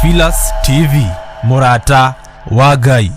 Theophilus TV, Murata wa Ngai.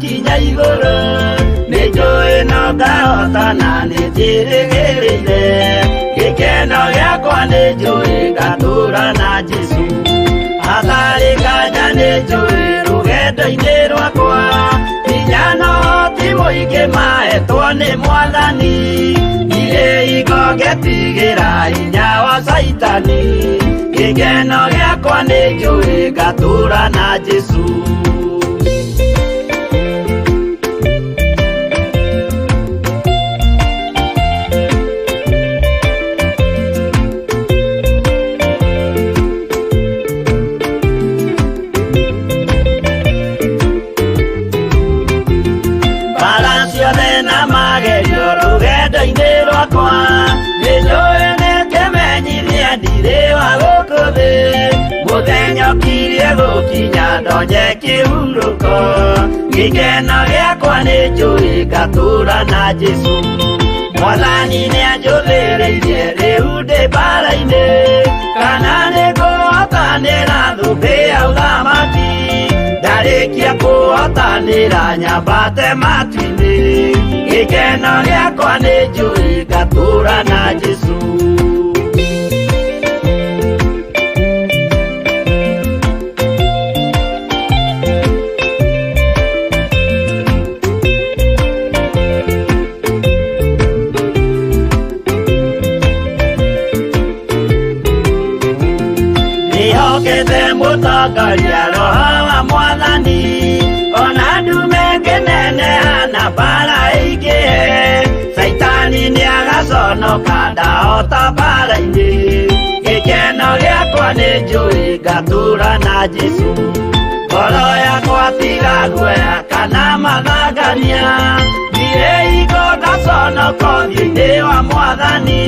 Kinya iguru nijoe no gaotana nijirigirire gikeno giakwa nijoe gatura na Jesu atari kanya nijoe rugendo-ini rwakwa kinya no ti muingi mahetwo ni Mwathani ire igogetigira hinya wa Saitani gikeno giakwa nijoe gatura na Jesu. Muthenya kirie gukinya ndonye kihuruko gikeno giakwa nijui gatura na Jesu Mwathani nianjuthireirie riu ndi mbara-ini kana niguotanira thuthi ya uthamaki ndarikia kuotanira nyambate matu-ini gikeno giakwa nijui gatura na Jesu. Mutongoria roho wa Mwathani ona ndume ngeneneha mbara ingĩ Saitani nĩagaconoka ndahota mbara-inĩ gĩkeno gĩakwa nĩnjũĩ ngatura na Jesu ngoro yakwa tiga guoya kana mathangania thire igo ndaconoko thĩ-inĩ wa Mwathani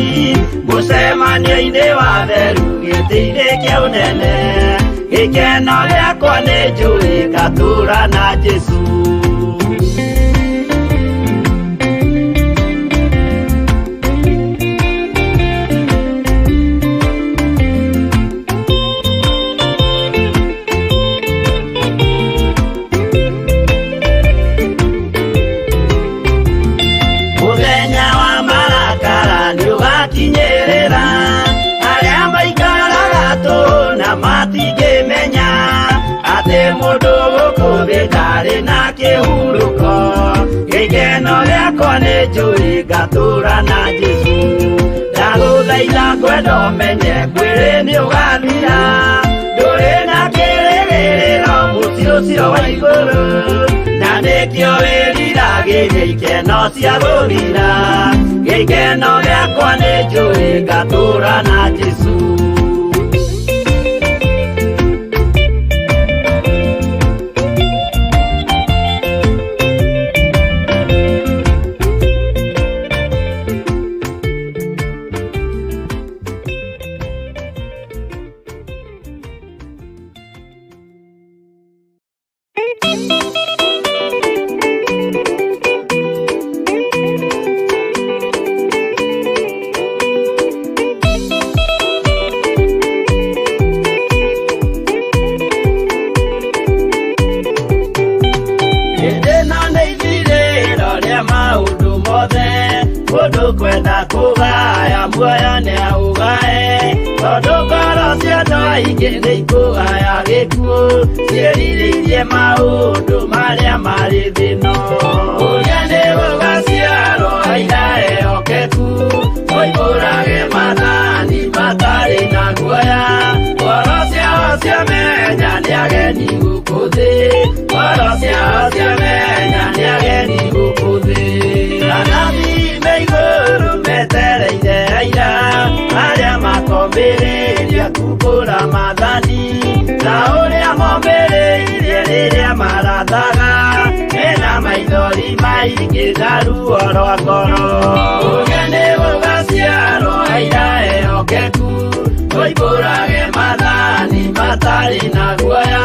mũcemanio-inĩ wa theru gĩtĩ-inĩ kĩa ũnene gikeno giakwa nijui gatura na Jesu. Muthenya wa marakara nĩũgakinyĩrĩra arĩa maikaraga tũhũ na matingĩmenya atĩ mũndũ gũkũ thĩ ndarĩ na kĩhurũko gĩkeno gĩakwa nĩnjũĩ ngatura na Jesu ndagũthaitha ngwenda ũmenye mwĩrĩ nĩũgathira ndũrĩ na kĩrĩgĩrĩro mũciĩ ũcio wa igũrũ na nĩkĩo wĩriragĩria ikeno cia gũthira gĩkeno gĩakwa nĩnjũĩ ngatura na Jesu. Kwenda kugaya muoyo nĩaugae tondũ ngoro cia andũ aingĩ nĩikũgaya gĩkuũ ciĩrirĩirie maũndũ marĩa marĩ thĩ-ĩno ũrĩa nĩgũgaciarwo aira ehokeku oimbũrage mathani matarĩ na guoya ngoro ciao ciamenya nĩ ageni gũkũ thĩ ciao ciamenya nĩ ageni gũkũ thĩ. Anathi me igũrũ metereire aira arĩa makombĩrĩria kumbũra maathani na ũrĩa mombĩrĩirie rĩrĩa marathaga mena maithori maingĩ na ruo rwa ngoro. Ũgeni gũgaciarwo aira ehokeku moimbũrage maathani matarĩ na guoya.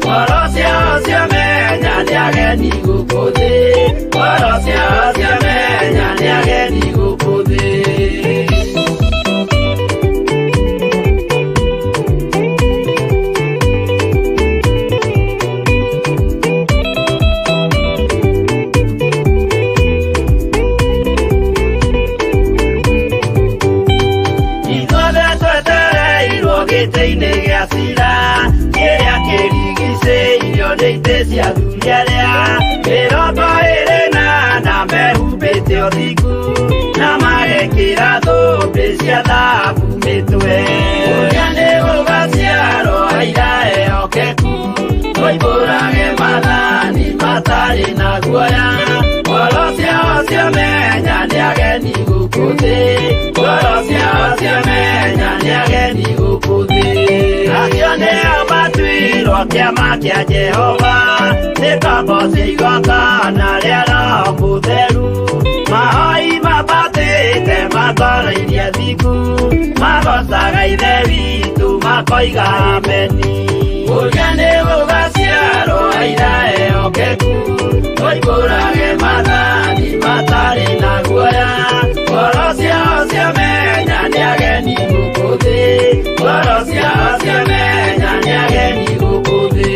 Ngoro ciao ciamenya nĩ ageni gũkũ thĩ. Ngoro ciao ciamenya nĩ ageni gũkũ thĩ. Gĩtĩ-inĩ gĩa cira kĩrĩa kĩrigicĩirio nĩ itĩ cia athuri arĩa 28 mehumbĩte ũthingu na magekĩra thũmbĩ cia thahabu mĩtwe. Ũgeni gũgaciarwo aira ehokeku moimbũrage maathani matarĩ na guoya. Ngoro ciao ciamenya nĩ ageni gũkũ thĩ. Ngoro ciao ciamenya nĩ ageni gũkũ thĩ. Acio nĩo matuirwo kĩama kĩa Jehova nĩ ngombo cia igongona rĩa Roho Mũtheru. Mahoi mabatĩte matoro-irie thingu magocaga ithe witũ makoiga ameni. Ũgeni gũgaciarwo aira ehokeku moimbũrage maathani matarĩ na guoya. Ngoro ciao ciamenya nĩ ageni gũkũ thĩ. Ngoro ciao ciamenya nĩ ageni gũkũ thĩ.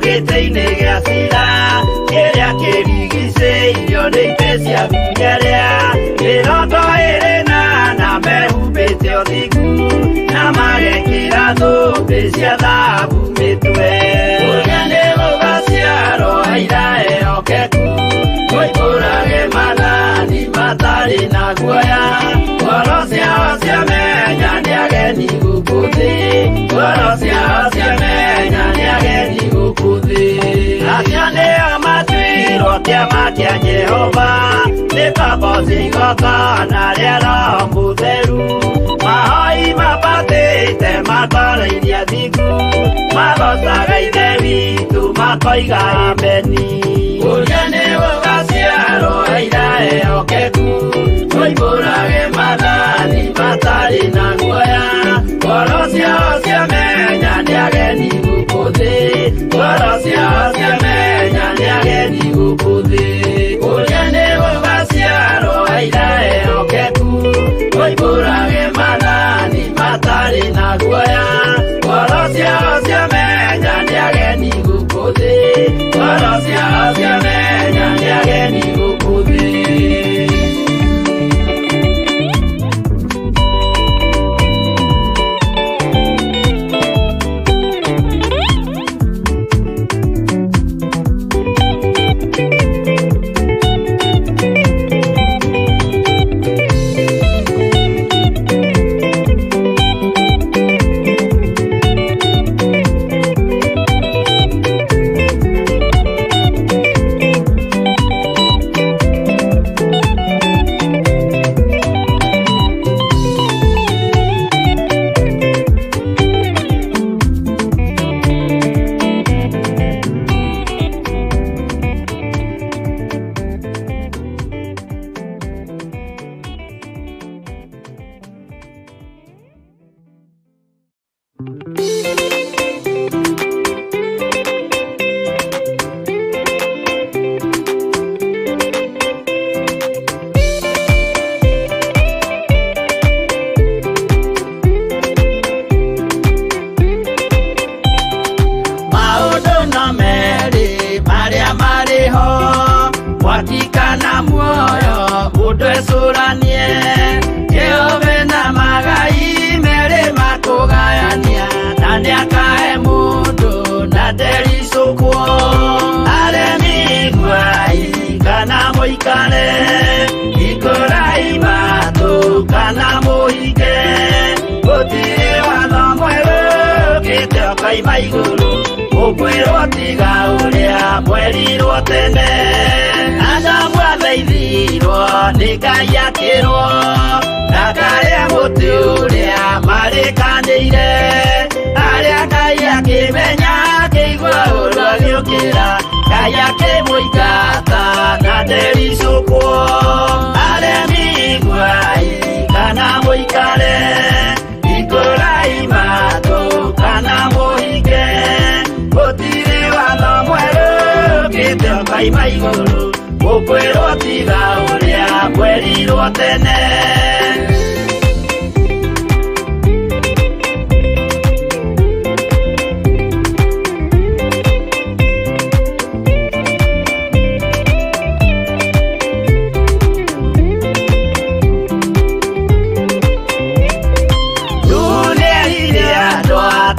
Gĩtĩ-inĩ gĩa cira kĩrĩa kĩrigicĩirio nĩ itĩ cia athuri arĩa 28 mehumbĩte ũthingu na magekĩra thũmbĩ cia thahabu mĩtwe. Ũgeni gũgaciarwo aira ehokeku moimbũrage maathani matarĩ na guoya. Ngoro ciao ciamenya nĩ ageni gũkũ thĩ. Ngoro ciao ciamenya nĩ ageni gũkũ thĩ. Acio nĩo matuirwo kĩama kĩa Jehova nĩ ngombo cia igongona rĩa Roho Mũtheru. Mahoi mabatĩte matoro-irie thingu magocaga ithe witũ makoiga ameni. Ũgeni gũgaciarwo aira ehokeku moimbũrage maathani matarĩ na guoya. Ngoro ciao ciamenya nĩ ageni gũkũ thĩ. Ngoro ciao ciamenya nĩ ageni gũkũ thĩ. Ũgeni gũgaciarwo aira ehokeku moimbũrage maathani matarĩ na guoya. Ngoro ciao ciamenya nĩ ageni gũkũ thĩ. Ngoro ciao ciamenya nĩ ageni gũkũ thĩ. watikana muoyo udwesuranie Jehova na magai mere makugayania na ndiakahe mu mũikare ikũrai matũ kana mũhinge gũtirĩ watho mwerũ ũkĩte ũkoima igũrũ ũkwĩrwo tiga ũrĩa mwerirwo tene Adamu athaithirwo nĩ Ngai akĩrwo ndakarĩe mũtĩ ũrĩa marĩkanĩire arĩa Ngai akĩmenya akĩigua ũndũ agĩũkĩra Ngai akĩmũingata na ndericũkwo aremi iguai kana mũikare ikũrai matũ kana mũhinge gũtirĩ watho mwerũ ũkĩte ũkoima igũrũ ũkwĩrwo tiga ũrĩa mwerirwo tene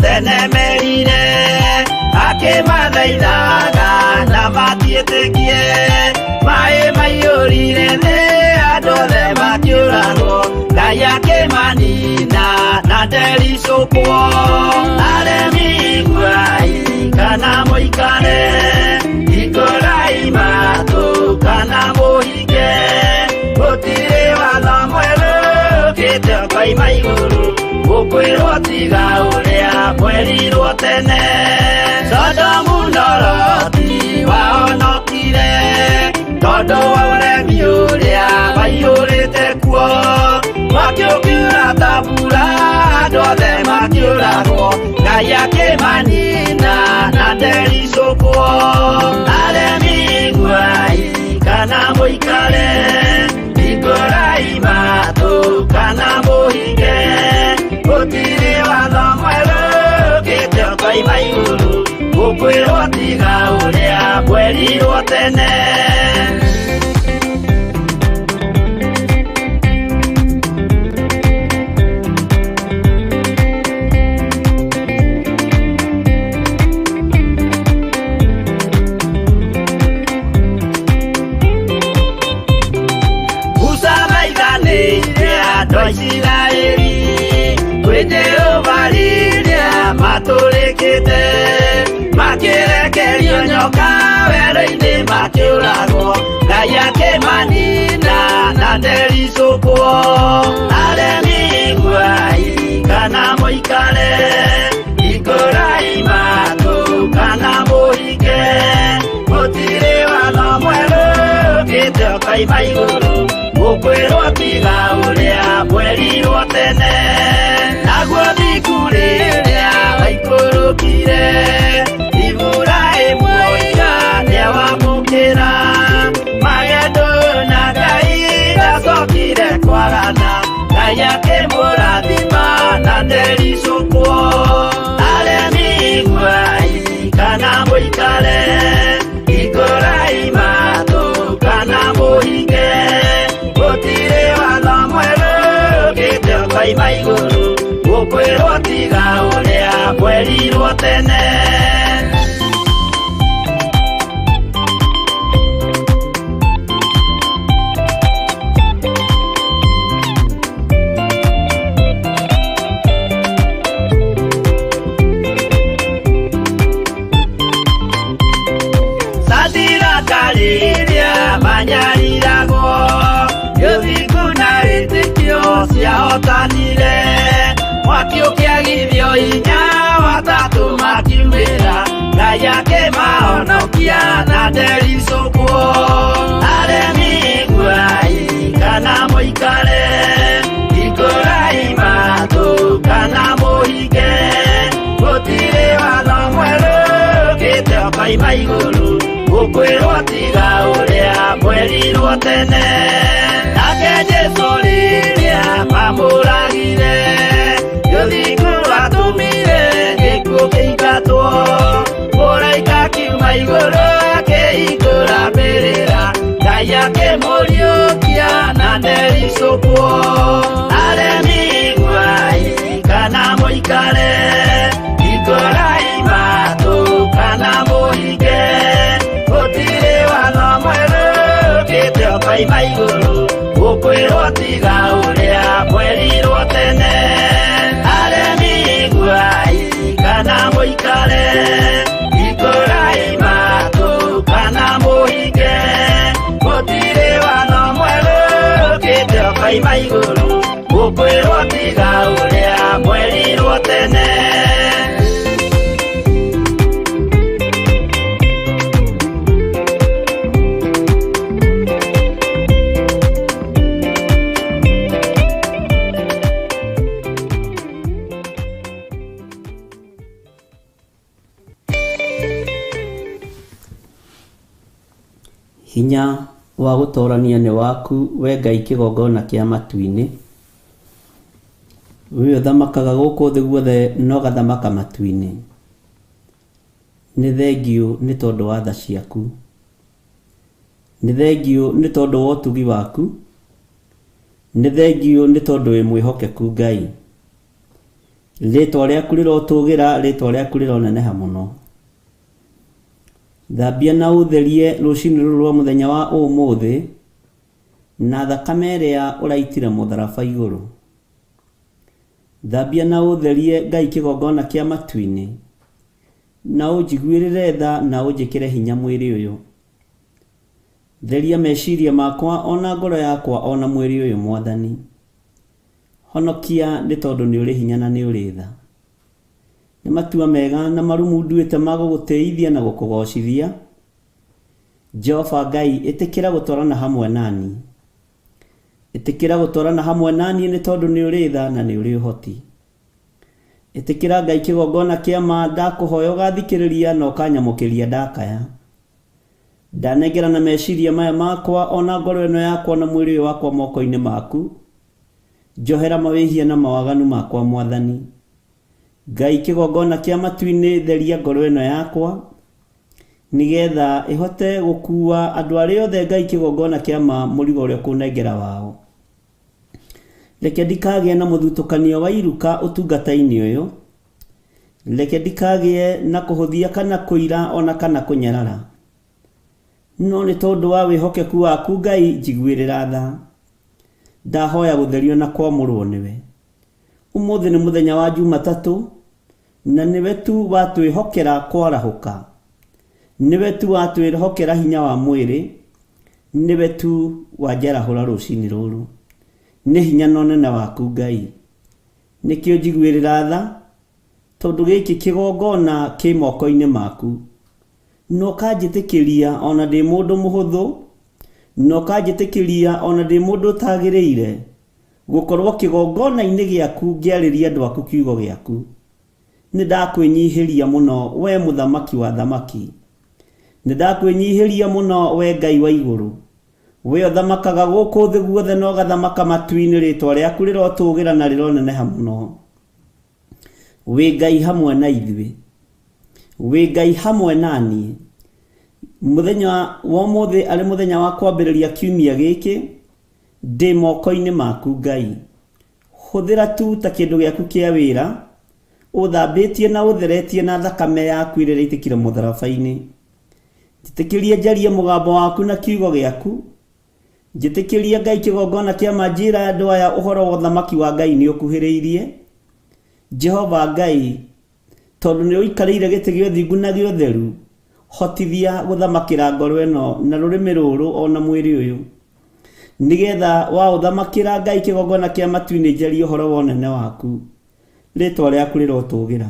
Tenemerire akĩmathaithaga na matiĩtĩkie maĩ maiyũrire nĩ andũ othe makĩũragwo Ngai akĩmanina na ndericũkwo aremi iguai kana mũikare ikũrai matũ kana mũhinge gũtirĩ watho mwerũ ũkĩte ũkoima igũrũ ũkwĩrwo tiga ũrĩa mwerirwo tene Sodomu na Loti wahonokire tondũ wa ũremi ũrĩa waiyũrĩte kuo mwaki ũkiura ta mbura andũ othe makĩũragwo Ngai akĩmanina na ndericũkwo aremi iguai kana mũikare ikũrai matũ kana mũhinge gũtirĩ watho mwerũ ũkĩte ũkoima igũrũ ũkwĩrwo tiga ũrĩa mwerirwo tene Musa maiganĩire andũ a Isiraeli kwĩ Jehova rĩrĩa matũrĩkĩte makĩrekerio nyoka werũ-inĩ makĩũragwo Ngai akĩmanina na ndericũkwo aremi iguai kana mũikare ikũrai matũ kana mũhinge gũtirĩ watho mwerũ ũkĩte ũkoima igũrũ ũkwĩrwo tiga ũrĩa mwerirwo tene naguo thiku rĩrĩa waikũrũkire Iburahĩmu oiga nĩawamũkĩra magendo na Ngai ndacokire kwarana Ngai akĩmũrathima na ndericũkwo aremi iguai kana mũikare ikũrai matũ kana mũhinge gũtirĩ watho mwerũ ũkĩte ũkoima igũrũ ũkwĩrwo tiga ũrĩa mwerirwo tene Sadiraka rĩrĩa manyariragwo gĩthiku na wĩtĩkio ciahotanire mwaki ũkĩagithio hinya watatũ makiumĩra Ngai akĩmahonokia na ndericũkwo aremi iguai kana mũikare ikũrai matũ kana mũhinge gũtirĩ watho mwerũ ũkĩte ũkoima igũrũ ũkwĩrwo tiga ũrĩa mwerirwo tene nake Jesũ rĩrĩa mamũragire gĩthiku atũmire gĩkuũ kĩingatwo mũraika akiuma igũrũ akĩhingũra mbĩrĩra Ngai akĩmũriũkia na ndericũkwo aremi iguai kana mũikare ikũrai matũ kana mũhinge gũtirĩ watho mwerũ ũkĩte igũrũ gũkwĩrwo tiga ũrĩa kwerirwo tene aremi iguai kana mũikare ikũrai matũ kana mũhinge gũtirĩ watho mwerũ ũkĩte ũkaima igũrũ gũkwĩrwo tiga ũrĩa kwerirwo tene. Hinya wa gũtoorania nĩ waku we Ngai kĩgongona kĩa matu-inĩ. We ũthamakaga gũkũ thĩ guothe no gathamaka matu-inĩ. Nĩ thengio nĩ tondũ wa tha ciaku. Nĩ thengio nĩ tondũ wa ũtugi waku. Nĩ thengio nĩ tondũ wĩ mwĩhokeku Ngai. Rĩĩtwa rĩaku rĩrotũũgĩra, rĩĩtwa rĩaku rĩroneneha mũno. Thambia na ũtherie rũcinĩ rũrũ rwa mũthenya wa ũmũthĩ na thakame ĩrĩa ũraitire mũtharaba igũrũ. Thambia na ũtherie Ngai kĩgongona kĩa matu-inĩ na ũnjiguĩrĩre tha na ũnjĩkĩre hinya mwĩrĩ ũyũ. Theria meciria makwa ona ngoro yakwa ona mwĩrĩ ũyũ Mwathani. Honokia nĩ tondũ nĩ ũrĩ hinya na nĩ ũrĩ tha. Nĩ matua mega na marumu nduĩte ma gũgũteithia na gũkũgocithia. Jehova Ngai ĩtĩkĩra gũtwarana hamwe nani. Ĩtĩkĩra gũtwarana hamwe nani nĩ tondũ nĩ ũrĩ tha na nĩ ũrĩ ũhoti. Ĩtĩkĩra Ngai kĩgongona kĩa ma ndakũhoya ũgathikĩrĩria na ũkanyamũkĩria ndakaya. Ndanengera na meciria maya makwa ona ngoro ĩno yakwa na mwĩrĩ ũyũ wakwa moko-inĩ maku. Njohera mawĩhia na mawaganu makwa Mwathani. Ngai kĩgongona kĩa matu-inĩ theria ngoro ĩno yakwa nĩgetha ĩhote gũkua andũ arĩa othe Ngai kĩgongona kĩa ma mũrigo ũrĩa kũnengera wao. Reke ndikagĩe na mũthutũkanio wa iruka ũtungata-inĩ ũyũ. Reke ndikagĩe na kũhũthia kana kũira ona kana kũnyarara. No nĩ tondũ wa wĩhokeku waku Ngai njiguĩrĩra tha. Ndahoya gũtherio na kwamũrwo nĩwe. Ũmũthĩ nĩ mũthenya wa Jumatatũ na nĩwe tu watwĩhokera kwarahũka. Nĩwe tu watwĩhokera hinya wa mwĩrĩ. Nĩwe tu wanjarahũra rũcinĩ rũrũ. Nĩ hinya na ũnene waku Ngai. Nĩkĩo njiguĩrĩra tha tondũ gĩkĩ kĩgongona kĩ moko-inĩ maku. No kanjĩtĩkĩria ona ndĩ mũndũ mũhũthũ. No kanjĩtĩkĩria ona ndĩ mũndũ ũtagĩrĩire gũkorwo kĩgongona-inĩ gĩaku ngĩarĩria andũ aku kiugo gĩaku. Nĩ ndakwĩnyihĩria mũno we mũthamaki wa thamaki. Nĩ ndakwĩnyihĩria mũno we Ngai wa igũrũ. We ũthamakaga gũkũ thĩ guothe no gathamaka matu-inĩ, rĩĩtwa rĩaku rĩrotũũgĩra na rĩroneneha mũno. We Ngai hamwe na ithuĩ. We Ngai hamwe naniĩ. Mũthenya wa ũmũthĩ arĩ mũthenya wa kwambĩrĩria kiumia gĩkĩ. Ndĩ moko-inĩ maku Ngai. Hũthĩra tu ta kĩndũ gĩaku kĩa wĩra. Ũthambĩtie na ũtheretie na thakame yaku ĩrĩa ĩitĩkire mũtharaba-inĩ. Njĩtĩkĩria njarie mũgambo waku na kiugo gĩaku. Njĩtĩkĩria Ngai kĩgongona kĩa manjĩra andũ aya ũhoro wa ũthamaki wa Ngai nĩ ũkuhĩrĩirie. Jehova Ngai, tondũ nĩ ũikarĩire gĩtĩ gĩa ũthingu na gĩa ũtheru, hotithia gũthamakĩra ngoro ĩno na rũrĩmĩ rũrũ ona mwĩrĩ ũyũ. Nĩgetha wa ũthamakĩra Ngai kĩgongona kĩa matu-inĩ njarie ũhoro wa ũnene waku. Rĩĩtwa rĩaku rĩrotũũgĩra.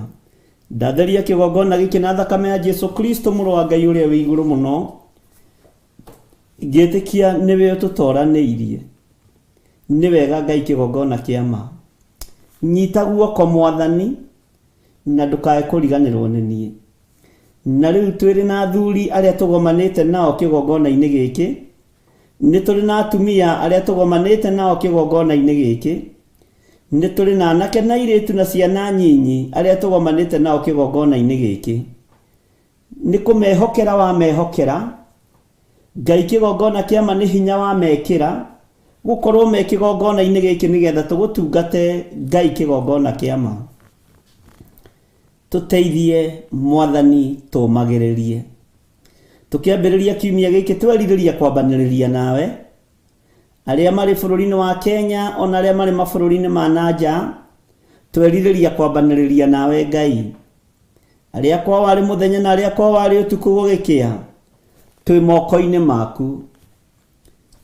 Ndatheria kĩgongona gĩkĩ na thakame ya Jesu Kristo mũrũ wa Ngai ũrĩa wĩ igũrũ mũno. Ngĩtĩkia nĩwe ũtũtooranĩirie. Nĩ wega Ngai kĩgongona kĩa ma. Nyita guoko Mwathani na ndũkae kũriganĩrwo nĩ niĩ. Na rĩu twĩrĩ na athuri arĩa tũgomanĩte nao kĩgongona-inĩ gĩkĩ. Nĩ tũrĩ na atumia arĩa tũgomanĩte nao kĩgongona-inĩ gĩkĩ. Nĩ tũrĩ na anake na airĩtu na ciana nyinyi arĩa tũgomanĩte nao kĩgongona-inĩ gĩkĩ. Nĩ kũmehokera wa mehokera. Ngai kĩgongona kĩa ma nĩ hinya wa mekĩra. Gũkorwo me kĩgongona-inĩ gĩkĩ nĩgetha tũgũtungate Ngai kĩgongona kĩa ma. Tũteithie Mwathani tũmagĩrĩrie. Tũkĩambĩrĩria kiumia gĩkĩ twerirĩria kwambanĩrĩria nawe. aria mari bururi-ini wa Kenya ona aria mari mabũrũri-inĩ ma nanja twerirĩria kwambanĩrĩria nawe Ngai. Aria kwa wari muthenya na aria kwa wari utuku gũgĩkĩa twĩ moko-inĩ maku,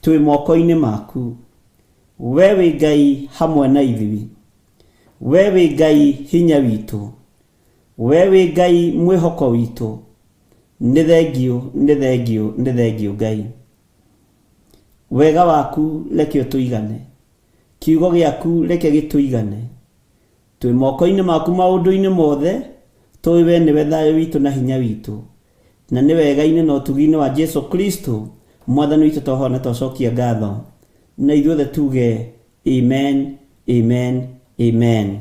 twĩ moko-inĩ maku. We wĩ Ngai hamwe na ithuĩ, we wĩ Ngai hinya witũ, we wĩ Ngai mwĩhoko witũ. Nĩ thengio, nĩ thengio, nĩ thengio Ngai. Wega waku reke ũtũigane, kiugo gĩaku reke gĩtũigane. Twĩ moko-inĩ maku maũndũ-inĩ mothe, tũĩ we nĩwe thayũ witũ na hinya witũ, na nĩ wega-inĩ na ũtugi-inĩ wa Jesu Kristo mwathani witũ twahoya na twacokia ngatho, na ithuothe tuge amen, amen, amen.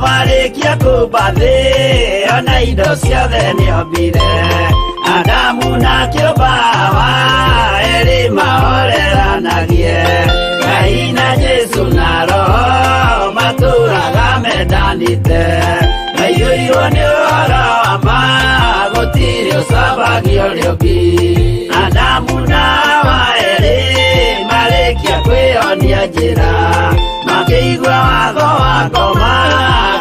Marikia kubathi ona indo ciothe nĩombire, Adamu na kĩũmba erĩ mahoreranagie, Ngai na Jesu na Roho matũraga mendanĩte, maiyũirwo nĩ ũhoro wa ma gũtirĩ ũcambagio ũrĩa ũngĩ. Adamu na Hawa erĩ marĩkia kwĩyonia njĩra, makĩigua watho wa ngoma,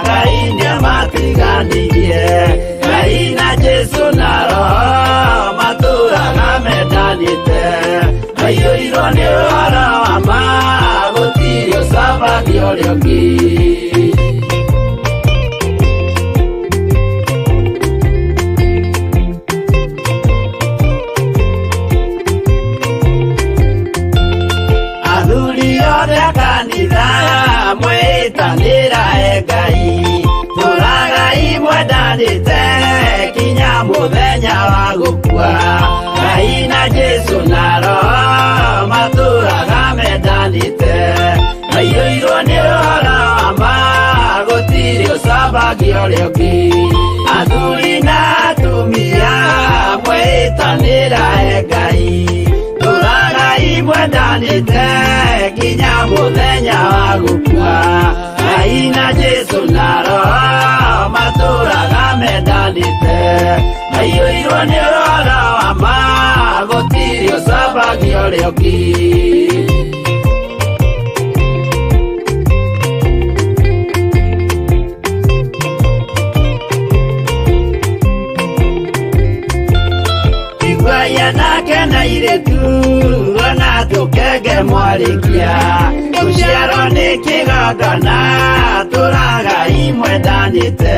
Ngai nĩamatiganĩirie, Ngai na Jesu na Roho matũraga mendanĩte, maiyũirwo nĩ ũhoro wa ma gũtirĩ ũcambagio ũrĩa ũngĩ. Athuri othe a kanitha mwĩtanĩra Ngai, tũragai mwendanĩte kinya mũthenya wa gũkua, Ngai na Jesu na Roho matũraga mendanĩte, maiyũirwo nĩ ũhoro wa ma gũtirĩ ũcambagio ũrĩa ũngĩ. Athuri na atumia mwĩtanĩra Ngai, tũragai mwendanĩte kinya mũthenya wa gũkua, Ngai na Jesu na Roho matũraga mendanĩte, maiyũirwo nĩ ũhoro wa ma gũtirĩ ũcambagio ũrĩa ũngĩ. Igwaya nake na irĩtu ona tũkenge mwarĩkia, tũciarwo nĩ kĩgongona tũragai mwendanĩte,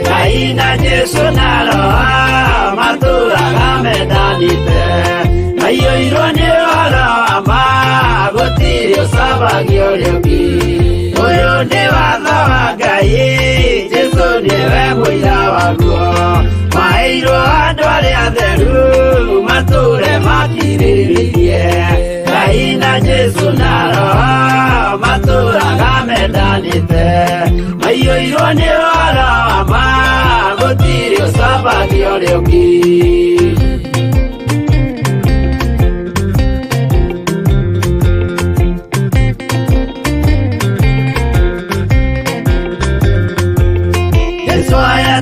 Ngai na Jesu na Roho matũraga mendanĩte, maiyũirwo nĩ ũhoro wa ma gũtirĩ ũcambagio ũrĩa ũngĩ. Ũyũ nĩ watho wa Ngai, Jesu nĩwe mũira waguo, maheirwo andũ arĩa atheru matũre makirĩrĩirie, Ngai na Jesu na Roho matũraga mendanĩte, maiyũirwo nĩ ũhoro wa ma gũtirĩ ũcambagio ũrĩa ũngĩ.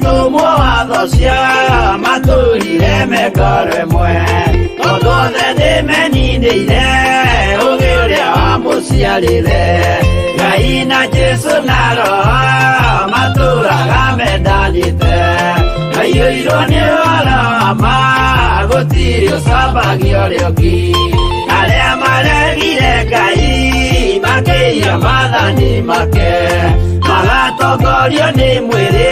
Tũmwo watho cia matũrire mekoro ĩmwe, tondũ othe nĩmeninĩire ũgĩ ũrĩa wamũciarire, Ngai na Jesu na Roho matũraga mendanĩte, maiyũirwo nĩ ũhoro wa ma gũtirĩ ũcambagio ũrĩa ũngĩ. Arĩa maregire Ngai makĩiya maathani make, magatongorio nĩ mwĩrĩ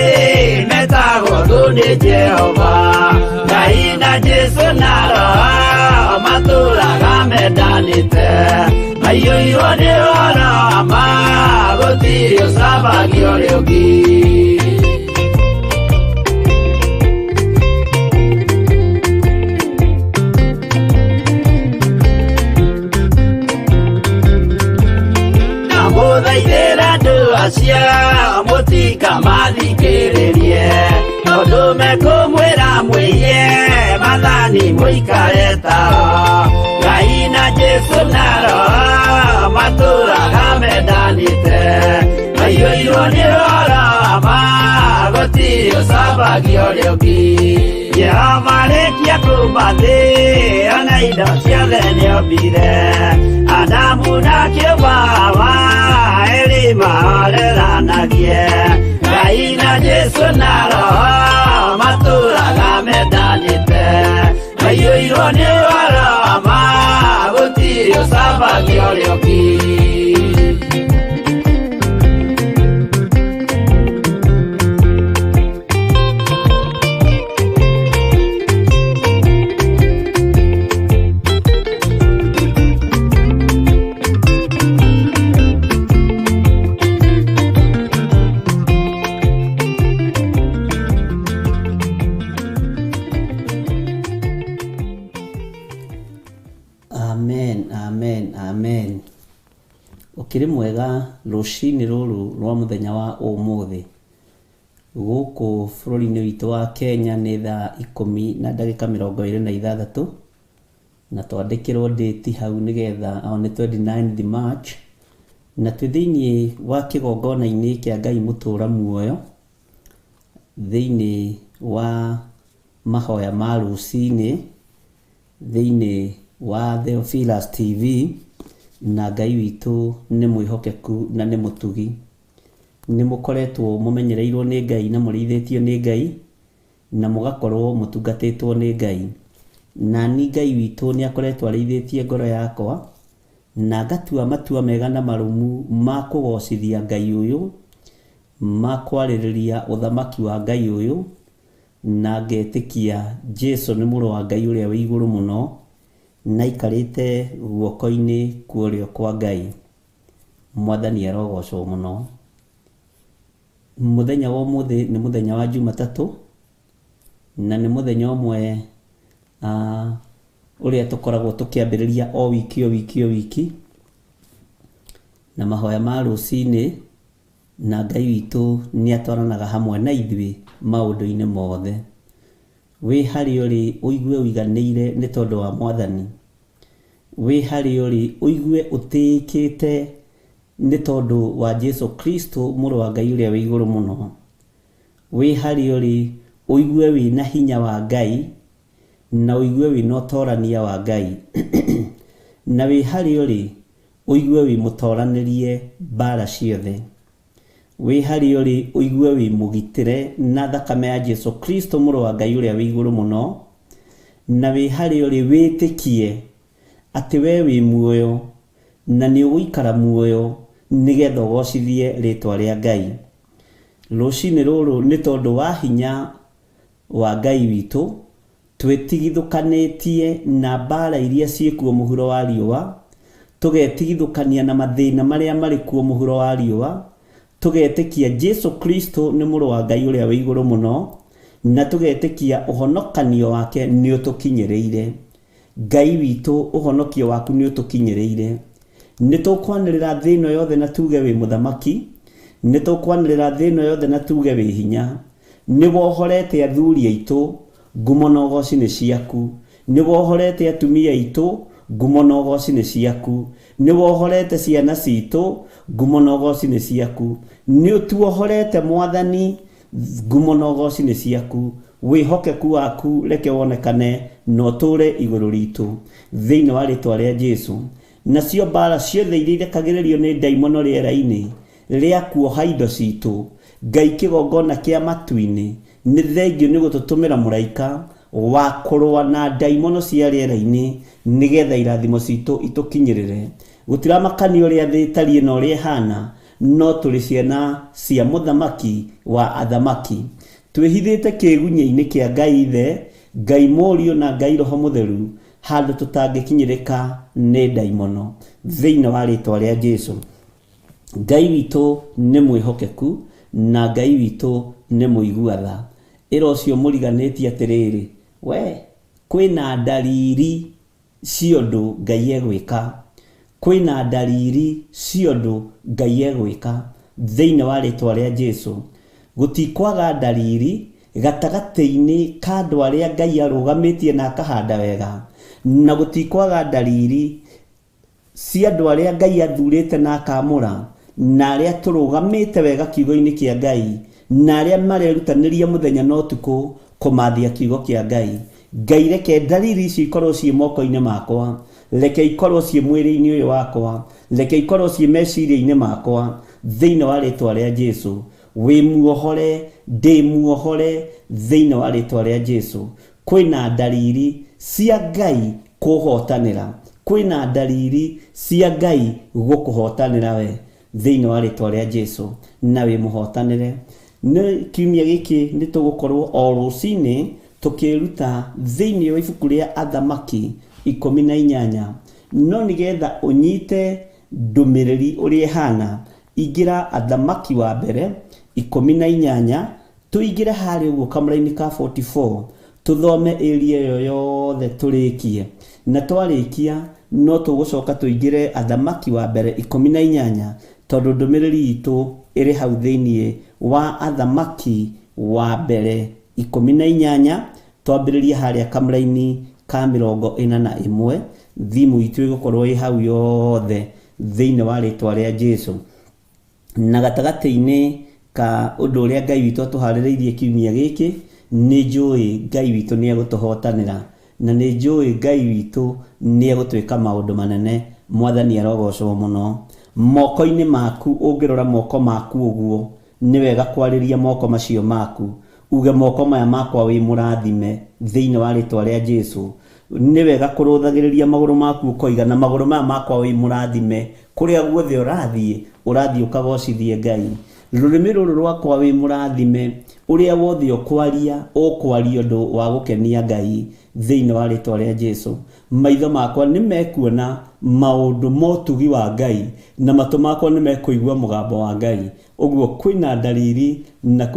metagwo thũ nĩ Jehova, Ngai na Jesu na Roho matũraga mendanĩte, maiyũirwo nĩ ũhoro wa ma gũtirĩ ũcambagio ũrĩa ũngĩ. Mũthaithĩra andũ acio mũtikamathikĩrĩrie, tondũ mekũmwĩra mwĩhie maathani mũikare tao, Ngai na Jesu na Roho matũraga mendanĩte. mendanite maiyũirwo nĩ rorama gũtirĩ ũcambagio rĩũngĩ Jehova rĩkia kũmbathĩ ona indo ciothe nĩombire Adamu na kĩũmbawa erĩ mahoreranagie Ngai na Jesũ na roho matũũraga mendanĩte maiyũirwo nĩ rorama gũtirĩ ũcambagio rĩũngĩ Amen. Ukiri mwega rucini ruru rwa muthenya wa umuthi guku bururi-ini witu wa Kenya ni thaa 10:26 na twandikirwo date hau nigetha on 29th March na twithiini wa kigongona-ini kia Ngai mutura muoyo thiini wa mahoya ma rucini thiini wa Theophilus TV na Ngai witu ni mwihokeku na ni mutugi ni mukoretwo mumenyereirwo ni Ngai na murithitio ni Ngai na mugakorwo mutungatitwo ni Ngai na ni Ngai witu ni akoretwo arithĩtie ngoro yakwa na ngatua matua mega na marumu ma kugocithia Ngai uyu ma kwarĩrĩria uthamaki wa Ngai uyu na ngetikia Jesu ni mũrũ wa Ngai ũrĩa wĩ igũrũ mũno na ikarĩte guoko-inĩ kuorio kwa Ngai mwathani arogocwo mũno muthenya wa umuthi ni muthenya wa Jumatatu na ni muthenya umwe uria tukoragwo tukiambĩrĩria o wiki na mahoya ma rucini na Ngai witu ni atwaranaga hamwe na ithuĩ maũndũ-inĩ mothe wi hari uri uigue uiganĩire ni tondu wa mwathani wi hari uri uigue ũtĩkĩte ni tondu wa Jesu Kristo mũrũ wa Ngai ũrĩa wĩ igũrũ mũno wi hari uri uigue wina hinya wa Ngai na uigue wina ũtorania wa Ngai na wi hari uri uigue wi mũtoranĩrie mbara ciothe wi hari uri uigue wi mugitire na thakame ya Jesu Kristo mũrũ wa Ngai ũrĩa wĩ igũrũ mũno na wi hari uri wĩtĩkie atĩ we wĩ muoyo na nĩ ũgũikara muoyo nigetha ũgocithie rĩtwa rĩa Ngai rũcinĩ rũrũ nĩ tondũ wa hinya wa Ngai witũ twĩtigithũkanĩtie na mbara iria ciĩkuo mũhuro wa riũa tũgetigithũkania na mathĩna marĩa marĩ kuo mũhuro wa riũa tugetĩkia Jesu Kristo nĩ mũrũ wa Ngai ũrĩa wĩ igũrũ mũno na tugetĩkia ũhonokanio wake nĩ ũtũkinyĩrĩire Ngai witũ ũhonokio waku nĩ ũtũkinyĩrĩire nĩ tũkwanĩrĩra thĩ ĩno yothe na tuge wĩ mũthamaki nĩ tũkwanĩrĩra thĩ ĩno yothe na tuge wĩ hinya nĩ wohorete athuri aitũ ngumo na ũgooci nĩ ciaku nĩ wohorete atumia aitũ ngumo na ũgooci nĩ ciaku nĩ wohorete ciana citũ ngumo na ũgooci nĩ ciaku nĩ ũtuohorete mwathani ngumo na ũgooci nĩ ciaku wĩhokeku waku reke wonekane na ũtũre igũrũ ritũ thĩinĩ wa rĩtwa rĩa Jesu nacio mbara ciothe iria irekagĩrĩrio nĩ ndaimono rĩera-inĩ rĩa kuoha indo citũ Ngai kĩgongona kĩa matu-inĩ nĩ thengio nĩ gũtũtũmĩra mũraika wa kũrũa na ndaimono cia rĩera-inĩ nigetha irathimo citũ itũkinyĩrĩre gũtiramakania ũrĩa thĩ ĩtariĩ na ũrĩa ĩhana no tũrĩ ciana cia mũthamaki wa athamaki twĩhithĩte kĩgunyĩ-inĩ kĩa Ngai Ithe Ngai Mũriũ na Ngai Roho Mũtheru handũ tũtangĩkinyĩrĩka nĩ ndaimono thĩinĩ wa rĩtwa rĩa Jesu Ngai witũ nĩ mwĩhokeku na Ngai witũ nĩ mũigua-tha ĩra ũcio mũriganĩtie atĩrĩrĩ we kwĩna ndariri ciondo Ngai egwĩka kwĩna ndariri ciondo Ngai egwĩka thĩinĩ wa rĩtwa rĩa Jesu gutikwaga ndariri gatagatĩ-inĩ ka andũ arĩa Ngai arũgamĩtie na akahanda wega na gutikwaga ndariri cia andũ arĩa Ngai athurĩte na akamũra na arĩa tũrũgamĩte wega kiugo-inĩ kĩa Ngai na arĩa marerutanĩria mũthenya na ũtukũ kũmathia kiugo kĩa Ngai. Ngai reke ndariri ici ikorwo ciĩ moko-inĩ makwa, reke ikorwo ciĩ mwĩrĩ-inĩ ũyũ wakwa, reke ikorwo ciĩ meciria-inĩ makwa thĩinĩ wa rĩtwa rĩa Jesu. Wĩ muohore, ndĩ muohore thĩinĩ wa rĩtwa rĩa Jesu. Kwĩna ndariri cia Ngai kũhotanĩra, kwĩna ndariri cia Ngai gũkũhotanĩra we thĩinĩ wa rĩtwa rĩa Jesu, na wĩ mũhotanĩre. Nĩ kiumia gĩkĩ nĩ tũgũkorwo o rũcinĩ tũkĩruta thĩinĩ wa ibuku rĩa Athamaki 18, no nĩgetha ũnyite ndũmĩrĩri ũrĩa ihana, ingĩra Athamaki wa mbere 18, tũingĩre harĩa ũguo kamũra-inĩ ka 44, tũthome area ĩyo yothe tũrĩkie, na twarĩkia no tũgũcoka tũingĩre Athamaki wa mbere 18, tondũ ndũmĩrĩri itũ ĩrĩ hau thĩinĩ wa Athamaki wa mbere 18, twambĩrĩria harĩa kamũra-inĩ ka 41, thimũ itũ ĩgũkorwo ĩ hau yothe thĩinĩ wa rĩtwa rĩa Jesu. Na gatagatĩ-inĩ ka ũndũ ũrĩa Ngai witũ atũharĩrĩirie kiumia gĩkĩ, nĩ njũĩ Ngai witũ nĩ egũtũhotanĩra, na nĩ njũĩ Ngai witũ nĩ egũtwĩka maũndũ manene. Mwathani arogocwo mũno. Moko-inĩ maku, ũngĩrora moko maku ũguo, nĩ wega kwarĩria moko macio maku, uge moko maya makwa wĩ mũrathime thĩinĩ wa rĩtwa rĩa Jesu. Nĩ wega kũrũthagĩrĩria magũrũ maku ũkoiga, na magũrũ maya makwa wĩ mũrathime, kũrĩa guothe ũrathiĩ ũkagocithie Ngai. Rũrĩmĩ rũrũ rwakwa wĩ mũrathime, ũrĩa wothe ũkwaria ũndũ wa gũkenia Ngai thĩinĩ wa rĩtwa rĩa Jesu. Maitho makwa nĩ mekuona maũndũ motugi wa Ngai, na matũ makwa nĩ mekũigua mũgambo wa Ngai. Ũguo kwĩna ndariri na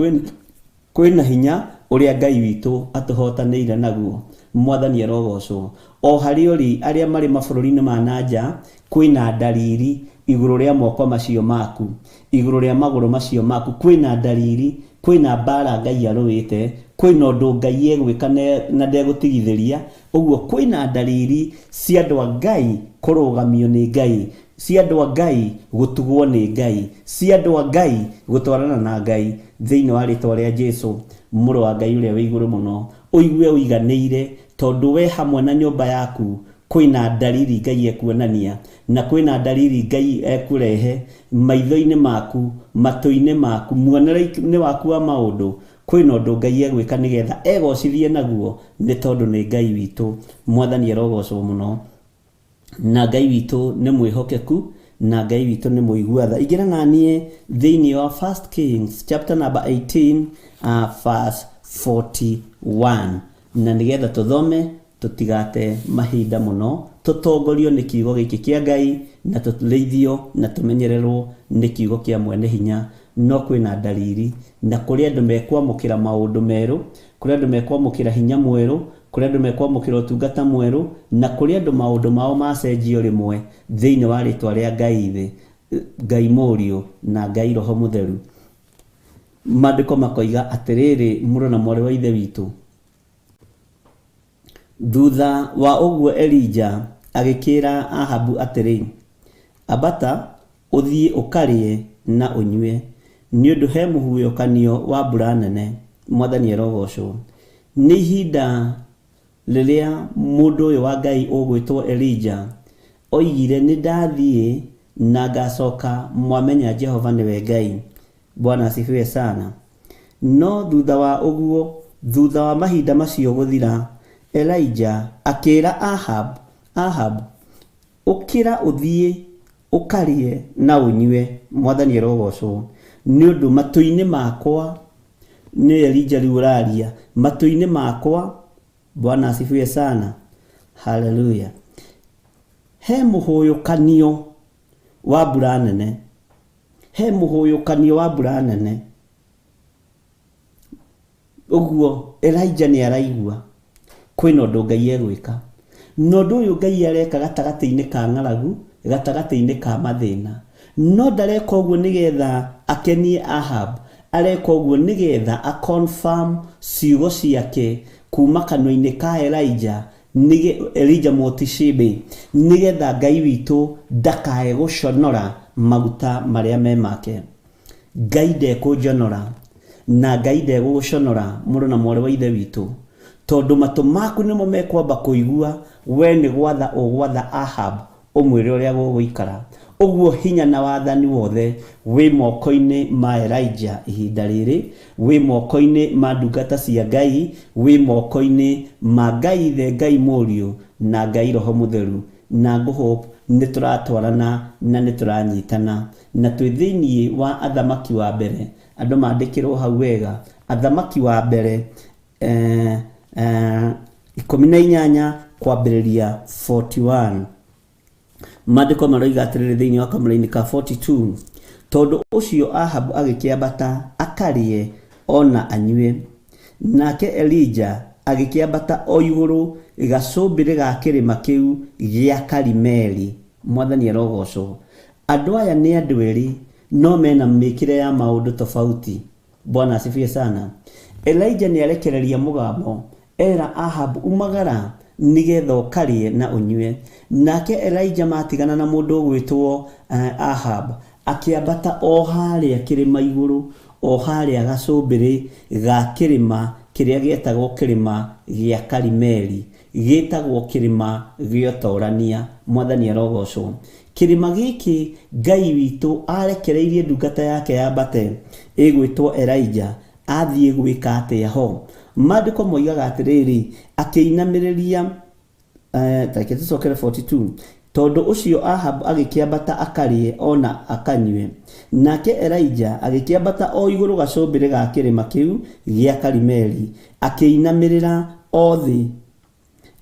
kwĩna hinya ũrĩa Ngai witũ atũhotanĩire naguo. Mwathani arogocwo. O harĩ ũrĩ arĩa marĩ mabũrũri-inĩ ma nanja, kwĩna ndariri igũrũ rĩa moko macio maku, igũrũ rĩa magũrũ macio maku, kwĩna ndariri, kwĩna mbara Ngai arũĩte, kwĩna ũndũ Ngai egwĩka na ndegũtigithĩria. Ũguo kwĩna ndariri cia andũ a Ngai kũrũgamio nĩ Ngai, cia andũ a Ngai gũtugwo nĩ Ngai, cia andũ a Ngai gũtwarana na Ngai thĩinĩ wa rĩtwa rĩa Jesu. Mũrũ wa Ngai ũrĩa wĩ igũrũ mũno, ũigue ũiganĩire, tondũ we hamwe na nyũmba yaku kwĩna ndariri Ngai ekuonania, na kwĩna ndariri Ngai ekũrehe maitho-inĩ maku, matũ-inĩ maku, muonere-inĩ waku wa maũndũ. Kwĩna ũndũ Ngai egwĩka nĩgetha egocithie naguo, nĩ tondũ nĩ Ngai witũ. Mwathani arogocwo mũno. Na Ngai witũ nĩ mwĩhokeku, na Ngai witũ nĩ mũigua tha. Ingĩra naniĩ thĩinĩ wa 1 Kings chapter number 18 verse 41, na nĩgetha tũthome tũtigate mahinda mũno, tũtongorio nĩ kiugo gĩkĩ kĩa Ngai, na tũrĩithio na tũmenyererwo nĩ kiugo kĩa mwene hinya. No kwĩna ndariri, na kũrĩ andũ mekwamũkĩra maũndũ merũ, kũrĩ andũ mekwamũkĩra hinya mwerũ, kũrĩ andũ mekwamũkĩra ũtungata mwerũ, na kũrĩ andũ maũndũ mao macenjio rĩmwe thĩinĩ wa rĩtwa rĩa Ngai thĩ, Ngai Mũriũ na Ngai Roho Mũtheru. Maandĩko makoiga atĩrĩrĩ, mũrũ na mwarĩ wa ithe witũ, thutha wa ũguo Elija agĩkĩra Ahabu atĩrĩ, ambata ũthiĩ ũkarĩe na ũnyue, nĩ ũndũ he mũhuyokanio wa mbura nene. Mwathani arogocwo. Nĩ ihinda rĩrĩa mũndũ ũyũ wa Ngai ũgwĩtwo Elija oigire, nĩ ndathiĩ na ngacoka mwamenya Jehova nĩwe Ngai. Bwana asifiwe sana. No thutha wa ũguo, thutha wa mahinda macio gũthira, Elija akĩra Ahab, ũkĩra ũthiĩ ũkarĩe na ũnyue. Mwathani arogocwo. Nĩ ũndũ matũ-inĩ makwa, nĩ Elija rĩu ũraria, matũ-inĩ makwa, Bwana asifiwe sana, haleluya, he mũhũyũkanio wa mbura nene, he mũhũyũkanio wa mbura nene. Ũguo Elija nĩ araigua kwĩna ũndũ Ngai egwĩka, na ũndũ ũyũ Ngai areka gatagatĩ-inĩ ka ng'aragu, gatagatĩ-inĩ ka mathĩna. No ndareka ũguo nĩgetha akenie Ahab, areka ũguo nĩgetha a-confirm ciugo ciake kuma kanua-inĩ ka Elija Mũtishibi, nĩgetha Ngai witũ ndakae gũconora maguta maria me make. Ngai ndekũnjonora na Ngai ndegũgũconora mũrũ na mwarĩ wa ithe witũ, tondũ matũ maku nĩmo mekwamba kũigua we nĩ gwatha ũgwatha Ahab ũmwĩre ũrĩa gũgũikara. Ũguo hinya na wathani wothe wĩ moko-inĩ ma Elijah ihinda rĩrĩ, wĩ moko-inĩ ma ndungata cia Ngai, wĩ moko-inĩ ma Ngai ithe, Ngai mũriũ na Ngai roho mũtheru. Na ngũhope nĩ tũratwarana na nĩ tũranyitana na twĩ thĩinĩ wa athamaki wa mbere. Andũ mandĩkĩrwo hau wega, athamaki wa mbere 18 kwambĩrĩria 41. Maandĩko maroiga atĩrĩrĩ thĩinĩ wa kamũra-inĩ ka 42, tondũ ũcio Ahabu agĩkĩambata akarĩe ona anyue, nake Elija agĩkĩambata o igũrũ gacũmbĩrĩ ga kĩrĩma kĩu gĩa Karimeli. Mwathani arogocwo. Andũ aya nĩ andũ erĩ no mena mĩkĩre ya maũndũ tofauti. Bwana asifiwe sana. Elijah nĩ arekereria mũgambo, era Ahabu umagara nigetha ũkarĩe na ũnyue. Nake Elijah matigana na mũndũ ũgwĩtwo Ahab, akĩambata o harĩa kĩrĩma igũrũ, o harĩa gacũmbĩrĩ ga kĩrĩma kĩrĩa gĩetagwo kĩrĩma gĩa Karimeli, gĩtagwo kĩrĩma gĩa ũtorania. Mwathani arogocwo. Kĩrĩma gĩkĩ Ngai witũ arekereirie ndungata yake yambate ĩgwĩtwo Elijah athiĩ gwĩka atĩa ho. Maandĩko moigaga atĩrĩrĩ, akĩinamĩrĩria take tũcokere 42, tondũ ũcio Ahab agĩkĩambata akarĩe ona akanyue, nake Elijah agĩkĩambata o igũrũ gacũmbĩrĩ ga kĩrĩma kĩu gĩa Karimeli, akĩinamĩrĩra o thĩ,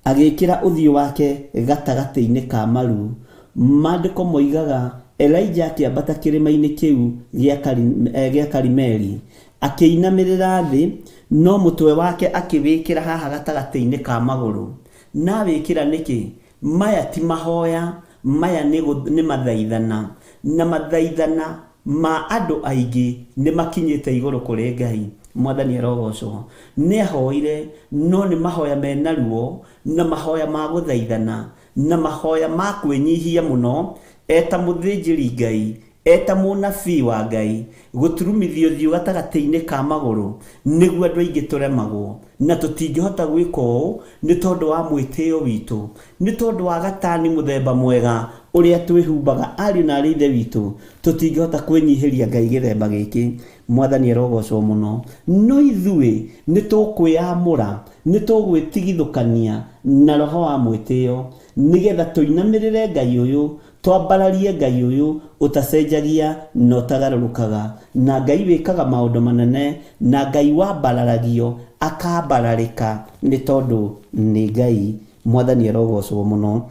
agĩkĩra ũthiũ wake gatagatĩ-inĩ ka maru. Maandĩko moigaga Elijah akĩambata kĩrĩma-inĩ kĩu gĩa Karimeli, akĩinamĩrĩra thĩ, no mũtwe wake akĩwĩkĩra haha gatagatĩ-inĩ ka magũrũ. Na wĩkĩra nĩkĩ? Maya ti mahoya, maya nĩ mathaithana, na mathaithana ma andũ aingĩ nĩ makinyĩte igũrũ kũrĩ Ngai. Mwathani arogocwo. Nĩ ahoire, no nĩ mahoya mena ruo, na mahoya ma gũthaithana, na mahoya ma kwĩnyihia mũno, eta mũthĩnjĩri Ngai, eta mũnabii wa Ngai, gũturumithio ũthiũ gatagatĩ-inĩ ka magũrũ, nĩguo andũ aingĩ tũremagwo. Na tũtingĩhota gwĩka ũũ nĩ tondũ wa mwĩtĩo witũ, nĩ tondũ wa gatani mũthemba mwega ũrĩa twĩhumbaga. Ariũ na aarĩ ithe witũ, tũtingĩhota kwĩnyihĩria Ngai gĩthemba gĩkĩ. Mwathani arogocwo mũno. No ithuĩ nĩ tũkwĩamũra, nĩ tũgwĩtigithũkania na roho wa mwĩtĩo, nĩgetha tũinamĩrĩre Ngai ũyũ, twambararie Ngai ũyũ ũtacenjagia na ũtagarũrũkaga, na Ngai wĩkaga maũndũ manene, na Ngai wambararagio akambararĩka nĩ tondũ nĩ Ngai. Mwathani arogocwo mũno.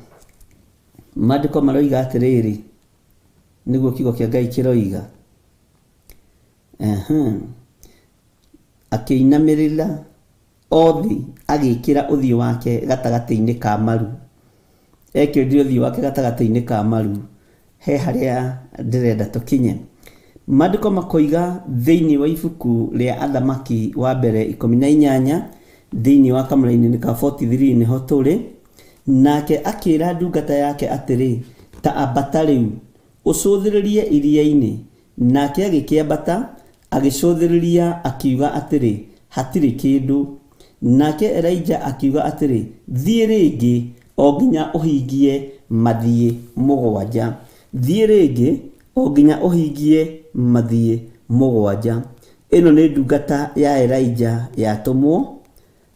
Maandĩko maroiga atĩrĩrĩ, nĩguo kiugo kĩa Ngai kĩroiga, akĩinamĩrĩra o thĩ, agĩkĩra ũthiũ wake gatagatĩ-inĩ ka maru. Ekĩrire ũthiũ wake gatagatĩ-inĩ ka maru. He harĩa ndĩrenda tũkinye. Maandĩko makoiga thĩinĩ wa ibuku rĩa athamaki wa mbere 18 thĩinĩ wa kamũra-inĩ ka 43 nĩho tũrĩ. Nake akĩra ndungata yake atĩrĩ, ta ambata rĩu ũcũthĩrĩrie iria-inĩ. Nake agĩkĩambata agĩcũthĩrĩria, akiuga atĩrĩ, hatirĩ kĩndũ. Nake Elijah akiuga atĩrĩ, thiĩ rĩngĩ o nginya ũhingie mathiĩ mũgwanja. Thiĩ rĩngĩ o nginya ũhingie mathiĩ mũgwanja. Ĩno nĩ ndungata ya Elijah yatũmwo,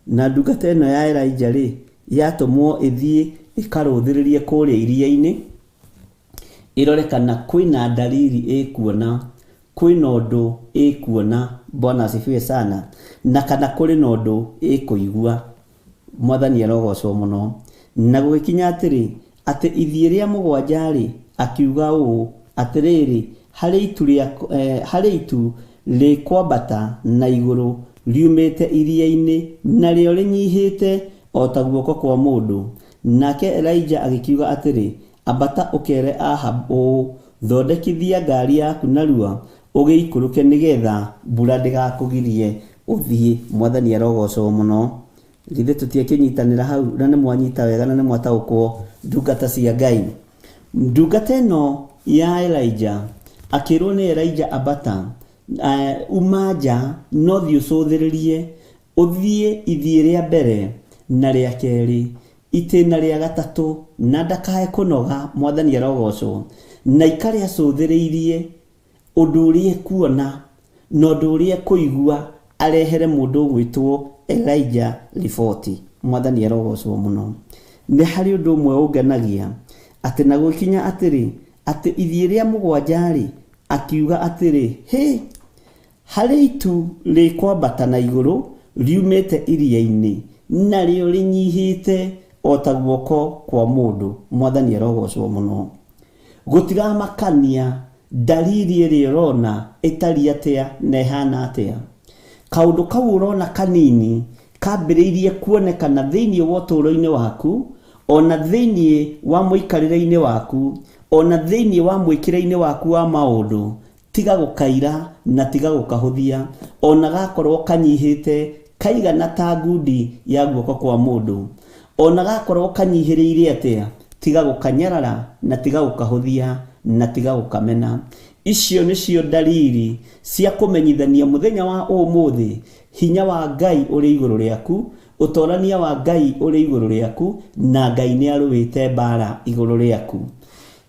na ndungata ĩno ya Elijah rĩ, yatũmwo ĩthiĩ ĩkarũthĩrĩrie kũrĩa iria-inĩ, ĩrore kana kwĩna dalili ĩkuona, kwĩna ũndũ ĩkuona. Bwana asifiwe sana. Na kana kũrĩ na ũndũ ĩkũigua. Mwathani arogocwo mũno. Na gũgĩkinya atĩrĩ, atĩ ithie rĩa mũgwanja rĩ, akiuga ũũ atĩrĩrĩ, harĩ itu rĩkwambata na igũrũ riumĩte iria-inĩ, narĩo rĩnyihĩte o ta guoko kwa mũndũ. Nake Elijah agĩkiuga atĩrĩ, ambata ũkere Ahab ũũ, thondekithia ngari yaku narua, ũgĩikũrũke nĩgetha mbura ndĩgakũgirie ũthiĩ. Mwathani arogocwo mũno. Githĩ tũtiakĩnyitanĩra hau, na nĩ mwanyita wega na nĩ mwataũkwo ndungata cia Ngai. Ndungata ĩno ya Elijah akirwo ni Elijah abata umaja no thiĩ ũcũthĩrĩrie ũthiĩ ithie rĩa mbere na rĩa kerĩ itĩna rĩa gatatũ na ndakae kũnoga Mwathani arogocwo na ikare acũthĩrĩirie ũndũ ũrĩa kuona na ũndũ ũrĩa kũigua arehere mũndũ gwĩtwo Elijah riboti. Mwathani arogocwo mũno. Nĩ harĩ ũndũ ũmwe ũngenagia atĩ na gũkinya atĩrĩ atĩ ithie rĩa mũgwanja rĩ akiuga atĩrĩ harĩ itu rĩkwambata na igũrũ riumĩte iria-inĩ narĩo rĩnyihĩte o ta guoko kwa mũndũ. Mwathani arogocwo mũno. Gũtiramakania dalili ĩrĩa ũrona ĩtariĩ atĩa na ĩhana atĩa. Kaũndũ kau ũrona kanini kambĩrĩirie kuonekana thĩinĩ wa ũtũũro-inĩ waku, ona thĩinĩ wa mũikarĩre-inĩ waku, ona thĩinĩ wa mwĩkĩre-inĩ waku wa maũndũ. Tiga gũkaira na tiga gũkahũthia, ona gakorwo kanyihĩte kaigana ta ngundi ya guoko kwa mũndũ, ona gakorwo kanyihĩrĩire atĩa, tiga gũkanyarara na tiga gũkahũthia na tiga gũkamena. Icio nĩcio dalili cia kũmenyithania mũthenya wa ũmũthĩ hinya wa Ngai ũrĩ igũrũ rĩaku, ũtorania wa Ngai ũrĩ igũrũ rĩaku, na Ngai nĩ arũĩte mbara igũrũ rĩaku.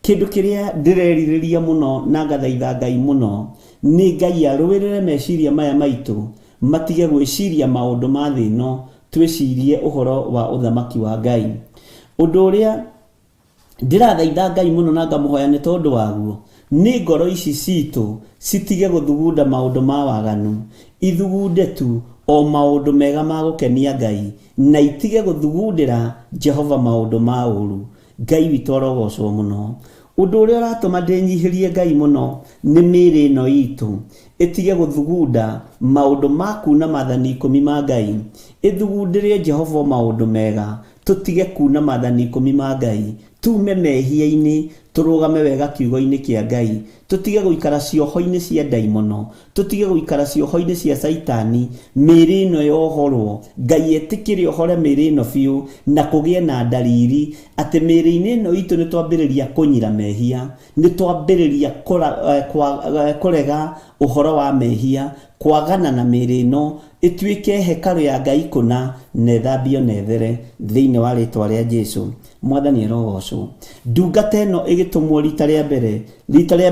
Kĩndũ kĩrĩa ndĩrerirĩria mũno na ngathaitha Ngai mũno nĩ Ngai arũĩrĩre meciria maya maitũ matige gwĩciria maũndũ ma thĩ ĩno, twĩcirie ũhoro wa ũthamaki wa Ngai. Ũndũ ũrĩa ndirathaitha Ngai mũno na ngamũhoya nĩ tondũ waguo nĩ ngoro ici citũ citige gũthugunda maũndũ ma waganu, ithugunde tu o maũndũ mega ma gũkenia Ngai, na itige gũthugundĩra Jehova maũndũ ma ũru. Ngai witũ arogocwo mũno. Ũndũ ũrĩa ũratũma ndĩnyihĩrie Ngai mũno nĩ mĩĩrĩ ĩno itũ ĩtige gũthugunda maũndũ ma kuna maathani 10 ma Ngai, ĩthugundĩre Jehova maũndũ mega, tũtige kuna maathani 10 ma Ngai, tume mehia-inĩ, tũrũgame wega kiugo-inĩ kĩa Ngai, tũtige gũikara cioho-inĩ cia ndaimono, tũtige gũikara cioho-inĩ cia Saitani. Mĩĩrĩ ĩno yohorwo, Ngai etĩkĩre ohore mĩĩrĩ ĩno biũ na kũgĩe na dalili atĩ mĩĩrĩ-inĩ ĩno itũ nĩ twambĩrĩria kũnyira mehia, nĩ twambĩrĩria kũrega ũhoro wa mehia, kwagana na mĩĩrĩ ĩno ĩtuĩke hekarũ ya Ngai kũna na ĩthambio na ĩthere thĩinĩ wa rĩĩtwa rĩa Jesũ. Mwathani arogocwo. Ndungata ĩno ĩgĩtũmwo rita rĩa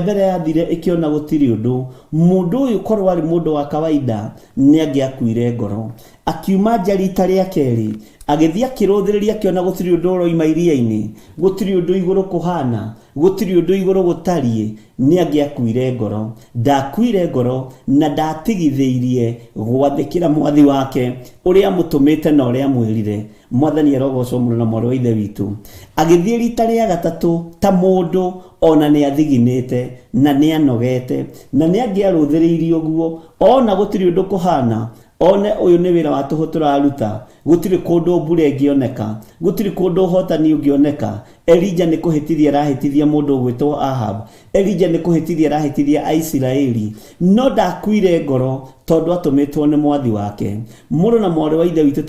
mbere yathire ĩkĩona gũtirĩ ũndũ, mũndũ ũyũ korwo arĩ mũndũ wa kawaida nĩ angĩakuire ngoro. Akiuma nja rita rĩa kerĩ agĩthiĩ akĩrũthĩrĩria akĩona gũtirĩ ũndũ ũroima iria-inĩ, gũtirĩ ũndũ igũrũ kũhana, gũtirĩ ũndũ igũrũ gũtariĩ, nĩ angĩakuire ngoro. Ndakuire ngoro na ndatigithĩirie gwathĩkĩra mwathi wake ũrĩa amũtũmĩte na ũrĩa amwĩrire. Mwathani arogocwo mũno na mwarĩ wa ithe witũ. Agĩthiĩ rita rĩa gatatũ ta mũndũ ona nĩ athiginĩte na nĩ anogete na nĩ angĩarũthĩrĩirie ũguo, ona gũtirĩ ũndũ kũhana, one ũyũ nĩ wĩra wa tũhũ tũraruta, gũtirĩ kũndũ mbura ĩngĩoneka, gũtirĩ kũndũ ũhotani ũngĩoneka. Elija nĩ kũhĩtithia arahĩtithia mũndũ gwĩtwo Ahab, Elija nĩ kũhĩtithia arahĩtithia Aisiraeli, no ndakuire ngoro tondũ atũmĩtwo nĩ mwathi wake. Mũrũ na mwarĩ wa ithe witũ,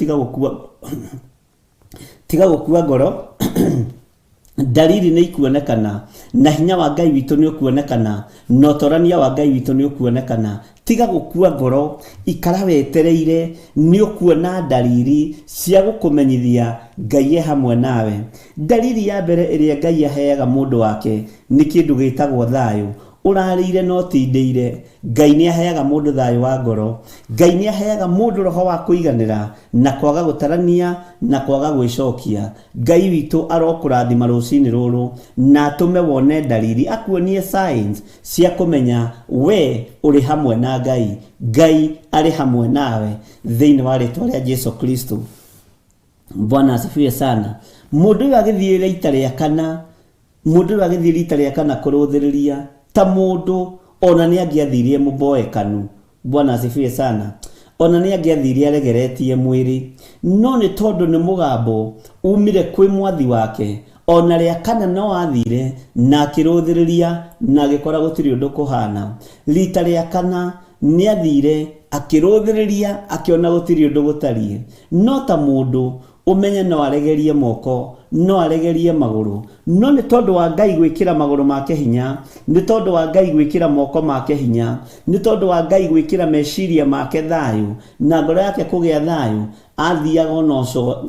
tiga gũkua ngoro. Dalili nĩ ikuonekana na hinya wa Ngai witũ nĩ ũkuonekana na ũtorania wa Ngai witũ nĩ ũkuonekana. Tiga gũkua ngoro, ikara wetereire, nĩ ũkuona dalili cia gũkũmenyithia Ngai hamwe nawe. Dalili ya mbere ĩrĩa Ngai aheaga mũndũ wake nĩ kĩndũ gĩtagwo thayũ. Ũrarĩire no tindĩire, Ngai nĩ aheaga mũndũ thayũ wa ngoro. Ngai nĩ aheaga mũndũ roho wa kũiganĩra na kwaga gũtarania na kwaga gwĩcokia. Ngai witũ arokũrathima rũcinĩ rũrũ na atũme wone dalili, akuonie signs cia kũmenya we ũrĩ hamwe na Ngai, Ngai arĩ hamwe nawe thĩinĩ wa rĩĩtwa rĩa Jesũ Kristo. Bwana asifiwe sana. Mũndũ ũyũ agĩthiĩ rita rĩa kana kũrũthĩrĩria ta mũndũ ona nĩ angĩathirie mũmboekanu. Bwana asifiwe sana. Ona nĩ angĩathirie aregeretie mwĩrĩ, no nĩ tondũ nĩ mũgambo umire kwĩ mwathi wake. Ona rĩa kana no athire na akĩrũthĩrĩria na agĩkora gũtirĩ ũndũ kũhana. Rita rĩa kana nĩ athire akĩrũthĩrĩria akĩona gũtirĩ ũndũ gũtariĩ, no ta mũndũ umenye no aregerie moko no aregerie maguru no ni tondu wa Ngai gwikira maguru make hinya ni tondu wa Ngai gwikira moko make hinya ni tondu wa Ngai gwikira meciria make thayu na ngoro yake kugia thayu athiaga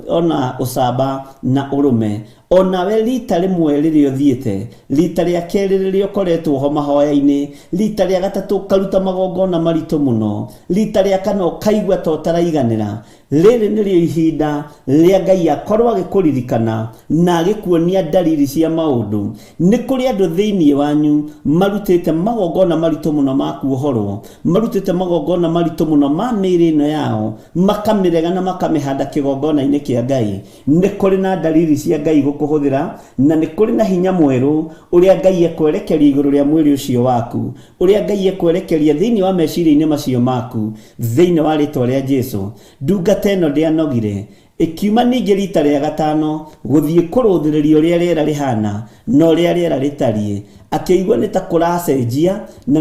ona ucamba na urume ona we rita rimwe ririo thiete rita ria keri ririo koretwo ho mahoya-ini rita ria gatatu karuta magongona maritu muno rita ria kana kaigwa to taraiganira riri nirio ihinda ria Ngai akorwo agikuririkana na agikuonia dalili cia maundu ni kuri andu thiini wanyu marutite magongona maritu muno ma kuohorwo marutite magongona maritu muno ma miri ino yao makamirega na makamihanda kigongona-ini kia Ngai ni kuri na dalili cia Ngai gukuhuthira na ni kuri na hinya mweru uria Ngai ekwerekeria iguru ria mwiri ucio waku uria Ngai ekwerekeria thiini wa meciria-ini macio maku thiini wa ritwa ria Jesu ndungata ino ndianogire ikiuma ningi rita ria gatano guthie kuruthiririo ria riera rihana no ria riera ritarie akigwa nitakuracenjia na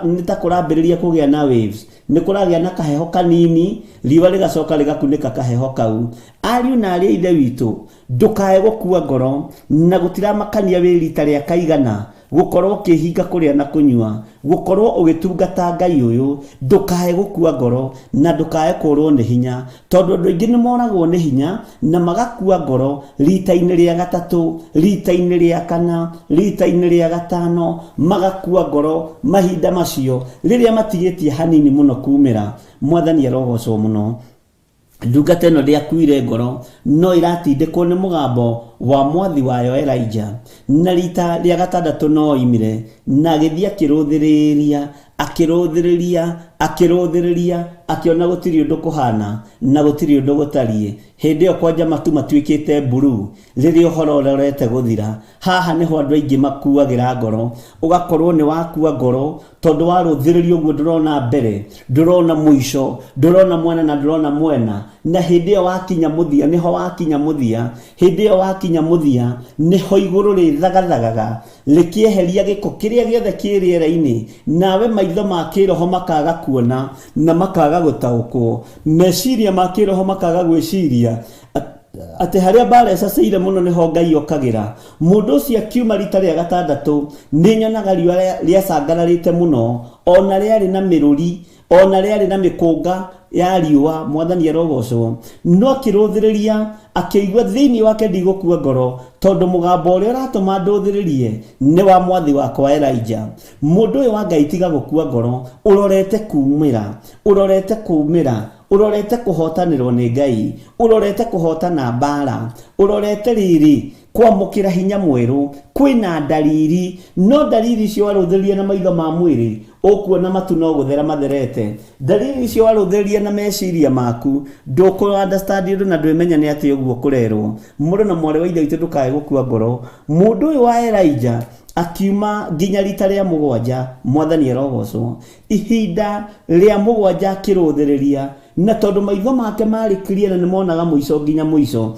nitakurambiriria kugia na waves nikuragia na kaheho kanini riwa rigacoka rigakunika kaheho kau ariu na ari ithe witu ndukae gukua ngoro na gutiramakania wi rita ria kaigana gukorwo kihinga kuria na kunyua gukorwo ugitungata Ngai uyu ndukae gukua ngoro na ndukae kurwo ni hinya tondu andu aingi ni moragwo ni hinya na magakua ngoro rita-ini ria gatatu rita-ini ria kana rita-ini ria gatano magakua ngoro mahinda macio riria matigitie hanini muno kumira mwathani arogocwo muno ndungata ino ndiakuire ngoro no iratindikwo ni mugambo wa mwathi wayo Elijah na rita ria gatandatu no imire na githia akiruthiriria akiona gutiri undu kuhana na gutiri undu gutarie hindi yo kwanja matu matuikite blue riri uhoro urete guthira haha niho andu aingi makuagira ngoro ugakorwo ni wakua ngoro tondu waruthiririo guo ndurona mbere ndurona muico ndurona mwena na ndurona mwena na hindi yo wakinya muthia niho wakinya muthia hindi yo wakinya muthia niho iguru rithagathaga likieheria giko kiria giothe kiriera-ini nawe maitho makiroho makaga kuona na makaga gutaukwo meciria makiroho makaga gwiciria ate haria barecaceire muno niho Ngai okagira mundu ucio akiuma rita ria gatandatu ni nyonaga riwa riacangararite muno ona riari na miruri ona riari na mikunga ya riwa mwathani arogocwo no akiruthiriria akigwa thiini wake ndigukua ngoro tondu mugambo uria uratuma nduthiririe ni wa mwathi wakwa Elijah mundu uyu wa Ngai tiga gukua ngoro urorete kumira urorete kuhotanirwo ni Ngai urorete kuhotana mbara urorete riri kwamukira hinya mweru kwina dalili no dalili cio waruthiria na maitho ma mwiri ukuona matu no guthera matherete dalili cio waruthiria na meciria maku nduku understand undu na ndwimenya ni ati uguo kurerwo mundu na mwari wa ithe witu ndukae gukua ngoro mundu uyu wa Elijah akiuma nginya rita ria mugwanja mwathani arogocwo ihinda ria mugwanja akiruthiriria na tondu maitho make mari clear na nimonaga muico nginya muico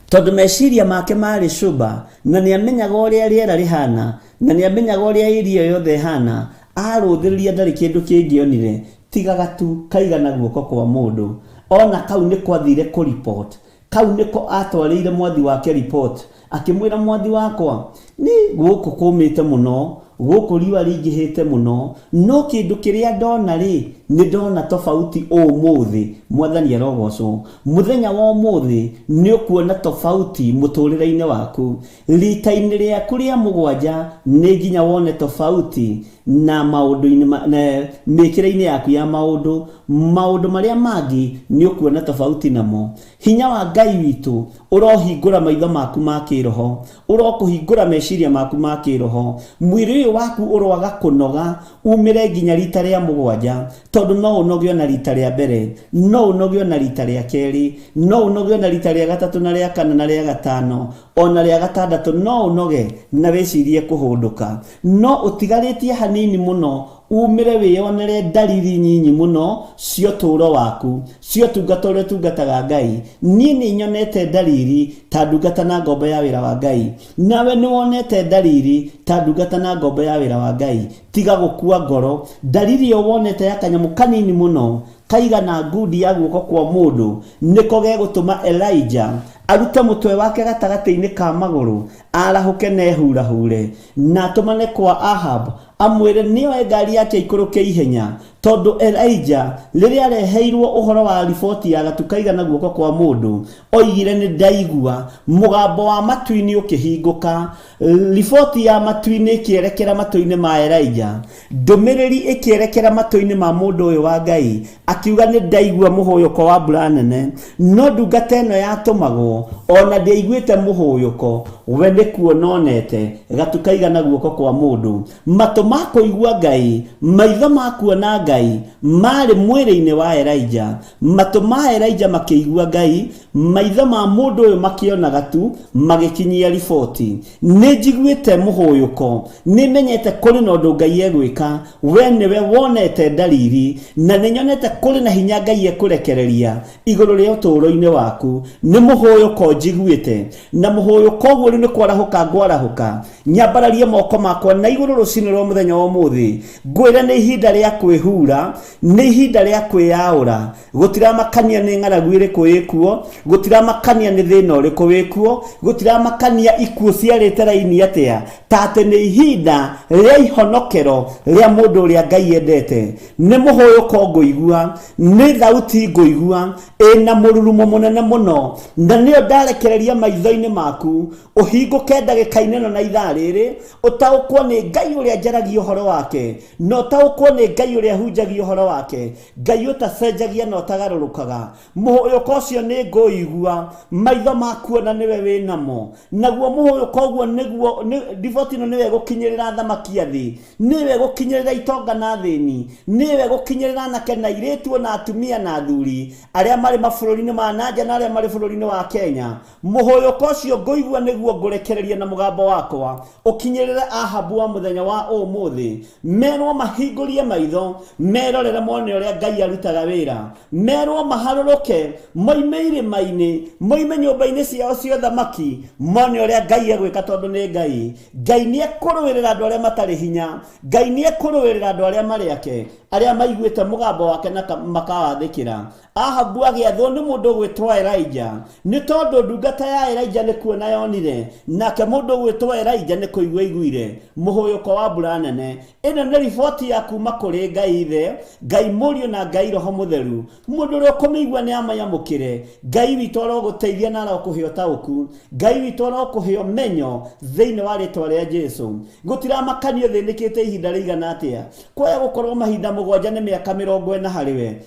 tondu meciria make mari shuba na ni amenyaga uria riera rihana na ni amenyaga uria irio yothe hana aruthiriria ndari kindu kingionire tigaga tu kaigana guoko kwa mundu ona kau ni kwathire ku report kau niko atwarire mwathi wake report akimwira mwathi wakwa ni guku kumite muno guku riwa ringihite muno no kindu kiria ndona ri ni ndona tofauti umuthi mwathani arogocwo muthenya wa umuthi ni ukuona tofauti muturire-ini waku rita-ini riaku ria mugwanja ni nginya wone tofauti na maundu-ini na mikire-ini yaku ya maundu maria mangi ni ukuona tofauti namo hinya wa Ngai witu urohingura maitho maku ma kiroho urokuhingura meciria maku ma kiroho mwiri waku uroaga kunoga umire nginya rita ria mugwanja tondu no unogio na rita ria mbere no unogio na rita ria keri no unogio na rita ria gatatu na ria kana na ria gatano ona ria gatandatu no unoge na wecirie kuhunduka no utigaritie hanini muno umire wiyonere dalili nyinyi muno cio turo waku cio tungatore tungataga Ngai. Nie ni nyonete dalili ta ndungata na ngombo ya wira wa Ngai. Nawe ni wonete dalili ta ndungata na ngombo ya wira wa Ngai. Tiga gukua ngoro. Dalili yo wonete ya kanyamu kanini muno kaiga na ngudi ya guoko kwa mundu niko gegutuma Elijah aruta mutwe wake gatagati-ini ka maguru arahuke na ehurahure na atumane kwa Ahab amwire niyo ngari yake ikuruke ihenya tondu Elijah riria areheirwo uhoro wa riboti ya gatukaiga na guoko kwa mundu oigire ni ndaigua mugambo wa matu-ini ukihinguka riboti ya matu-ini ikierekera matu-ini ma Elijah ndumiriri ikierekera matu-ini ma mundu uyu wa Ngai akiuga ni ndaigua muhuyuko wa mbura nene no ndungata ino yatumagwo ona ndiaiguite muhuyuko we ni kuononete gatukaiga na guoko kwa mundu matu makuigua Ngai maitho makuona Ngai mari mwiri-ini wa Elijah matu ma Elijah makiigua Ngai maitho ma mundu uyu makiona gatu magikinyia riboti ni njiguite muhuyuko ni menyete kuri na undu Ngai egwika we niwe wonete dalili na ni nyonete kuri na hinya Ngai ekurekereria iguru ria uturo-ini waku ni muhuyuko njiguite na muhuyuko uguo ni kwarahuka ngwarahuka nyambararie moko makwa na iguru rucini rwa muthenya wa umuthi ngwira ni ihinda ria kwihura ni ihinda ria kwiyaura gutiramakania ni ng'aragu iriku ikuo gutiramakania ni thina uriku wikuo gutiramakania ikuo ciarite raini atia tate ni ihinda ria ihonokero ria mundu uria Ngai endete ni muhuyuko nguigua ni thauti nguigua ina mururumo munene muno na niyo ndarekereria maitho-ini maku uhinguke ndagika-ini na ithaa riri utaukwo ni Ngai uria njaragia uhoro wake no utaukwo ni Ngai uria hunjagia uhoro wake Ngai utacenjagia na utagarurukaga muhuyuko ucio ni nguigua maitho makuona niwe winamo naguo muhuyuko uguo niguo riboti ino niwe gukinyirira thamaki athi niwe gukinyirira itonga na thini niwe gukinyirira anake na iritu na atumia na athuri aria mari mabũrũri-inĩ ma nanja na aria mari bũrũri-inĩ wa Kenya muhuyuko ucio nguigua niguo ngurekereria na mugambo wakwa ukinyirire Ahabu wa muthenya wa umuthi merwo mahingurie maitho merorere mone uria Ngai arutaga wira merwo maharuruke moime irima-ini moime nyumba-ini ciao cia thamaki mone uria Ngai egwika tondu ni Ngai ni ekuruirira andu aria matari hinya Ngai ni ekuruirira andu aria mari ake aria maiguite mugambo wake na makawathikira Ahabu agiathwo ni mundu gwitwa Elijah ni tondu ndungata ya Elijah ni kuona yonire nake mundu gwitwa Elijah ni kuigua iguire muhuyuko wa mbura nene ino ni riboti ya kuma kuri Ngai ithe Ngai murio na Ngai roho mutheru mundu uria kumigua ni amayamukire Ngai witu aroguteithia na arokuheo tauku Ngai witu arokuheo menyo thiini wa ritwa ria Jesu gutiramakania thinikite ihinda rigana atia kwaya gukorwo mahinda 7 ni miaka 40 hariwe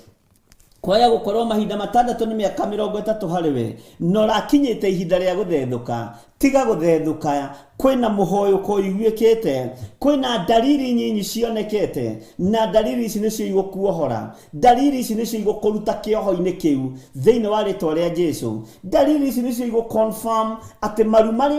kwaya gukorwo mahinda 6 ni miaka 30 hariwe no rakinyite ihinda ria guthethuka tiga guthethuka kwina muhuyuko iguikite kwina dalili nyinyi cionekete na dalili ici nicio igukuohora dalili ici nicio igukuruta kioho-ini kiu thiini wa ritwa ria Jesu dalili ici nicio iguconfirm ati maru mari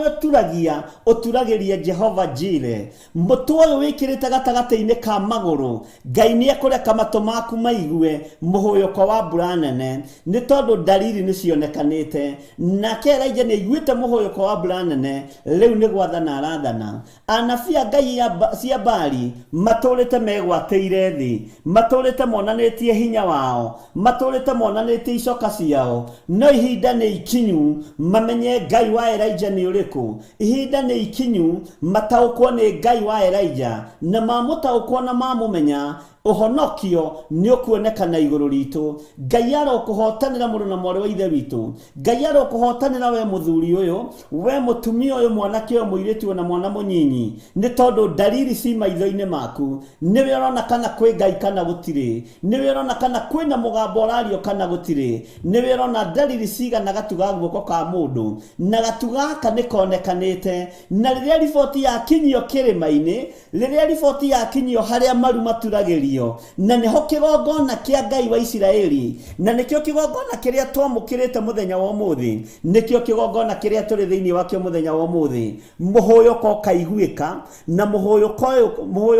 uturagiria Jehova Jire mutwe uyu wikirite gatagati-ini ka maguru Ngai ni ekureka matu maku maigue muhuyuko wa mbura nene ni tondu dalili nicionekanite nake Elijah ni iguite muhuyuko wa mbura nene riu ni gwathana arathana anabia Ngai cia Baali maturite megwateire thi maturite monanitie hinya wao maturite monanitie icoka ciao no ihinda ni ikinyu mamenye Ngai wa Elijah ni uriku ihinda ni ikinyu mataukwo ni Ngai wa Elijah na mamutaukwo na mamumenya uhonokio ni ukuonekana iguru ritu Ngai arokuhotanira mundu na mwari wa ithe witu Ngai arokuhotanira we muthuri uyu we mutumia uyu mwanake uyu muiritu na mwana munyinyi ni tondu dalili ci maitho-ini maku niwe urona kana kwi Ngai kana gutiri niwe urona kana kwina mugambo urario kana gutiri niwe urona dalili cigana gatuga guoko ka mundu na gatuga nikonekanite na riria riboti yakinyio kirima-ini riria riboti yakinyio haria maru maturagiria irio na nĩho kĩgongona kĩa Ngai wa Isiraeli na nĩkĩo kĩgongona kĩrĩa twamũkĩrĩte mũthenya wa ũmũthĩ nĩkĩo kĩgongona kĩrĩa tũrĩ thĩinĩ wakĩo mũthenya wa ũmũthĩ mũhũyũko ũkaiguĩka na mũhũyũko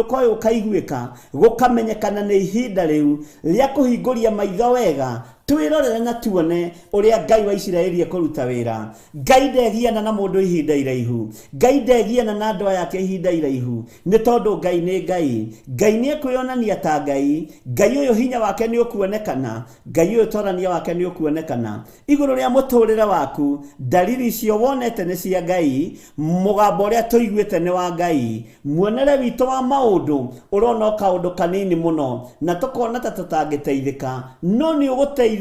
ũyũ ũkaiguĩka gũkamenyekana nĩ ihinda rĩu rĩa kũhingũria maitho wega twirorere na tuone ũrĩa Ngai wa Isiraeli ekũruta wĩra. Ngai ndegiana na mũndũ ihinda iraihu, Ngai ndegiana na andũ yake ihinda iraihu, nĩ tondũ Ngai nĩ Ngai. Ngai nĩ ekwĩonania ta Ngai, Ngai ũyũ hinya wake nĩ ũkuonekana, Ngai ũyũ torania wake nĩ ũkuonekana igũrũ rĩa mũtũrĩre waku. Dalili icio wonete nĩ cia Ngai, mũgambo ũrĩa tũiguĩte nĩ wa Ngai, muonere witũ wa maũndũ ũrona kaũndũ kanini mũno na tũkona ta tũtangĩteithĩka, no nĩ ũgũteithĩka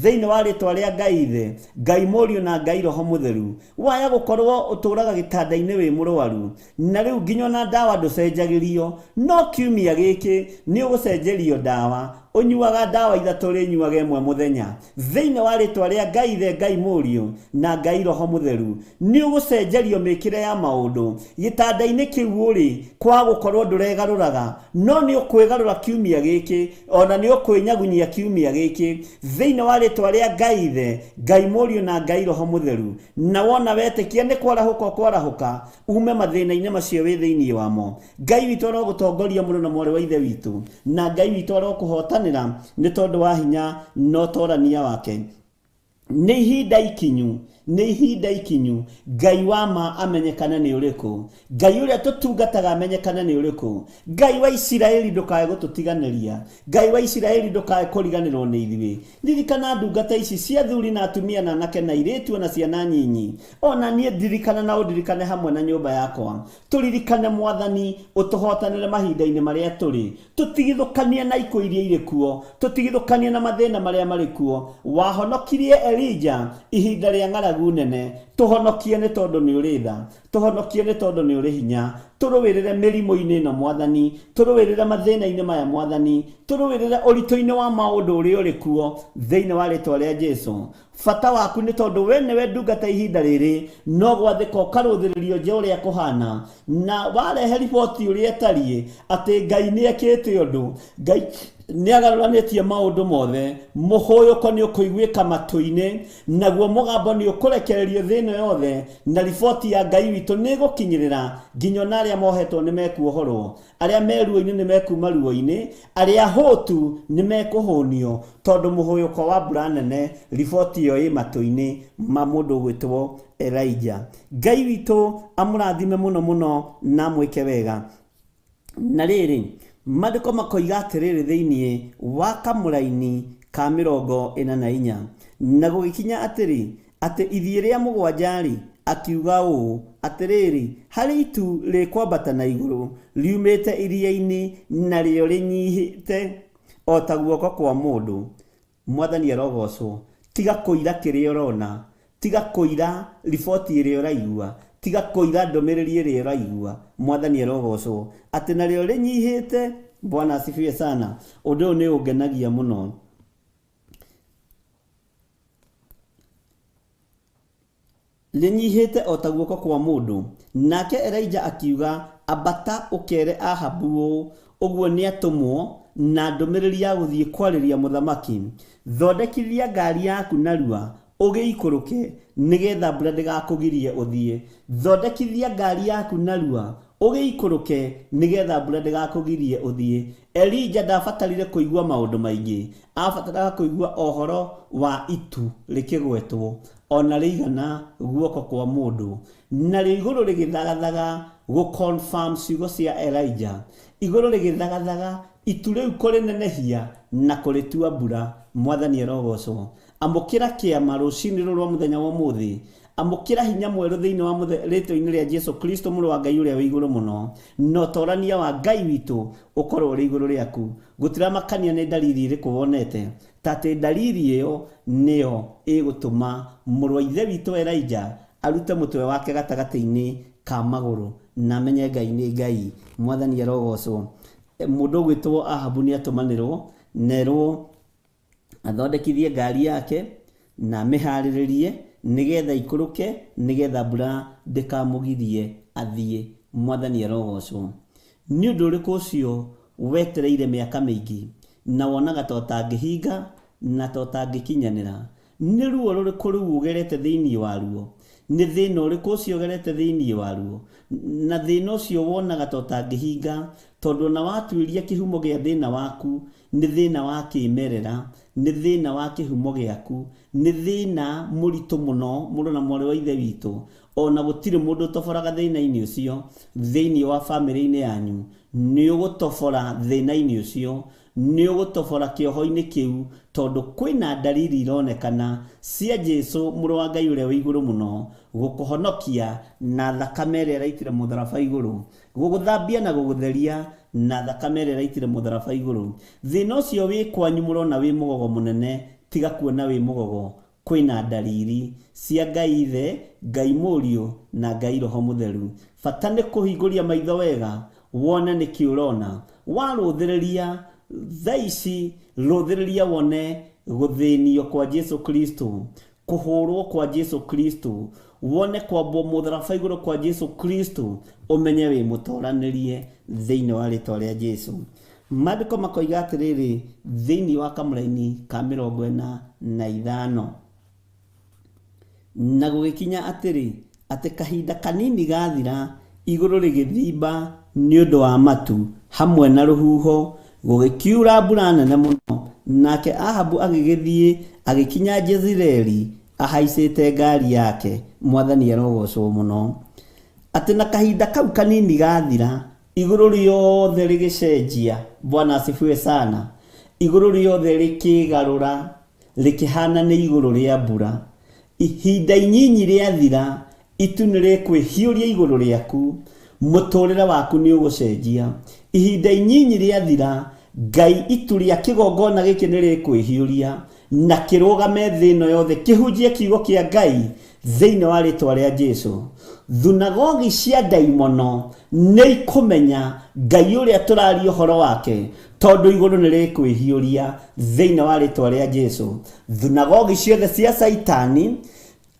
thĩinĩ wa rĩtwa rĩa Ngai Ithe, Ngai Mũriũ na Ngai Roho Mũtheru. Waya gũkorwo ũtũraga gĩtanda-inĩ wĩ mũrwaru na rĩu nginya na ndawa ndũcenjagĩrio, no kiumia gĩkĩ nĩ ũgũcenjerio ndawa, unyuaga ndawa ithatũ rĩnyuaga ĩmwe mũthenya thĩinĩ wa rĩtwa rĩa Ngai Ithe, Ngai Mũriũ na Ngai Roho Mũtheru. Nĩ ũgũcenjerio mĩkĩre ya maũndũ gĩtanda-inĩ kĩu ũrĩ kwa gũkorwo ndũregarũraga, no nĩ ũkwĩgarũra kiumia gĩkĩ, ona nĩ ũkwĩnyagunyia kiumia gĩkĩ thĩinĩ wa rĩtwa rĩa Ngai Ithe, Ngai Mũriũ na Ngai Roho Mũtheru. Na wona wetĩkia nĩ kwarahũka ume mathĩna-inĩ macio wĩ thĩinĩ wamo. Ngai witũ arogũtongoria mũno na mwarĩ wa Ithe witũ, na Ngai witũ arokũhotana nĩ tondũ wa hinya no torania wake. Nĩ ihinda ikinyu Ngai wa ma amenyekane nĩ ũrĩkũ, Ngai ũrĩa tũtungataga amenyekane nĩ ũrĩkũ. Ngai wa Isiraeli ndũkae gũtũtiganĩria, Ngai wa Isiraeli ndũkae kũriganĩrwo nĩ ithuĩ. Ririkana ndungata ici cia thuri na atumia na anake na airĩtu na ciana nyinyi, ona niĩ ndirikana na ũndirikane hamwe na nyũmba yakwa. Tũririkane Mwathani ũtũhotanĩre mahinda-inĩ marĩa tũrĩ, tũtigithũkanie na ikuũ iria irĩ kuo, tũtigithũkanie na mathĩna marĩa marĩ kuo. Wahonokirie Elija ihinda rĩa ng'aragu nene, tũhonokie nĩ tondũ nĩ ũrĩ tha, tũhonokie nĩ tondũ nĩ ũrĩ hinya. Tũrũwĩrĩre mĩrimũ-inĩ ĩno Mwathani, tũrũwĩrĩre mathĩna-inĩ maya Mwathani, tũrũwĩrĩre ũritũ-inĩ wa maũndũ ũrĩa ũrĩ kuo thĩinĩ wa rĩtwa rĩa Jesũ. Bata waku nĩ tondũ we nĩwe ndungata ihinda rĩrĩ, no gwathĩka ũkarũthĩrĩrio nje ũrĩa kũhana, na warehe riboti ũrĩa ĩtariĩ atĩ Ngai nĩ ekĩte ũndũ, Ngai nĩ agarũranĩtie maũndũ mothe, mũhũyũko nĩ ũkũiguĩka matũ-inĩ, naguo mũgambo nĩ ũkũrekererio thĩinĩ yothe, na riboti ya Ngai witũ nĩ ĩgũkinyĩrĩra nginya na arĩa mohetwo nĩ mekuohorwo, arĩa meruo-inĩ nĩ mekuma ruo-inĩ, arĩa hũtu nĩ mekũhũnio tondũ mũhũyũko wa mbura nene. Riboti ĩyo ĩ matũ-inĩ ma mũndũ ũgwĩtwo Elijah. Ngai witũ amũrathime mũno mũno na mwĩke wega. Na rĩrĩ maandĩko makoiga atĩrĩrĩ thĩinĩ wa kamũraini ka 44 na gũgĩkinya atĩrĩ atĩ ithie rĩa mũgwanja-rĩ akiuga ũũ atĩrĩrĩ, harĩ itu rĩkwambata na igũrũ riumĩte iria-inĩ narĩo rĩnyihĩte o ta guoko kwa mũndũ. Mwathani arogocwo. Tiga kũira kĩrĩa ũrona, tiga kũira riboti ĩrĩa ũraigua, tiga kũira ndũmĩrĩri ĩrĩa ũraigua. Mwathani arogocwo atĩ narĩo rĩnyihĩte. Bwana asifiwe sana. Ũndũ ũyũ nĩ ũngenagia mũno. Rĩnyihĩte o ta guoko kwa mũndũ. Nake Elijah akiuga, ambata ũkere Ahabu ũũ, ũguo nĩ atũmwo na ndũmĩrĩri ya gũthiĩ kwarĩria mũthamaki, thondekithia ngari yaku narua ũgĩikũrũke nĩgetha mbura ndĩgakũgirie ũthiĩ. Thondekithia ngari yaku narua ũgĩikũrũke nĩgetha mbura ndĩgakũgirie ũthiĩ. Elijah ndabatarire kũigua maũndũ maingĩ, abataraga kũigua ohoro wa itu rĩkĩgwetwo ona rĩigana guoko kwa mũndũ, narĩo igũrũ rĩgĩthagathaga gũconfirm ciugo cia Elijah. Igũrũ rĩgĩthagathaga itu rĩu kũrĩnenehia na kũrĩtua mbura. Mwathani arogocwo. Amũkĩra kĩama rũcinĩ rũrũ rwa mũthenya wa ũmũthĩ, amũkĩra hinya mwerũ thĩinĩ wa rĩtwa-inĩ rĩa Jesũ Kristo mũrũ wa Ngai ũrĩa wĩ igũrũ mũno, na ũtorania wa Ngai witũ ũkorwo ũrĩ igũrũ rĩaku. Gũtiramakania nĩ dalili ĩrĩkũ wonete, ta atĩ dalili ĩyo nĩyo ĩgũtũma mũrũ wa Ithe witũ Elijah arute mũtwe wake gatagatĩ-inĩ ka magũrũ na amenye Ngai nĩ Ngai. Mwathani arogocwo. Mũndũ ũgwĩtwo Ahabu nĩ atũmanĩrwo nerwo athondekithie ngari yake na mĩharĩrĩrie nĩgetha ikũrũke, nĩgetha mbura ndĩkamũgirie athiĩ. Mwathani arogocwo. Nĩ ũndũ ũrĩkũ ũcio wetereire mĩaka mĩingĩ na wonaga ta ũtangĩhinga na ta ũtangĩkinyanĩra. Nĩ ruo rũrĩkũ rũu ũgerete thĩinĩ waruo? Nĩ thĩna ũrĩkũ ũcio ũgerete thĩinĩ waruo? Na thĩna ũcio wonaga ta ũtangĩhinga, tondũ na watuĩria kĩhumo gĩa thĩna waku nĩ thĩna wa kĩmerera, nĩ thĩna wa kĩhumo gĩaku, nĩ thĩna mũritũ mũno, mũrũ na mwarĩ wa ithe witũ. Ona gũtirĩ mũndũ ũtoboraga thĩna-inĩ ũcio thĩinĩ wa bamĩrĩ-inĩ yanyu. Nĩ ũgũtobora thĩna-inĩ ũcio, nĩ ũgũtobora kĩoho-inĩ kĩu, tondũ kwĩna ndariri ironekana cia Jesũ mũrũ wa Ngai ũrĩa wĩ igũrũ mũno gũkũhonokia na thakame ĩrĩa ĩraitire mũtharaba igũrũ, gũgũthambia na gũgũtheria na thakame ĩrĩa ĩraitire mũtharaba igũrũ. Thĩna ũcio wĩ kwanyu mũrona wĩ mũgogo mũnene, tiga kuona wĩ mũgogo. Kwĩna ndariri cia Ngai Ithe, Ngai Mũriũ na Ngai Roho Mũtheru. Bata nĩ kũhingũria maitho wega wone nĩkĩ ũrona. Warũthĩrĩria thaa ici, rũthĩrĩria wone gũthĩnio kwa Jesũ Kristo, kũhũrwo kwa Jesũ Kristo, wone kwambwo mũtharaba igũrũ kwa Jesũ Kristo, ũmenye wĩ mũtoranĩrie thĩinĩ wa rĩtwa rĩa Jesũ. Maandĩko makoiga atĩrĩrĩ thĩinĩ wa Kamũra-inĩ ka 45 na gũgĩkinya atĩrĩ atĩ kahinda kanini gathira, igũrũ rĩgĩthimba nĩ ũndũ wa matu hamwe na rũhuho, gũgĩkiura mbura nene mũno. Nake Ahabu agĩgĩthiĩ agĩkinya Jezireeli ahaicĩte ngari yake. Mwathani arogocwo mũno. Atĩ na kahinda kau kanini gathira, igũrũ rĩothe rĩgĩcenjia. Bwana asifiwe sana. Igũrũ rĩothe rĩkĩgarũra, rĩkĩhana nĩ igũrũ rĩa mbura. Ihinda inyinyi rĩathira, itu nĩ rĩkwĩhiũria igũrũ rĩaku, mũtũrĩre waku nĩ ũgũcenjia. Ihinda inyinyi rĩathira, Ngai itu rĩa kĩgongona gĩkĩ nĩ rĩkwĩhiũria na kĩrũgame thĩ ĩno yothe, kĩhunjie kiugo kĩa Ngai thĩinĩ wa rĩtwa rĩa Jesũ. Thunagogi cia ndaimono nĩ ikũmenya Ngai ũrĩa tũraria ũhoro wake, tondũ igũrũ nĩ rĩkwĩhiũria thĩinĩ wa rĩtwa rĩa Jesũ. Thunagogi ciothe cia Saitani,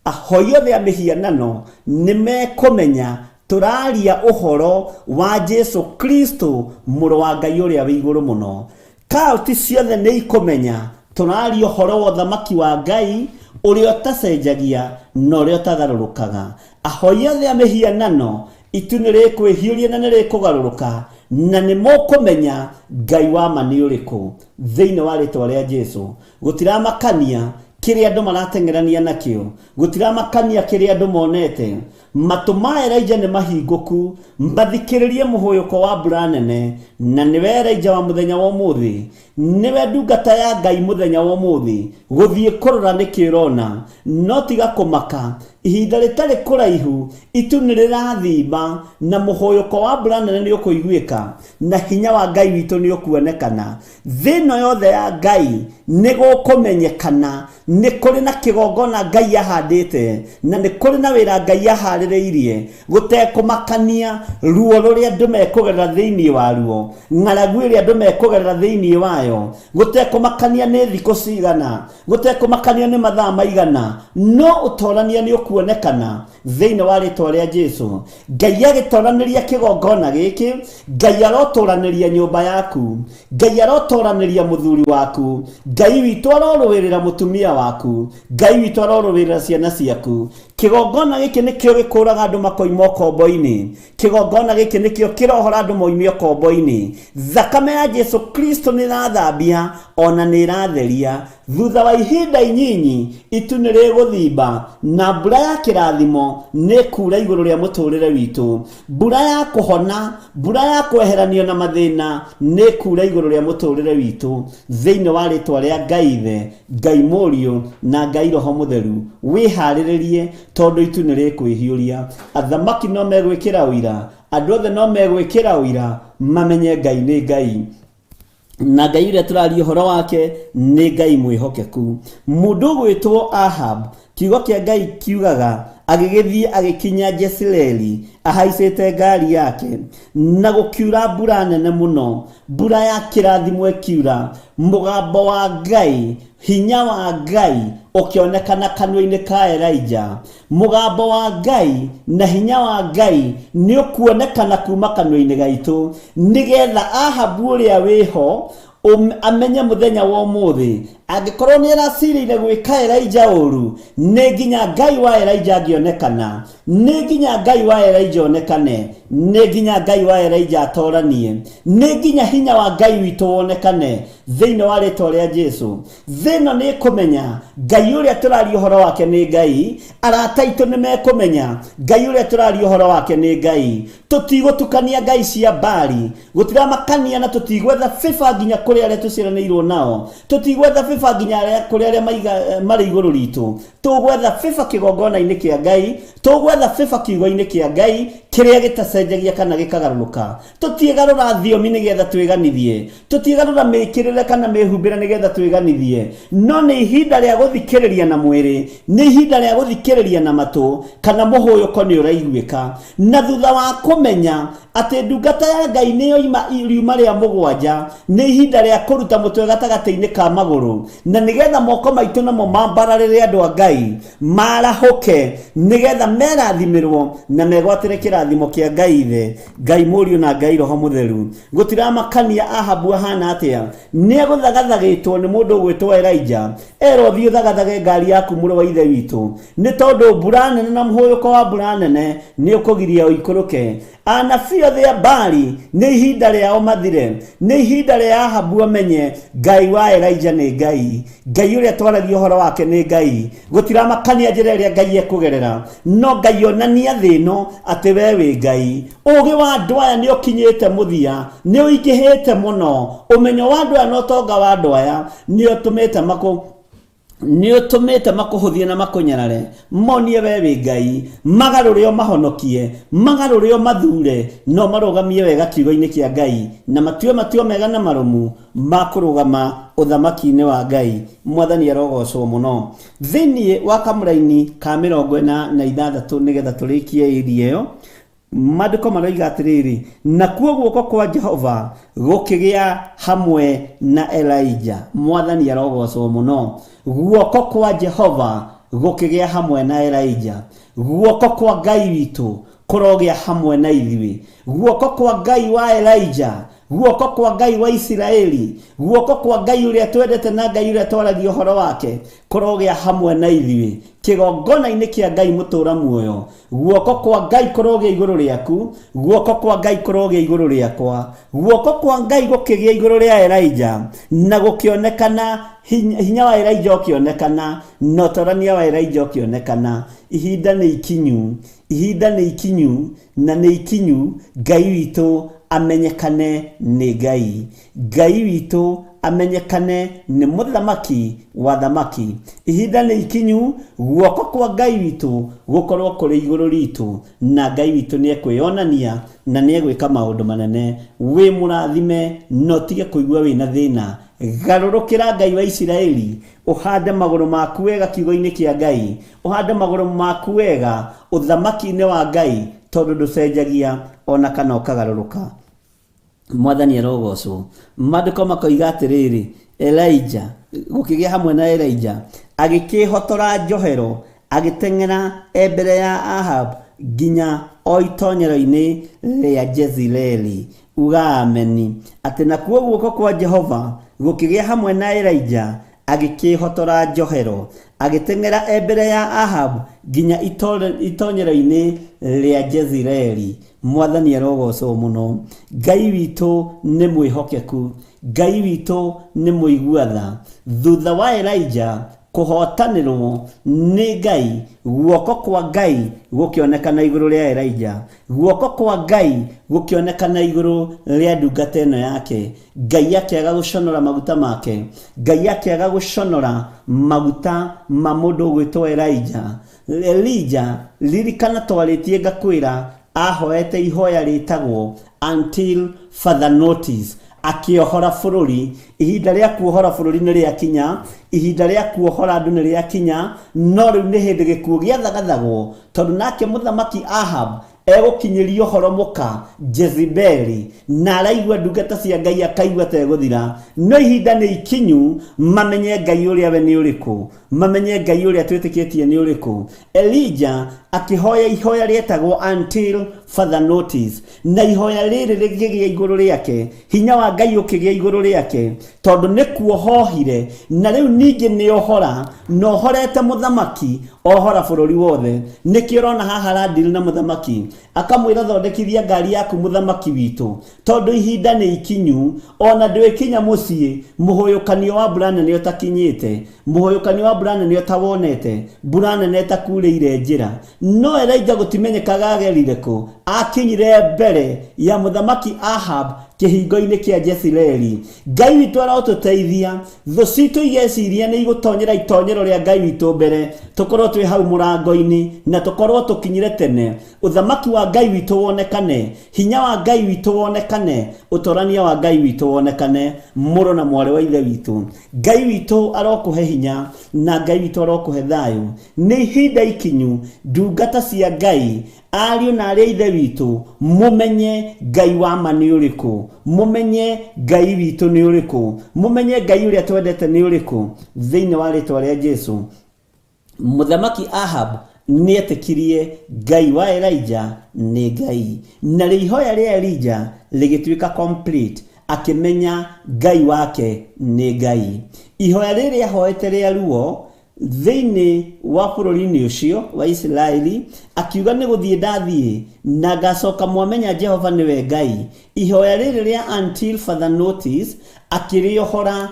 ahoi othe a mĩhianano nĩ mekũmenya tũraria ũhoro wa Jesũ Kristo mũrũ wa Ngai ũrĩa wĩ igũrũ mũno. Kauti ciothe nĩ ikũmenya tũraria ũhoro wa ũthamaki wa Ngai ũrĩa ũtacenjagia na ũrĩa ũtagarũrũkaga. Ahoi othe a mĩhianano, itu nĩ rĩkwĩhiũria na nĩ rĩkũgarũrũka, na nĩ mũkũmenya Ngai wa ma nĩ ũrĩkũ thĩinĩ wa rĩtwa rĩa Jesũ. Gũtiramakania kĩrĩa andũ marateng'erania nakĩo, gũtiramakania kĩrĩa andũ monete. Matũ ma Elijah nĩ mahingũku, mbathikĩrĩrie mũhũyũko wa mbura nene. Na nĩwe Elijah wa mũthenya wa ũmũthĩ, nĩwe ndungata ya Ngai mũthenya wa ũmũthĩ, gũthiĩ kũrora nĩkĩ ũrona, no tiga kũmaka. Ihinda rĩtarĩ kũraihu, itu nĩ rĩrathimba na mũhũyũko wa mbura nene nĩ ũkũiguĩka, na hinya wa Ngai witũ nĩ ũkuonekana. Thĩno yothe ya Ngai nĩ gũkũmenyekana. Nĩ kũrĩ na kĩgongona Ngai ahandĩte, na nĩ kũrĩ na wĩra Ngai aharĩrĩirie, gũtekũmakania ruo rũrĩa andũ mekũgerera thĩinĩ waruo, ng'aragu ĩrĩa andũ mekũgerera thĩinĩ wayo, gũtekũmakania nĩ thikũ cigana, gũtekũmakania nĩ mathaa maigana, no ũtorania nĩ ũkuonekana thĩinĩ wa rĩtwa rĩa Jesũ. Ngai agĩtoranĩria kĩgongona gĩkĩ, Ngai arotũranĩria nyũmba yaku, Ngai arotoranĩria mũthuri waku, Ngai witũ arorũĩrĩra mũtumia waku, Ngai witũ arorũĩrĩra ciana ciaku. Kĩgongona gĩkĩ nĩkĩo gĩkũraga andũ makoima ũkombo-inĩ, kĩgongona gĩkĩ nĩkĩo kĩrohora andũ moimio ũkombo-inĩ. Thakame ya Jesũ Kristo nĩ ĩrathambia ona nĩ ĩratheria. Thutha wa ihinda inyinyi, itu nĩ rĩgũthimba na mbura ya kĩrathimo nĩ kuura igũrũ rĩa mũtũrĩre witũ. Mbura ya kũhona, mbura ya kweheranio na mathĩna nĩ kuura igũrũ rĩa mũtũrĩre witũ thĩinĩ wa rĩtwa rĩa Ngai Ithe, Ngai Mũriũ na Ngai Roho Mũtheru. Wĩharĩrĩrie tondũ itu nĩ rĩkwĩhiũria. Athamaki no megwĩkĩra ũira, andũ othe no megwĩkĩra ũira, mamenye Ngai nĩ Ngai, na Ngai ũrĩa tũraria ũhoro wake nĩ Ngai mwĩhokeku. Mũndũ ũgwĩtwo Ahab, kiugo kĩa Ngai kiugaga agĩgĩthiĩ agĩkinya Jezireeli ahaicĩte ngari yake, na gũkiura mbura nene mũno, mbura ya kĩrathimo ĩkiura, mũgambo wa Ngai, hinya wa Ngai ukionekana kanua-inĩ ka Elijah. Mugambo wa Ngai na hinya wa Ngai nĩ ũkuonekana kuma kanua-inĩ gaitũ, nigetha Ahabu ũrĩa wĩho amenye muthenya wa ũmũthĩ angĩkorwo nĩ aracirĩire gwĩka Elijah ũru, nĩ nginya Ngai wa Elijah angĩonekana, nĩ nginya Ngai wa Elijah onekane, nĩ nginya Ngai wa Elijah atoranie, nĩ nginya hinya wa Ngai witũ wonekane thĩinĩ wa rĩĩtwa rĩa Jesũ. Thĩno nĩ kũmenya Ngai ũrĩa tũraria ũhoro wake nĩ Ngai, arata aitũ nĩ mekũmenya Ngai ũrĩa tũraria ũhoro wake nĩ Ngai. Tũtigũtukania ngai cia Baali, gũtiramakania na tũtigwetha bĩba nginya kũrĩ arĩa tũciaranĩirwo nao, tũtigwetha bĩba nginya kũrĩ arĩa marĩ igũrũ ritũ, tũgwetha bĩba kĩgongona-inĩ kĩa Ngai, tũgwetha bĩba kiugo-inĩ kĩa Ngai kĩrĩa gĩtacenjagia kana gĩkagarũrũka. Tũtiĩgarũra thiomi nĩgetha twĩganithie, tũtiĩgarũra mĩkĩrĩre kana mĩhumbĩre nĩgetha twĩganithie, no nĩ ihinda rĩa gũthikĩrĩria na mwĩrĩ, nĩ ihinda rĩa gũthikĩrĩria na matũ, kana mũhũyũko nĩ ũraiguĩka. Na thutha wa kũmenya atĩ ndungata ya Ngai nĩ riuma rĩa mũgwanja, nĩ ihinda rĩa kũruta mũtwe gatagatĩ-inĩ ka magũrũ, na nĩgetha moko maitũ namo mambararĩre andũ a Ngai marahũke, nĩgetha merathimĩrwo na megwatĩre kĩrathimo kĩa Ngai Ithe, Ngai Mũriũ na Ngai Roho Mũtheru. Gũtiramakania Ahabu ahana atĩa, nĩ egũthagathagĩtwo nĩ mũndũ ũgwĩtwo Elijah, erwo thiĩ ũthagathage ngari yaku mũrũ wa ithe witũ, nĩ tondũ mbura nene na mũhũyũko wa mbura nene nĩ ũkũgiria ũikũrũke. Anabii othe a Baali nĩ ihinda rĩao mathire, nĩ ihinda rĩa Ahabu amenye Ngai wa Elijah nĩ Ngai, Ngai ũrĩa twaragia ũhoro wake nĩ Ngai. Gũtiramakania njĩra ĩrĩa Ngai ekũgerera, no Ngai onania thĩ ĩno atĩ we wĩ Ngai. Ũũgĩ wa andũ aya nĩ ũkinyĩte mũthia, nĩ ũingĩhĩte mũno, ũmenyo wa andũ aya na ũtonga wa andũ aya nĩ ũtũmĩte makũhũthie na makũnyarare, monie we wĩ Ngai, magarũre o mahonokie, magarũre o mathure, no marũgamie wega kiugo-inĩ kĩa Ngai, na matue mega na marũmu ma kũrũgama ũthamaki-inĩ wa Ngai. Mwathani arogocwo mũno. Thĩinĩ wa kamũra-inĩ ka 46 nĩgetha tũrĩkie ĩria ĩyo, Maandĩko maroiga atĩrĩrĩ, nakuo guoko kwa Jehova gũkĩgĩa hamwe na Elijah. Mwathani arogocwo mũno. Guoko kwa Jehova gũkĩgĩa hamwe na Elijah. Guoko kwa Ngai witũ kũrogĩa hamwe na ithuĩ. Guoko kwa Ngai wa Elijah, guoko kwa Ngai wa Isiraeli, guoko kwa Ngai ũrĩa twendete na Ngai ũrĩa twaragia ũhoro wake kũrogĩa hamwe na ithuĩ. Kĩgongona-inĩ kĩa Ngai mũtũra muoyo, guoko kwa Ngai kũrogĩa igũrũ rĩaku, guoko kwa Ngai kũrogĩa igũrũ rĩakwa, guoko kwa Ngai gũkĩgĩa igũrũ rĩa Elijah, na gũkĩonekana hinya wa Elijah ũkĩonekana, na ũtorania wa Elijah ũkĩonekana. Ihinda nĩ ikinyu, ihinda nĩ ikinyu, na nĩ ikinyu Ngai witũ amenyekane nĩ Ngai. Ngai witũ amenyekane nĩ mũthamaki wa thamaki. Ihinda nĩ ikinyu guoko kwa Ngai witũ gũkorwo kũrĩ igũrũ ritũ, na Ngai witũ nĩ ekwĩonania na nĩ egwĩka maũndũ manene. Wĩ mũrathime no tige kũigua wĩna thĩna, garũrũkĩra Ngai wa Isiraeli, ũhande magũrũ maku wega kiugo-inĩ kĩa Ngai, ũhande magũrũ maku wega ũthamaki-inĩ wa Ngai, tondũ ndũcenjagia ona kana ũkagarũrũka. Mwathani arogocwo. Maandĩko makoiga atĩrĩrĩ, Elijah gũkĩgĩa hamwe na Elijah agĩkĩhotora njohero, agĩteng'era mbere ya Ahab nginya o itonyero-inĩ rĩa Jezreeli. Uga ameni. Atĩ nakuo guoko kwa Jehova gũkĩgĩa hamwe na Elijah agĩkĩhotora njohero, agĩteng'era mbere ya Ahab nginya itonyero-inĩ rĩa Jezreeli. Mwathani arogocwo mũno. Ngai witũ nĩ mwĩhokeku, Ngai witũ nĩ mũigua-tha. Thutha wa Elijah kũhotanĩrwo nĩ Ngai, guoko kwa Ngai gũkĩonekana igũrũ rĩa Elijah, guoko kwa Ngai gũkĩonekana igũrũ rĩa ndungata ĩno yake. Ngai akĩaga gũconora maguta make, Ngai akĩaga gũconora maguta ma mũndũ ũgwĩtwo Elijah. Elijah ririkana twarĩtie ngakwĩra ahoete ihoya rĩtagwo until further notice, akĩohora bũrũri. Ihinda rĩa kuohora bũrũri nĩ rĩakinya, ihinda rĩa kuohora andũ nĩ rĩakinya, no rĩu nĩ hĩndĩ gĩkuũ gĩathagathagwo, tondũ nake mũthamaki Ahab egũkinyĩrio horo mũka Jezebeli na araigua ndungata cia Ngai akaigua tegũthira. No ihinda nĩ ikinyu mamenye Ngai ũrĩa we nĩ ũrĩkũ, mamenye Ngai ũrĩa twĩtĩkĩtie nĩ ũrĩkũ. Elijah akĩhoya ihoya rĩetagwo until further notice, na ihoya rĩrĩ rĩgĩgĩa igũrũ rĩake, hinya wa Ngai ũkĩgĩa igũrũ rĩake, tondũ nĩ kuohohire na rĩu ningĩ nĩ ohora, no ohorete mũthamaki ohora bũrũri wothe. Nĩkĩo ũrona haha aradili na mũthamaki akamwĩra thondekithia ngari yaku mũthamaki witũ, tondũ ihinda nĩ ikinyu, ona ndwĩkinya mũciĩ mũhũyũkanio wa mbura nene ũtakinyĩte, mũhũyũkanio wa mbura nene ũtawonete, mbura nene ĩtakurĩire njĩra. No Elijah gũtimenyekaga agerire kũ, akinyire mbere ya mũthamaki Ahab kĩhingo-inĩ kĩa Jezreeli. Ngai witũ arotũteithia, thũ citũ igeciria nĩ igũtonyera itonyero rĩa Ngai witũ mbere, tũkorwo twĩ hau mũrango-inĩ na tũkorwo tũkinyire tene. Ũthamaki wa Ngai witũ wonekane, hinya wa Ngai witũ wonekane, ũtorania wa Ngai witũ wonekane. Mũrũ na mwarĩ wa ithe witũ, Ngai witũ arokũhe hinya na Ngai witũ arokũhe thayũ. Nĩ ihinda ikinyu ndungata cia Ngai, ariũ na arĩa ithe witũ, mumenye Ngai wa ma nĩ ũrĩkũ, mumenye Ngai witũ nĩ ũrĩkũ, mumenye Ngai ũrĩa twendete nĩ ũrĩkũ. Thĩinĩ wa rĩtwa rĩa Jesũ, mũthamaki Ahab nĩetĩkirie Ngai wa Elijah nĩ Ngai, na ihoya rĩa Elijah rĩgĩtuĩka complete, akĩmenya Ngai wake nĩ Ngai. Ihoya rĩrĩa ahoete rĩa ruo thĩinĩ wa bũrũri-inĩ ũcio wa Isiraeli, akiuga nĩ gũthiĩ ndathiĩ na ngacoka mwamenya Jehova nĩwe Ngai. Ihoya rĩrĩ rĩa until further notice akĩrĩohora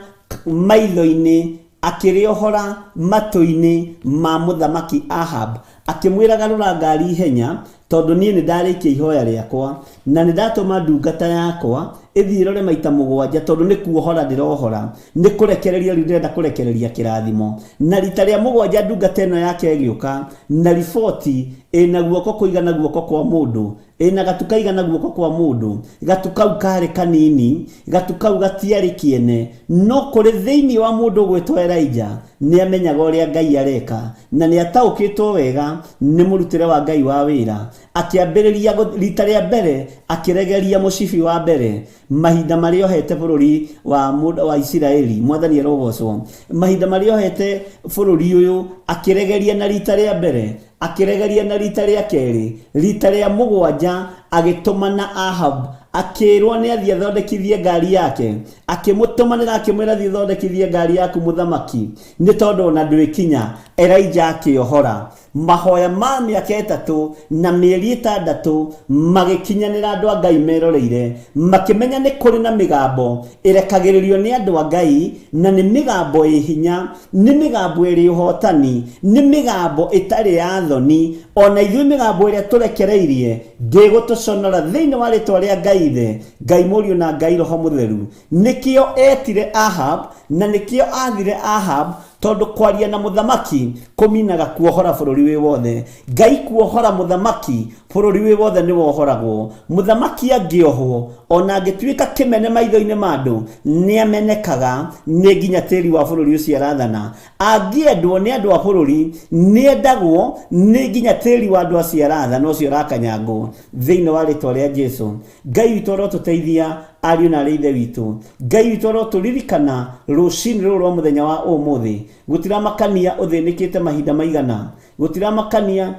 maitho-inĩ, akĩrĩohora matũ-inĩ ma mũthamaki Ahab, akĩmwĩra garũra ngari ihenya, tondũ niĩ nĩ ndarĩkia ihoya rĩakwa na nĩ ndatũma ndungata yakwa ĩthiĩ ĩrore maita 7, tondũ nĩ kuohora ndĩrohora, nĩ kũrekereria rĩu ndĩrenda kũrekereria kĩrathimo. Na rita rĩa 7 ndungata ĩno yake ĩgĩũka na riboti ĩna guoko kũigana guoko kwa mũndũ, ĩna gatu kaigana guoko kwa mũndũ, gatu kau karĩ kanini, gatu kau gatiarĩ kĩene, no kũrĩ thĩinĩ wa mũndũ gwĩtwo Elijah nĩ amenyaga ũrĩa Ngai areka na nĩ ataũkĩtwo wega nĩ mũrutĩre wa Ngai wa wĩra. Akĩambĩrĩria rita rĩa mbere akĩregeria mũcibi wa mbere, mahinda marĩa ohete bũrũri wa Isiraeli, mwathani arogocwo, mahinda marĩa ohete bũrũri ũyũ akĩregeria na rita rĩa mbere, akĩregeria na rita rĩa kerĩ, rita rĩa 7 agĩtũmana Ahab, akĩrwo nĩ athiĩ athondekithie ngari yake, akĩmũtũmanĩra akĩmwĩra thiĩ thondekithie ngari yaku mũthamaki, nĩ tondũ ona ndwĩkinya. Elijah akĩohora. Mahoya ma mĩaka 3 na mĩeri 6 magĩkinyanĩra andũ a Ngai meroreire, makĩmenya nĩ kũrĩ na mĩgambo ĩrekagĩrĩrio nĩ andũ a Ngai, na nĩ mĩgambo ĩ hinya, nĩ mĩgambo ĩrĩ ũhotani, nĩ mĩgambo ĩtarĩ ya thoni. Ona ithuĩ mĩgambo ĩrĩa tũrekereirie ndĩgũtũconora thĩinĩ wa rĩtwa rĩa Ngai Ithe, Ngai Mũriũ na Ngai Roho Mũtheru. Nĩkĩo etire Ahab na nĩkĩo athire Ahab, tondũ kwaria na mũthamaki kũminaga kuohora bũrũri wĩ wothe. Ngai kuohora mũthamaki, bũrũri wĩ wothe nĩ wohoragwo. Mũthamaki angĩohwo ona angĩtuĩka kĩmene maitho-inĩ ma andũ nĩ amenekaga nĩ nginya tĩri wa bũrũri ũcio arathana. Angĩendwo nĩ andũ a bũrũri nĩ endagwo nĩ nginya tĩri wa andũ acio arathana ũcio arakanyangwo. Thĩinĩ wa rĩtwa rĩa Jesũ, Ngai witũ arotũteithia, ariũ na arĩa ithe witũ. Ngai witũ arotũririkana rũcinĩ rũrũ rwa mũthenya wa ũmũthĩ. Gũtiramakania ũthĩnĩkĩte mahinda maigana, gũtiramakania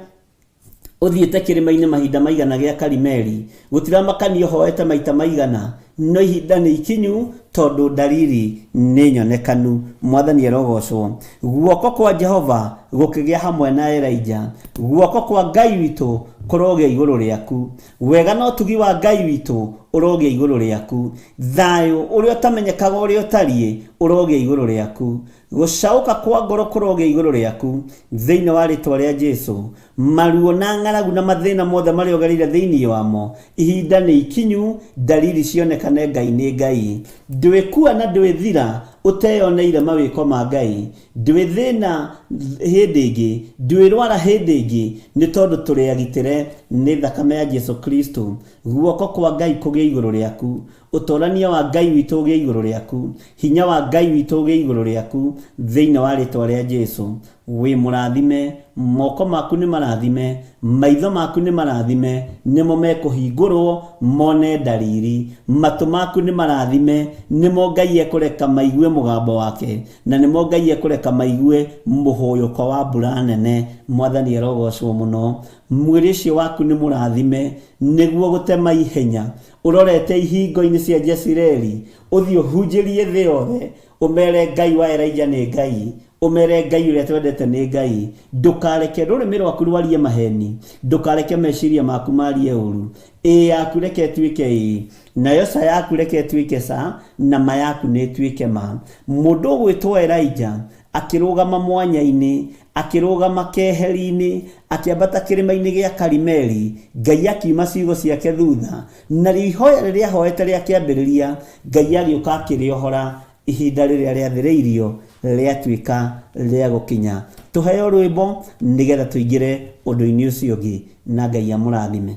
ũthiĩte kĩrĩma-inĩ mahinda maigana gĩa Karimeli, gũtiramakania ũhoete maita maigana, no ihinda nĩ ikinyu tondũ dalili nĩ nyonekanu. Mwathani arogocwo. Guoko kwa Jehova gũkĩgĩa hamwe na Elijah, guoko kwa Ngai witũ kũrogĩa igũrũ rĩaku, wega na ũtugi wa Ngai witũ ũrogĩa igũrũ rĩaku, thayũ ũrĩa ũtamenyekaga ũrĩa ũtariĩ ũrogĩa igũrũ rĩaku, gũcaũka kwa ngoro kũrogĩa igũrũ rĩaku thĩinĩ wa rĩtwa rĩa Jesũ. Maruo na ng'aragu na mathĩna mothe marĩa ũgereire thĩinĩ wamo, ihinda nĩ ikinyu, dalili cionekane Ngai nĩ Ngai. Ndwĩkua na ndwĩthira ũteyoneire mawĩko ma Ngai, ndwĩthĩna hĩndĩ ĩngĩ, ndwĩrwara hĩndĩ ĩngĩ, nĩ tondũ tũrĩ agitĩre nĩ thakame ya Jesũ Kristo. Guoko kwa Ngai kũgĩa igũrũ rĩaku, utorania wa Ngai witũ ũgĩe igũrũ rĩaku, hinya wa Ngai witũ ũgĩe igũrũ rĩaku thĩinĩ wa rĩtwa rĩa Jesũ. Wĩ mũrathime, moko maku nĩ marathime, maitho maku nĩ marathime, nĩmo mekũhingũrwo mone ndariri, matũ maku nĩ marathime, nĩmo Ngai ekũreka maigue mũgambo wake, na nĩmo Ngai ekũreka maigue mũhũyũko wa mbura nene. Mwathani arogocwo mũno. Mwĩrĩ ũcio waku nĩ mũrathime nĩguo gũtema ihenya, ũrorete ihingo-inĩ cia Jezireli, ũthiĩ ũhunjĩrie thĩ yothe, ũmere Ngai wa Elijah nĩ Ngai, ũmere Ngai ũrĩa twendete nĩ Ngai. Ndũkareke rũrĩmĩ rwaku rwarie maheni, ndũkareke meciria maku marie ũru. Ĩ yaku reke ĩtuĩke ĩ, nayo ca yaku reke ĩtuĩke ca, na ma yaku nĩ ĩtuĩke ma. Mũndũ ũgwĩtwo Elijah akĩrũgama mwanya-inĩ, akĩrũgama keheri-inĩ, akĩambata kĩrĩma-inĩ gĩa Karimeli, Ngai akiuma ciugo ciake thutha, na ihoya rĩrĩa ahoete rĩa kĩambĩrĩria, Ngai agĩũka akĩrĩohora. Ihinda rĩrĩa rĩathĩrĩirio rĩatuĩka rĩa gũkinya. Tũheo rwĩmbo nĩgetha tũingĩre ũndũ-inĩ ũcio ũngĩ, na Ngai amũrathime.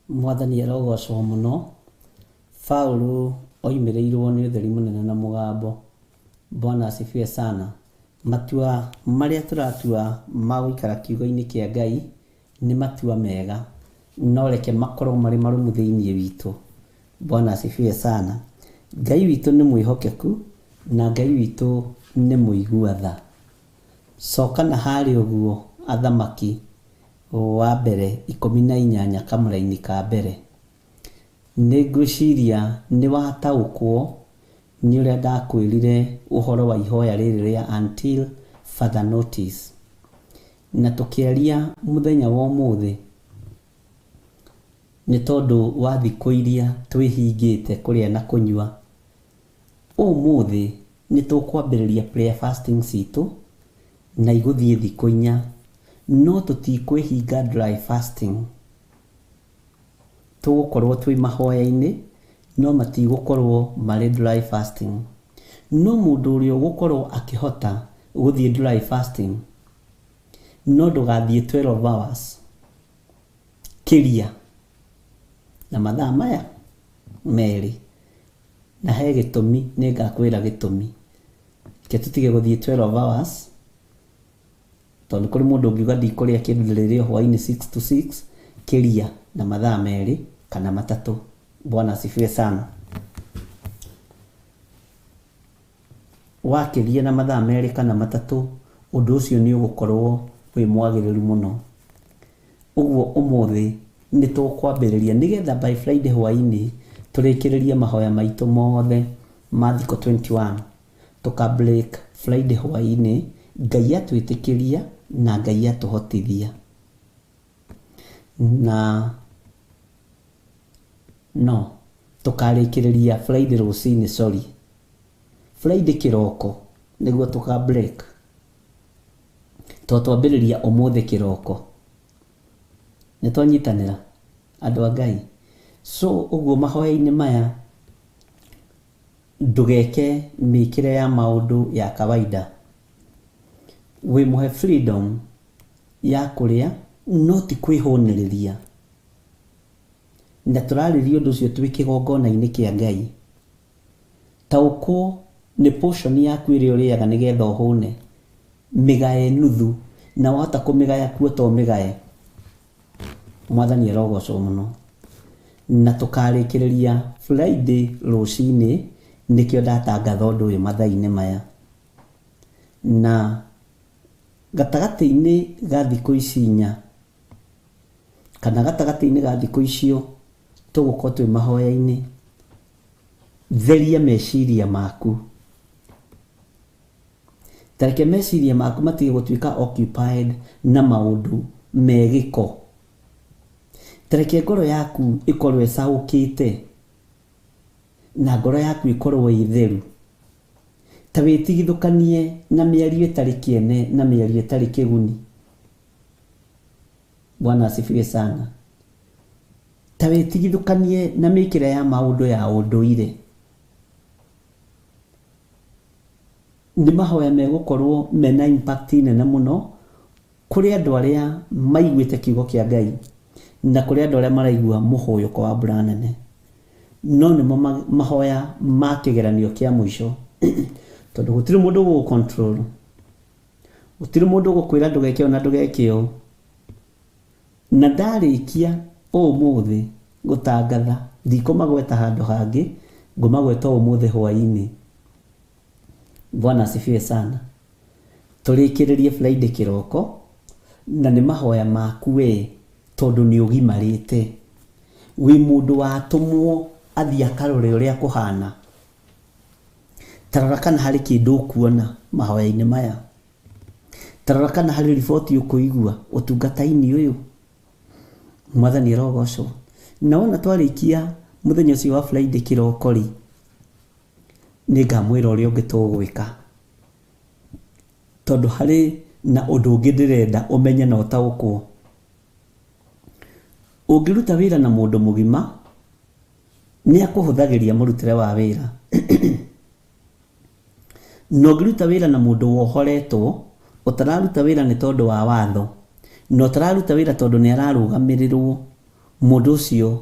Mwathani arogocwo mũno. Paulo oimĩrĩirwo nĩ ũtheri mũnene na mũgambo. Bwana asifiwe sana. Matua marĩa tũratua ma gũikara kiugo-inĩ kĩa Ngai nĩ matua mega, no reke makorwo marĩ marũmu thĩinĩ witũ, Bwana asifiwe sana. Ngai witũ nĩ mwĩhokeku na Ngai witũ nĩ mũigua tha. Coka na harĩ ũguo Athamaki wa mbere 18 kamũra-inĩ ka mbere. Nĩ ngwĩciria nĩ wataũkwo nĩ ũrĩa ndakwĩrire ũhoro wa ihoya rĩrĩ rĩa until further notice. Na tũkĩaria mũthenya wa ũmũthĩ nĩ tondũ wa thikũ iria twĩhingĩte kũrĩa na kũnyua. Ũmũthĩ nĩ tũkwambĩrĩria prayer fasting citũ na igũthiĩ thikũ 4, no tũtikwĩhinga dry fasting. Tũgũkorwo twĩ mahoya-inĩ no matigũkorwo marĩ dry fasting. No mũndũ ũrĩa ũgũkorwo akĩhota gũthiĩ dry fasting no ndũgathiĩ 12 hours kĩria na mathaa maya merĩ. Na he gĩtũmi, nĩ ngakwĩra gĩtũmi. Ke tũtige gũthiĩ 12 hours tondũ kũrĩ mũndũ ũngiuga ndikũrĩa kĩndũ rĩrĩ hwaĩ-inĩ 6 to 6 kĩria na mathaa merĩ kana matatũ. Bwana asifiwe sana. Wakĩria na mathaa merĩ kana matatũ, ũndũ ũcio nĩ ũgũkorwo wĩ mwagĩrĩru mũno. Ũguo ũmũthĩ nĩ tũkwambĩrĩria nĩgetha by Friday hwaĩ-inĩ tũrĩkĩrĩrie mahoya maitũ mothe ma thikũ 21. Tũka break Friday hwaĩ-inĩ, Ngai atwĩtĩkĩria na Ngai atũhotithia. Na no tũkarĩkĩrĩria Friday rũcinĩ, sorry, Friday kĩroko nĩguo tũka break. Twambĩrĩria ũmũthĩ kĩroko. Nĩ twanyitanĩra andũ a Ngai. So ũguo mahoya-inĩ maya ndũgeke mĩkĩre ya maũndũ ya kawaida. We mũhe freedom ya kũrĩa no ti kwĩhũnĩrĩria. Na tũrarĩria ũndũ ũcio twĩ kĩgongona-inĩ kĩa Ngai. Taũkwo nĩ portion yaku ĩrĩa ũrĩaga nĩgetha ũhũne. Mĩgae nuthu na wahota kũmĩgaya kuo to mĩgae. Mwathani arogocwo mũno. Na tũkarĩkĩrĩria Friday rũcinĩ, nĩkĩo ndatangatha ũndũ ũyũ mathaa-inĩ maya. Na gatagatĩ-inĩ ga thikũ ici 4 kana gatagatĩ-inĩ ga thikũ icio tũgũkorwo twĩ mahoya-inĩ, theria meciria maku. Tareke meciria maku matige gũtuĩka occupied na maũndũ megĩko. Tareke ngoro yaku ĩkorwo ĩcaũkĩte na ngoro yaku ĩkorwo ĩ theru. Ta wĩtigithũkanie na mĩario ĩtarĩ kĩene na mĩario ĩtarĩ kĩguni. Bwana asifiwe sana. Ta wĩtigithũkanie na mĩkĩre ya maũndũ ya ũndũire. Nĩ mahoya megũkorwo mena impact nene mũno kũrĩ andũ arĩa maiguĩte kiugo kĩa Ngai na kũrĩ andũ arĩa maraigua mũhũyũko wa mbura nene. No nĩmo mahoya ma kĩgeranio kĩa mũico. Tondũ gũtirĩ mũndũ gũ control. Gũtirĩ mũndũ gũkwĩra ndũgeke ona ndũgeke ũũ. Na ndarĩkia ũmũthĩ gũtangatha, ndikũmagweta handũ hangĩ, ngũmagweta ũmũthĩ hwaĩ-inĩ. Bwana asifiwe sana. Tũrĩkĩrĩrie Friday kĩroko na nĩ mahoya maku we tondũ nĩ ũgimarĩte. Wĩ mũndũ watũmwo athiĩ akarore ũrĩa kũhana. Tarora kana harĩ kĩndũ ũkuona mahoya-inĩ maya. Tarora kana harĩ riboti ũkũigua ũtungata-inĩ ũyũ. Mwathani arogocwo. Na wona twarĩkia mũthenya ũcio wa Friday kĩroko rĩ, nĩ ngamwĩra ũrĩa ũngĩ tũgwĩka. Tondũ harĩ na ũndũ ũngĩ ndĩrenda ũmenye na ũtaũkwo. Ũngĩruta wĩra na mũndũ mũgima, nĩ akũhũthagĩria mũrutĩre wa wĩra. No ũngĩruta wĩra na mũndũ wohoretwo, ũtararuta wĩra nĩ tondũ wa watho, no ũtararuta wĩra tondũ nĩ ararũgamĩrĩrwo, mũndũ ũcio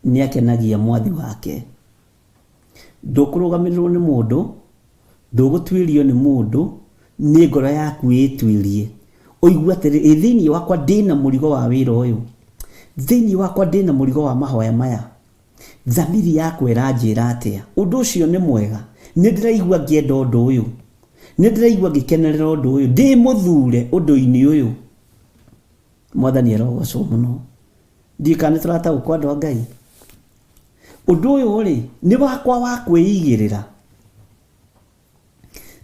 nĩ akenagia mwathi wake. Ndũkũrũgamĩrĩrwo nĩ mũndũ, ndũgũtuĩrio nĩ mũndũ, nĩ ngoro yaku ĩtuĩrie. Ũigua atĩrĩ, thĩinĩ wakwa ndĩna mũrigo wa wĩra ũyũ. Thĩinĩ wakwa ndĩna mũrigo wa mahoya maya. Thamiri yakwa ĩranjĩra atĩa? Ũndũ ũcio nĩ mwega. Nĩ ndĩraigua ngĩenda ũndũ ũyũ. Nĩ ndĩraigua ngĩkenerera ũndũ ũyũ. Ndĩ mũthure ũndũ-inĩ ũyũ. Mwathani arogocwo mũno. Ndikane tũrataũkwo andũ a Ngai. Ũndũ ũyũ rĩ, nĩ wakwa wa kwĩigĩrĩra.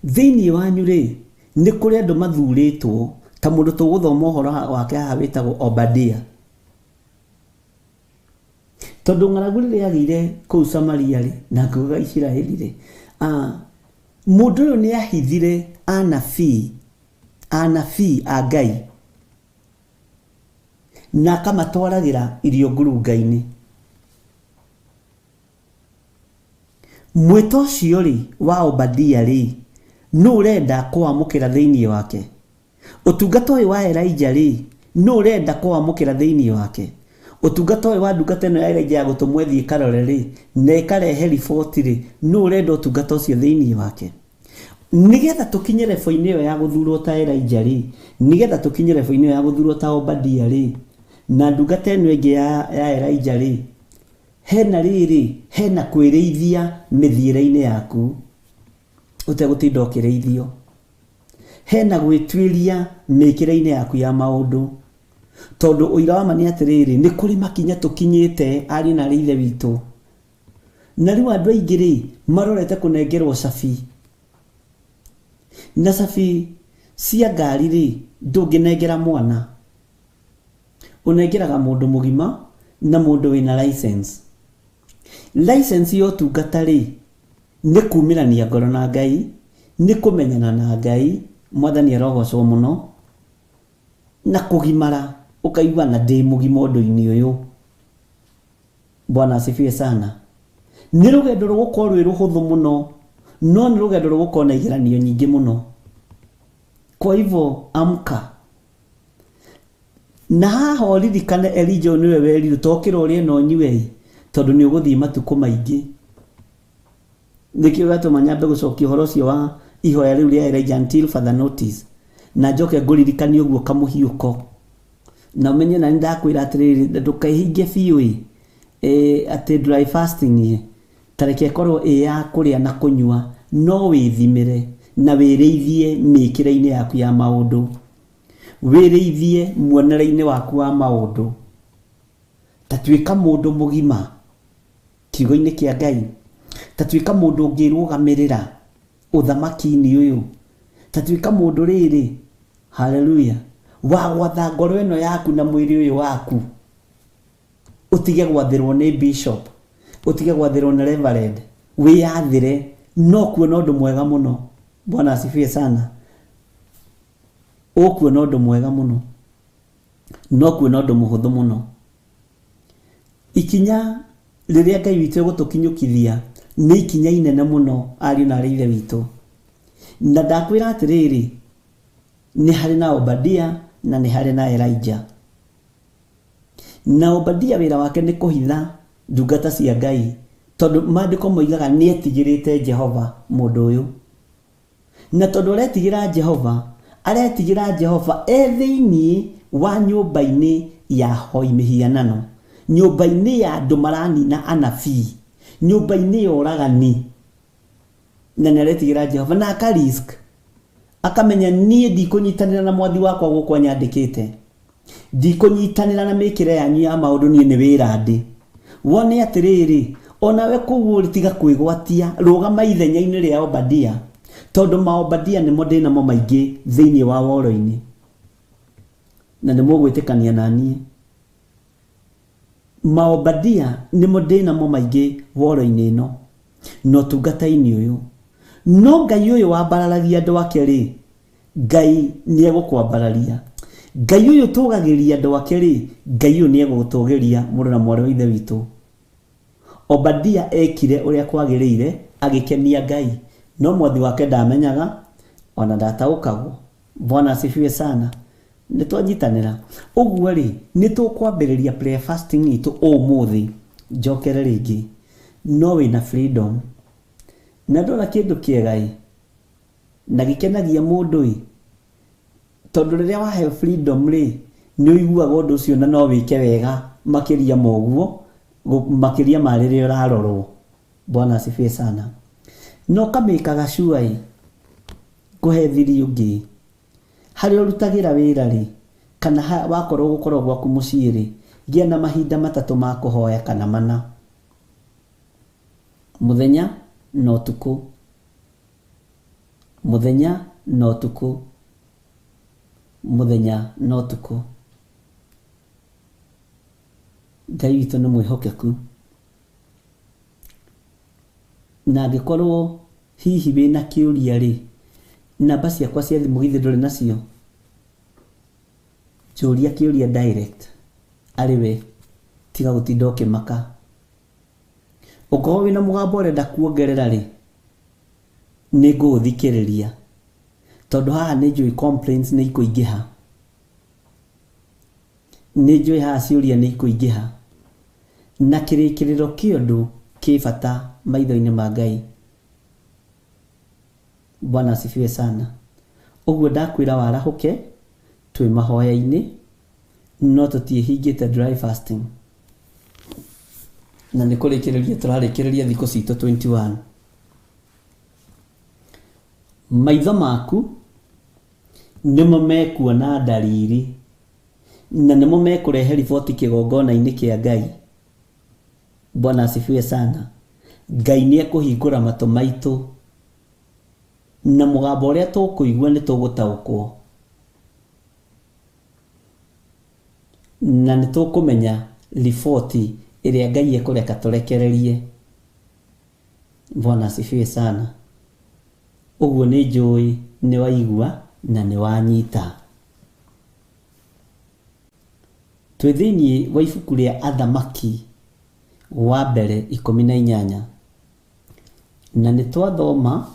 Thĩinĩ wanyu rĩ, nĩ kũrĩ andũ mathurĩtwo ta mũndũ tũgũthoma ũhoro wake haha wĩtagwo Obadia. Tondũ ng'aragu rĩrĩa agĩire kũu Samaria rĩ, na kuuga Isiraeli rĩ, mũndũ ũyũ nĩ ahithire anabii a Ngai na akamatwaragĩra irio ngurunga-inĩ. Mwĩto ũcio rĩ wa Obadia rĩ, nũ ũrenda kũwamũkĩra thĩinĩ wake? Ũtungata ũyũ wa Elijah rĩ, nũ ũrenda kũwamũkĩra thĩinĩ wake? Ũtungata ũyũ wa ndungata ĩno ya Elijah ya gũtũmwo ĩthiĩ ĩkarore rĩ, na ĩkarehe riboti rĩ, nũ ũrenda ũtungata ũcio thĩinĩ wake? Nigetha tũkinye level-inĩ ĩyo ya gũthurwo ta Elijah rĩ, nigetha tũkinye level-inĩ ĩyo ya gũthurwo ta Obadia rĩ, na ndungata ĩno ĩngĩ ya Elijah rĩ, hena rĩrĩ, hena kwĩrĩithia mĩthiĩre-inĩ yaku ũtegũtinda ũkĩrĩithio. Hena gwĩtuĩria mĩkĩre-inĩ yaku ya maũndũ. Tondũ ũira wa ma nĩ atĩrĩrĩ, nĩ kũrĩ makinya tũkinyĩte ariũ na ithe witũ. Na rĩu andũ aingĩ rĩ, marorete kũnengerwo cabi. Na cabi cia ngari rĩ, ndũngĩnengera mwana. Ũnengeraga mũndũ mũgima na mũndũ wĩna license. License ya ũtungata rĩ, nĩ kuumĩrania ngoro na Ngai, nĩ kũmenyana na Ngai, Mwathani arogocwo mũno, na kũgimara ũkaigua na ndĩ mũgima ũndũ-inĩ ũyũ. Bwana asifiwe sana. Nĩ rũgendo rũgũkorwo rwĩ rũhũthũ mũno, no nĩ rũgendo rũgũkorwo na igeranio nyingĩ mũno. Kwa hivyo amka. Na haha ũririkane Elijah nĩwe werirwo tokĩra ũrĩa ĩno nyue, tondũ nĩ ũgũthiĩ matukũ maingĩ. Nĩkĩo gatũma nyambe gũcokia ũhoro ũcio wa ihoya rĩu rĩa Elijah until further notice. Na njoke ngũririkanie ũguo kamũhiũko. Na ũmenye na ndakwĩra atĩrĩrĩ, ndũkahinge biũ atĩ dry fasting tareke ĩkorwo ya kũrĩa na kũnyua, no wĩthimĩre na wĩrĩithie mĩkĩre-inĩ yaku ya maũndũ. Wĩrĩithie muonere-inĩ waku wa maũndũ. Tatuĩka mũndũ mũgima kiugo-inĩ kĩa Ngai. Tatuĩka mũndũ ũngĩrũgamĩrĩra ũthamaki-inĩ ũyũ. Tatuĩka mũndũ rĩrĩ, haleluya, wa gwatha ngoro ĩno yaku na mwĩrĩ ũyũ waku. Ũtige gwathĩrwo nĩ bishop, ũtige gwathĩrwo nĩ reverend, wĩyathĩre, no kuona ũndũ mwega mũno. Bwana asifiwe sana. Ũkuona ũndũ mwega mũno, no kuona ũndũ mũhũthũ mũno. Ikinya rĩrĩa Ngai witũ gũtũkinyũkithia nĩ ikinya inene mũno ariũ na ithe witũ. Na ndakwĩra atĩrĩrĩ, nĩ harĩ na Obadia na nĩ harĩ na Elijah. Na Obadia wĩra wake nĩ kũhitha ndungata cia Ngai, tondũ maandĩko moigaga nĩ etigĩrĩte Jehova mũndũ ũyũ. Na tondũ aretigĩra Jehova thĩinĩ wa nyũmba-inĩ ya hoi mĩhianano, nyũmba-inĩ ya andũ maranina anabii, nyũmba-inĩ ya ũragani. Na nĩ aretigĩra Jehova na akarisk, akamenya niĩ ndikũnyitanĩra na mwathi wakwa gũkũ nyandĩkĩte, ndikũnyitanĩra na mĩkĩre yanyu ya maũndũ, niĩ nĩ wĩra ndĩ. Wone atĩrĩrĩ, onawe kũguo tiga kwĩgwatia, rũgama ithenya-inĩ rĩa Obadia, tondũ maobadia nĩmo ndĩnamo maingĩ thĩinĩ wa woro-inĩ, na nĩ mũgwĩtĩkania na niĩ. Maobadia nĩmo ndĩnamo maingĩ woro-inĩ ĩno, no tungata-inĩ ũyũ. No Ngai ũyũ wambararagia andũ ake rĩ, Ngai nĩ egũkwambararia. Ngai ũyũ tũgagĩria andũ ake rĩ, Ngai ũyũ nĩ egũtũgĩria mũrũ na mwarĩ wa ithe witũ. Obadia ekire ũrĩa kwagĩrĩire, agĩkenia Ngai, no mwathi wake ndamenyaga, ona ndataũkagwo. Bwana asifiwe sana. Nĩ twanyitanĩra. Ũguo rĩ, nĩ tũkwambĩrĩria prayer fasting itũ ũmũthĩ. Njokere rĩngĩ, no wĩna freedom. Na ndona kĩndũ kĩega na gĩkenagia mũndũ tondũ rĩrĩa waheo freedom rĩ, nĩ ũiguaga ũndũ ũcio na no wĩke wega makĩria moguo makiria marĩrĩa ũrarorwo. Bwana asifiwe sana. No kamĩkaga sure kũhe thiri ũngĩ harĩ ũrutagĩra wĩra rĩ, kana wakorwo gũkorwo gwaku mũciĩ rĩ, gĩa na mahinda 3 ma kũhoya kana 4, mũthenya na ũtukũ, mũthenya na ũtukũ, mũthenya na ũtukũ. Ngai witũ nĩ mwĩhokeku, na angĩkorwo hihi wĩna kĩũria rĩ, namba ciakwa cia thimũ githĩ ndũrĩ nacio? Njũria kĩũria direct arĩ we, tiga gũtinda ũkĩmaka. Ũkorwo wĩna mũgambo ũrenda kuongerera rĩ, nĩ ngũthikĩrĩria, tondũ haha nĩ njũĩ complaints nĩ ikũingĩha, nĩ njũĩ haha ciũria nĩ ikũingĩha, na kĩrĩkĩrĩro kĩũndũ kĩ bata maitho-inĩ ma Ngai. Bwana asifiwe sana. Ũguo ndakwĩra warahũke, twĩ mahoya-inĩ, no tũtiĩhingĩte dry fasting, na nĩ kũrĩkĩrĩria tũrarĩkĩrĩria thikũ citũ 21. Maitho maku nĩmo mekuona dalili, na nĩmo mekũrehe riboti kĩgongona-inĩ kĩa Ngai. Bwana asifiwe sana. Ngai nĩ ekũhingũra matũ maitũ, na mũgambo ũrĩa tũkũigua nĩ tũgũtaũkwo, na nĩ tũkũmenya riboti ĩrĩa Ngai ekũreka tũrekererie. Bwana asifiwe sana. Ũguo nĩ njũĩ nĩ waigua na nĩ wanyita. Twĩ thĩinĩ wa ibuku rĩa Athamaki wa mbere 18, na nĩ twathoma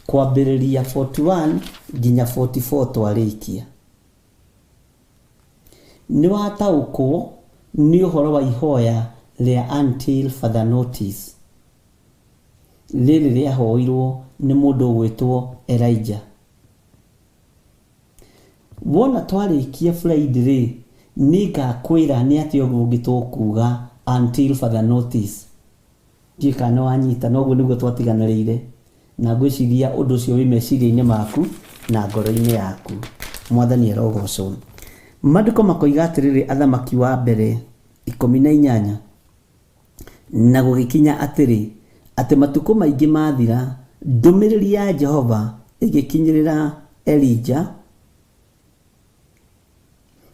kwambĩrĩria 41 nginya 44 twarĩkia. Nĩ wataũkwo nĩ ũhoro wa ihoya rĩa until further notice, rĩrĩ rĩahoirwo nĩ mũndũ ũgwĩtwo Elijah. Wona twarĩkia Friday rĩ, nĩ ngakwĩra nĩ atĩ ũguo ũngĩ tũkuga until further notice. Ndiĩ kana wanyita, noguo nĩguo twatiganĩrĩire, na ngwĩciria ũndũ ũcio wĩ meciria-inĩ maku na ngoro-inĩ yaku. Mwathani arogocwo. Maandĩko makoiga atĩrĩrĩ, Athamaki wa mbere 18, na gũgĩkinya atĩrĩ, atĩ matukũ maingĩ mathira, ndũmĩrĩri ya Jehova ĩgĩkinyĩrĩra Elijah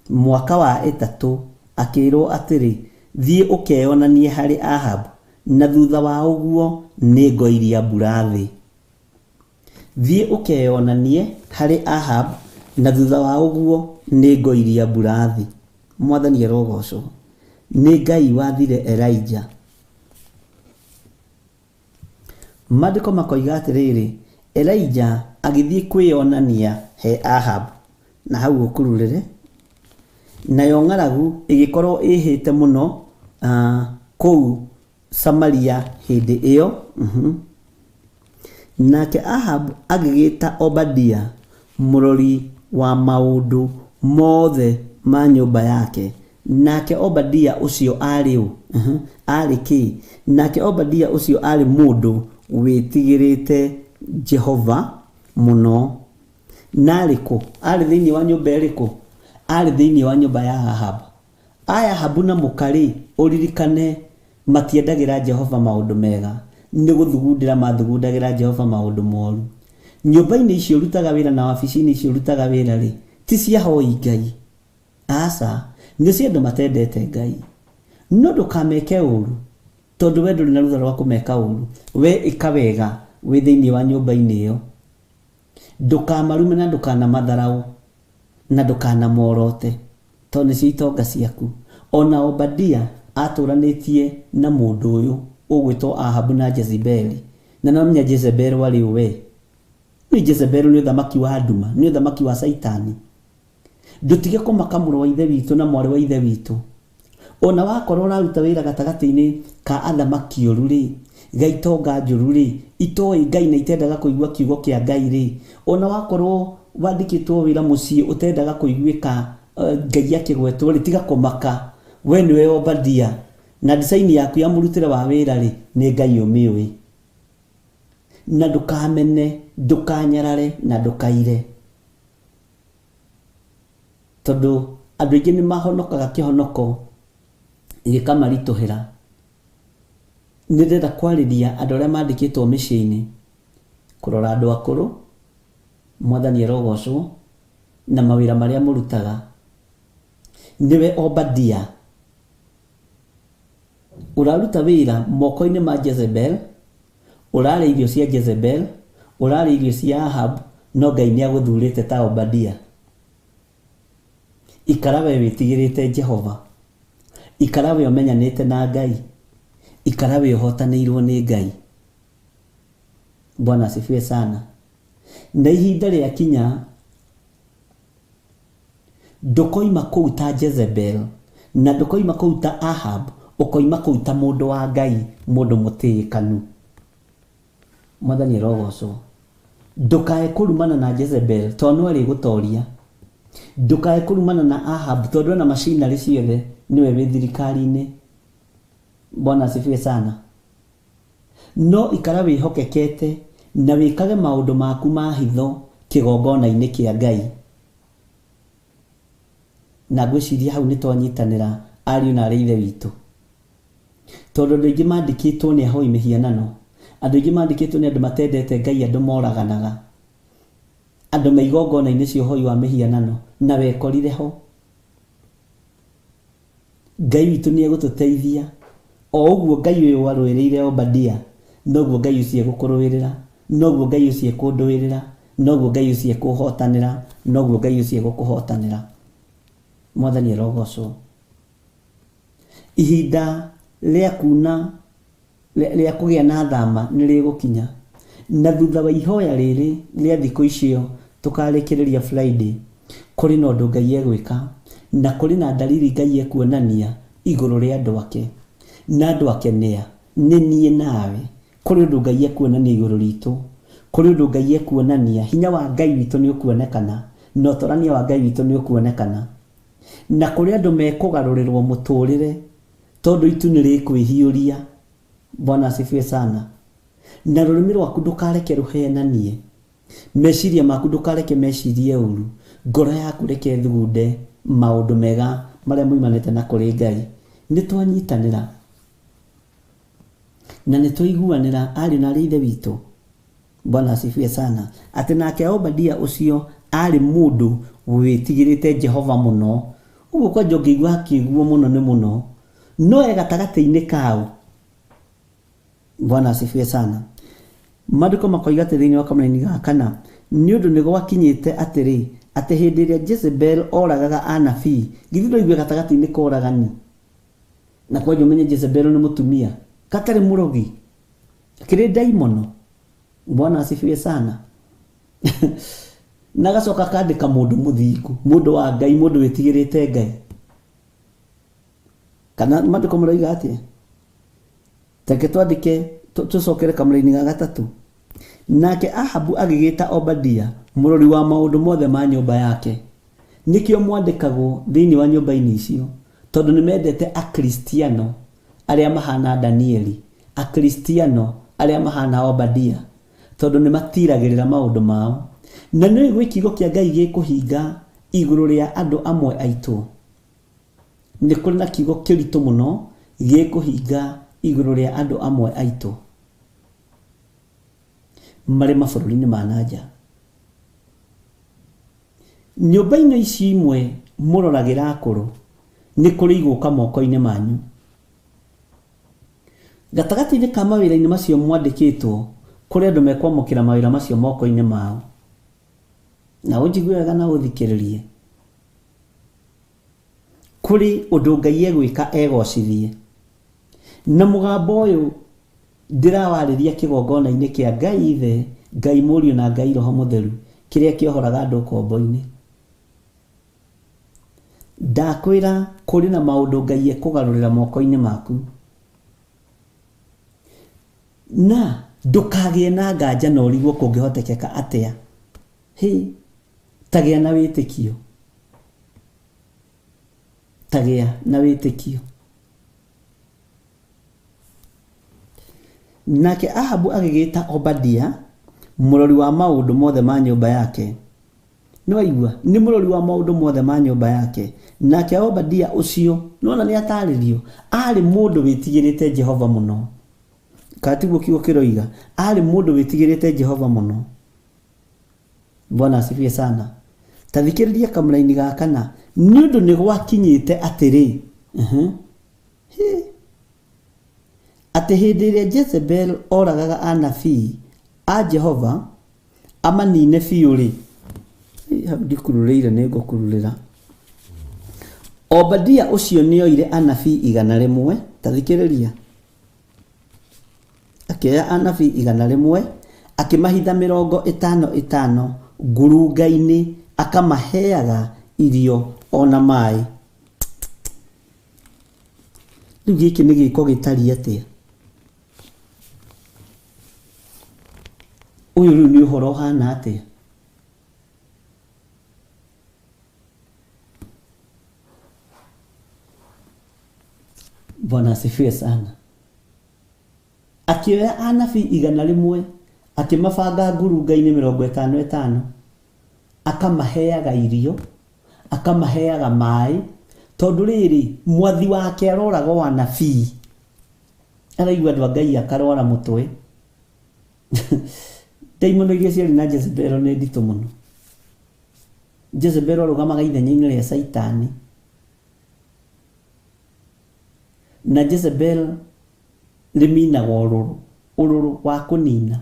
mwaka wa 3, akĩrwo atĩrĩ, thiĩ ũkeyonanie harĩ Ahab, na thutha wa ũguo nĩ ngoiria mbura thĩ. Thiĩ ũkeyonanie harĩ Ahab, na thutha wa ũguo nĩ ngoiria mbura thĩ. Mwathani arogocwo. Nĩ Ngai wathire Elijah. Maandĩko makoiga atĩrĩrĩ, Elijah agĩthiĩ kwĩyonania he Ahab, na hau ũkururĩre, nayo ng'aragu ĩgĩkorwo ĩhĩte mũno kũu Samaria hĩndĩ ĩyo. Nake Ahab agĩgĩta Obadia mũrori wa maũndũ mothe ma nyũmba yake. Nake Obadia ũcio arĩ arĩ kĩ? Nake Obadia ũcio arĩ mũndũ wĩtigĩrĩte Jehova mũno. Na arĩkũ? Arĩ thĩinĩ wa nyũmba ĩrĩkũ? Arĩ thĩinĩ wa nyũmba ya Ahab. Aya Ahabu na mũkarĩ, ũririkane matiendagĩra Jehova maũndũ mega, nĩ gũthugundĩra mathugundagĩra Jehova maũndũ moru. Nyũmba-inĩ icio rutaga wĩra na wabici-inĩ icio rutaga wĩra rĩ, ti cia hoi Ngai. Aca, nĩ cia andũ matendete Ngai. No ndũkameke ũru, tondũ we ndũrĩ na rutha rwa kũmeka ũru. We ĩka wega wĩ thĩinĩ wa nyũmba-inĩ ĩyo. Ndũkamarume na ndũkanamatharau, na ndũkanamorote, tondũ nĩcio itonga ciaku. Ona Obadia atũranĩtie na mũndũ ũyũ ũgwĩtwo Ahabu na Jezebeli, na nomenya Jezebeli warĩ we. Nĩ Jezebeli nĩ ũthamaki wa nduma, nĩ ũthamaki wa Saitani. Ndũtige kũmaka mũrũ wa ithe witũ na mwarĩ wa ithe witũ. Ona wakorwo ũraruta wĩra gatagatĩ-inĩ ka athamaki ũru rĩ, gaitonga njũru rĩ, itoĩ Ngai na itendaga kũigua kiugo kĩa Ngai rĩ, ona wakorwo wandĩkĩtwo wĩra mũciĩ ũtendaga kũiguĩka Ngai akĩgwetwo rĩ, tiga kũmaka. We nĩwe Obadia, na design yaku ya murutire wa wira ri ni Ngai umiwi, na ndukamene, ndukanyarare na ndukaire, tondu andu aingi ni mahonokaga kihonoko gikamarituhira. Ndirenda kwariria andu aria mandikitwo micii-ini kurora andu akuru, Mwathani arogocwo, na mawira maria murutaga. Niwe Obadia uraruta wira moko-ini ma Jezebel, urare irio cia Jezebel, urare irio cia Ahab, no Ngai ni aguthurite ta Obadia. Ikara we witigirite Jehova, ikara we umenyanite na Ngai, ikara we uhotanirwo ni Ngai. Bwana asifiwe sana. Na ihinda ria kinya, ndukoima kuu ta Jezebel, na ndukoima kuu ta Ahab, ukoima kuu ta mundu wa Ngai, mundu mutiikanu. Mwathani arogocwo. Ndukae kurumana na Jezebel tondu ari gutoria, ndukae kurumana na Ahab tondu na macinari ciothe niwe wi thirikari-ini. Bwana asifiwe sana. No ikara wihokekete na wikage maundu maku ma hitho kigongona-ini kia Ngai. Na gwiciria hau nitwanyitanira ariu na arithe witu, tondu andu aingi mandikitwo ni ahoi mihianano, andu aingi mandikitwo ni andu matendete Ngai, andu moraganaga, andu meigongona-ini cia uhoi wa mihianano, na wekorire ho. Ngai witu ni egututeithia. O uguo Ngai uyu warwiriire Obadia, noguo Ngai ucio egukurwirira, noguo Ngai ucio ekundwirira, noguo Ngai ucio ekuhotanira, noguo Ngai ucio egukuhotanira. Mwathani arogocwo. Ihinda ria kuna ria kugia na thama ni rigukinya, na thutha wa ihoya riri ria thiku icio tukarekereria Friday, kuri na undu Ngai egwika, na kuri na dalili Ngai ekuonania iguru ria andu ake, na andu ake nia ni nie nawe. Kuri undu Ngai ekuonania iguru ritu, kuri undu Ngai ekuonania hinya wa Ngai witu ni ukuonekana, na utorania wa Ngai witu ni ukuonekana, na kuri andu mekugarurirwo muturire tondu itu ni rikwihiuria. Bwana asifiwe sana. Na rurimi rwaku ndukareke ruhenanie, meciria maku ndukareke mecirie uru, ngoro yaku reke thugunde maundu mega maria muimanite na kuri Ngai. Nitwanyitanira na nitwaiguanira ari na arithe witu. Bwana asifiwe sana. Ati nake Obadia ucio ari mundu witigirite Jehova muno, uguo kwa ngĩigua akĩiguo muno ni muno, no gatagati-inĩ kao. Bwana asifiwe sana. Maandĩko makoiga atĩ thĩinĩ wa kamũra-inĩ ga kana, nĩ ũndũ nĩ gwakinyĩte atĩrĩ, atĩ hĩndĩ ĩrĩa Jezebel oragaga anabii, githĩ ndũigue gatagati-inĩ ka ũragani? Na kwa umenye Jezebel nĩ mũtumia katarĩ mũrogi, kĩrĩ ndaimono. Bwana asifiwe sana. Na gacoka kandĩka mũndũ mũthingu, mũndũ wa Ngai, mũndũ wĩtigĩrĩte Ngai. Kana maandĩko maroiga atĩa? Take twandĩke tucokere kamũra-inĩ ga gatatũ. Nake Ahabu agĩgĩta Obadia mũrori wa maũndũ mothe ma nyũmba yake. Nĩkĩo mwandĩkagwo thĩinĩ wa nyũmba-inĩ icio, tondũ nĩ mendete akristiano arĩa mahana Danieli, akristiano arĩa mahana Obadia, tondu ni matiragirira maundu mao. Na nĩ gwĩkiugo kĩa Ngai gĩkũhinga igũrũ rĩa andũ amwe aitũ. Nĩ kũrĩ na kiugo kĩritũ mũno gĩkũhinga igũrũ rĩa andũ amwe aitũ marĩ mabũrũri-inĩ ma nanja. Nyũmba-inĩ ici imwe mũroragĩra akũrũ, nĩ kũrĩ igũka moko-inĩ manyu. Gatagatĩ-inĩ ka mawĩra-inĩ macio mwandĩkĩtwo, kũrĩ andũ mekwamũkĩra mawĩra macio moko-inĩ mao. Na ũnjigue wega na ũthikĩrĩrie. Kũrĩ ũndũ Ngai egwĩka egocithie. Na mũgambo ũyũ ndĩrawarĩria kĩgongona-inĩ kĩa Ngai Ithe, Ngai Mũriũ na Ngai Roho Mũtheru, kĩrĩa kĩohoraga andũ kombo-inĩ. Ndakwĩra kũrĩ na maũndũ Ngai ekũgarũrĩra moko-inĩ maku. Na ndũkagĩe na nganja na ũrigwo kũngĩhotekeka atĩa. Tagĩa na wĩtĩkio. Tagĩa na wĩtĩkio. nake Ahabu agĩgĩta Obadia mũrori wa maũndũ mothe ma nyũmba yake. No igua nĩ mũrori wa maũndũ mothe ma nyũmba yake. Nake Obadia ũcio nona nĩ atarĩrio arĩ mũndũ wĩtigĩrĩte Jehova mũno. Katiguo kiugo kĩroiga arĩ mũndũ wĩtigĩrĩte Jehova mũno. Bwana asifiwe sana. Tathikĩrĩria kamũraini gakana nĩ ũndũ nĩ gwakinyĩte atĩrĩ atĩ hĩndĩ ĩrĩa Jezebel oragaga anabii a Jehova amanine biũ rĩ, ndikururĩire nĩ ngũkururĩra. Obadia ũcio nĩoire anabii 100. Tathikĩrĩria, akĩoya anabii 100 akĩmahitha 50 ngurunga-inĩ akamaheaga irio ona maĩ. Rĩu gĩkĩ nĩ gĩko gĩtariĩ atĩa? Ũyũ rĩu nĩ ũhoro ũhana atĩa? Bwana asifiwe sana. Akĩoya anabii 100 akĩmabanga ngurunga-inĩ 50 akamaheaga irio akamaheaga maĩ, tondũ rĩrĩ mwathi wake aroraga wanabii. Araigua andũ a Ngai akarwara mũtwe. Ndaimono iria ciarĩ na Jezebel nĩ nditũ mũno. Jezebel arũgamaga ithenya-inĩ rĩa Saitani. Na Jezebel rĩminaga ũrũrũ wa kũnina.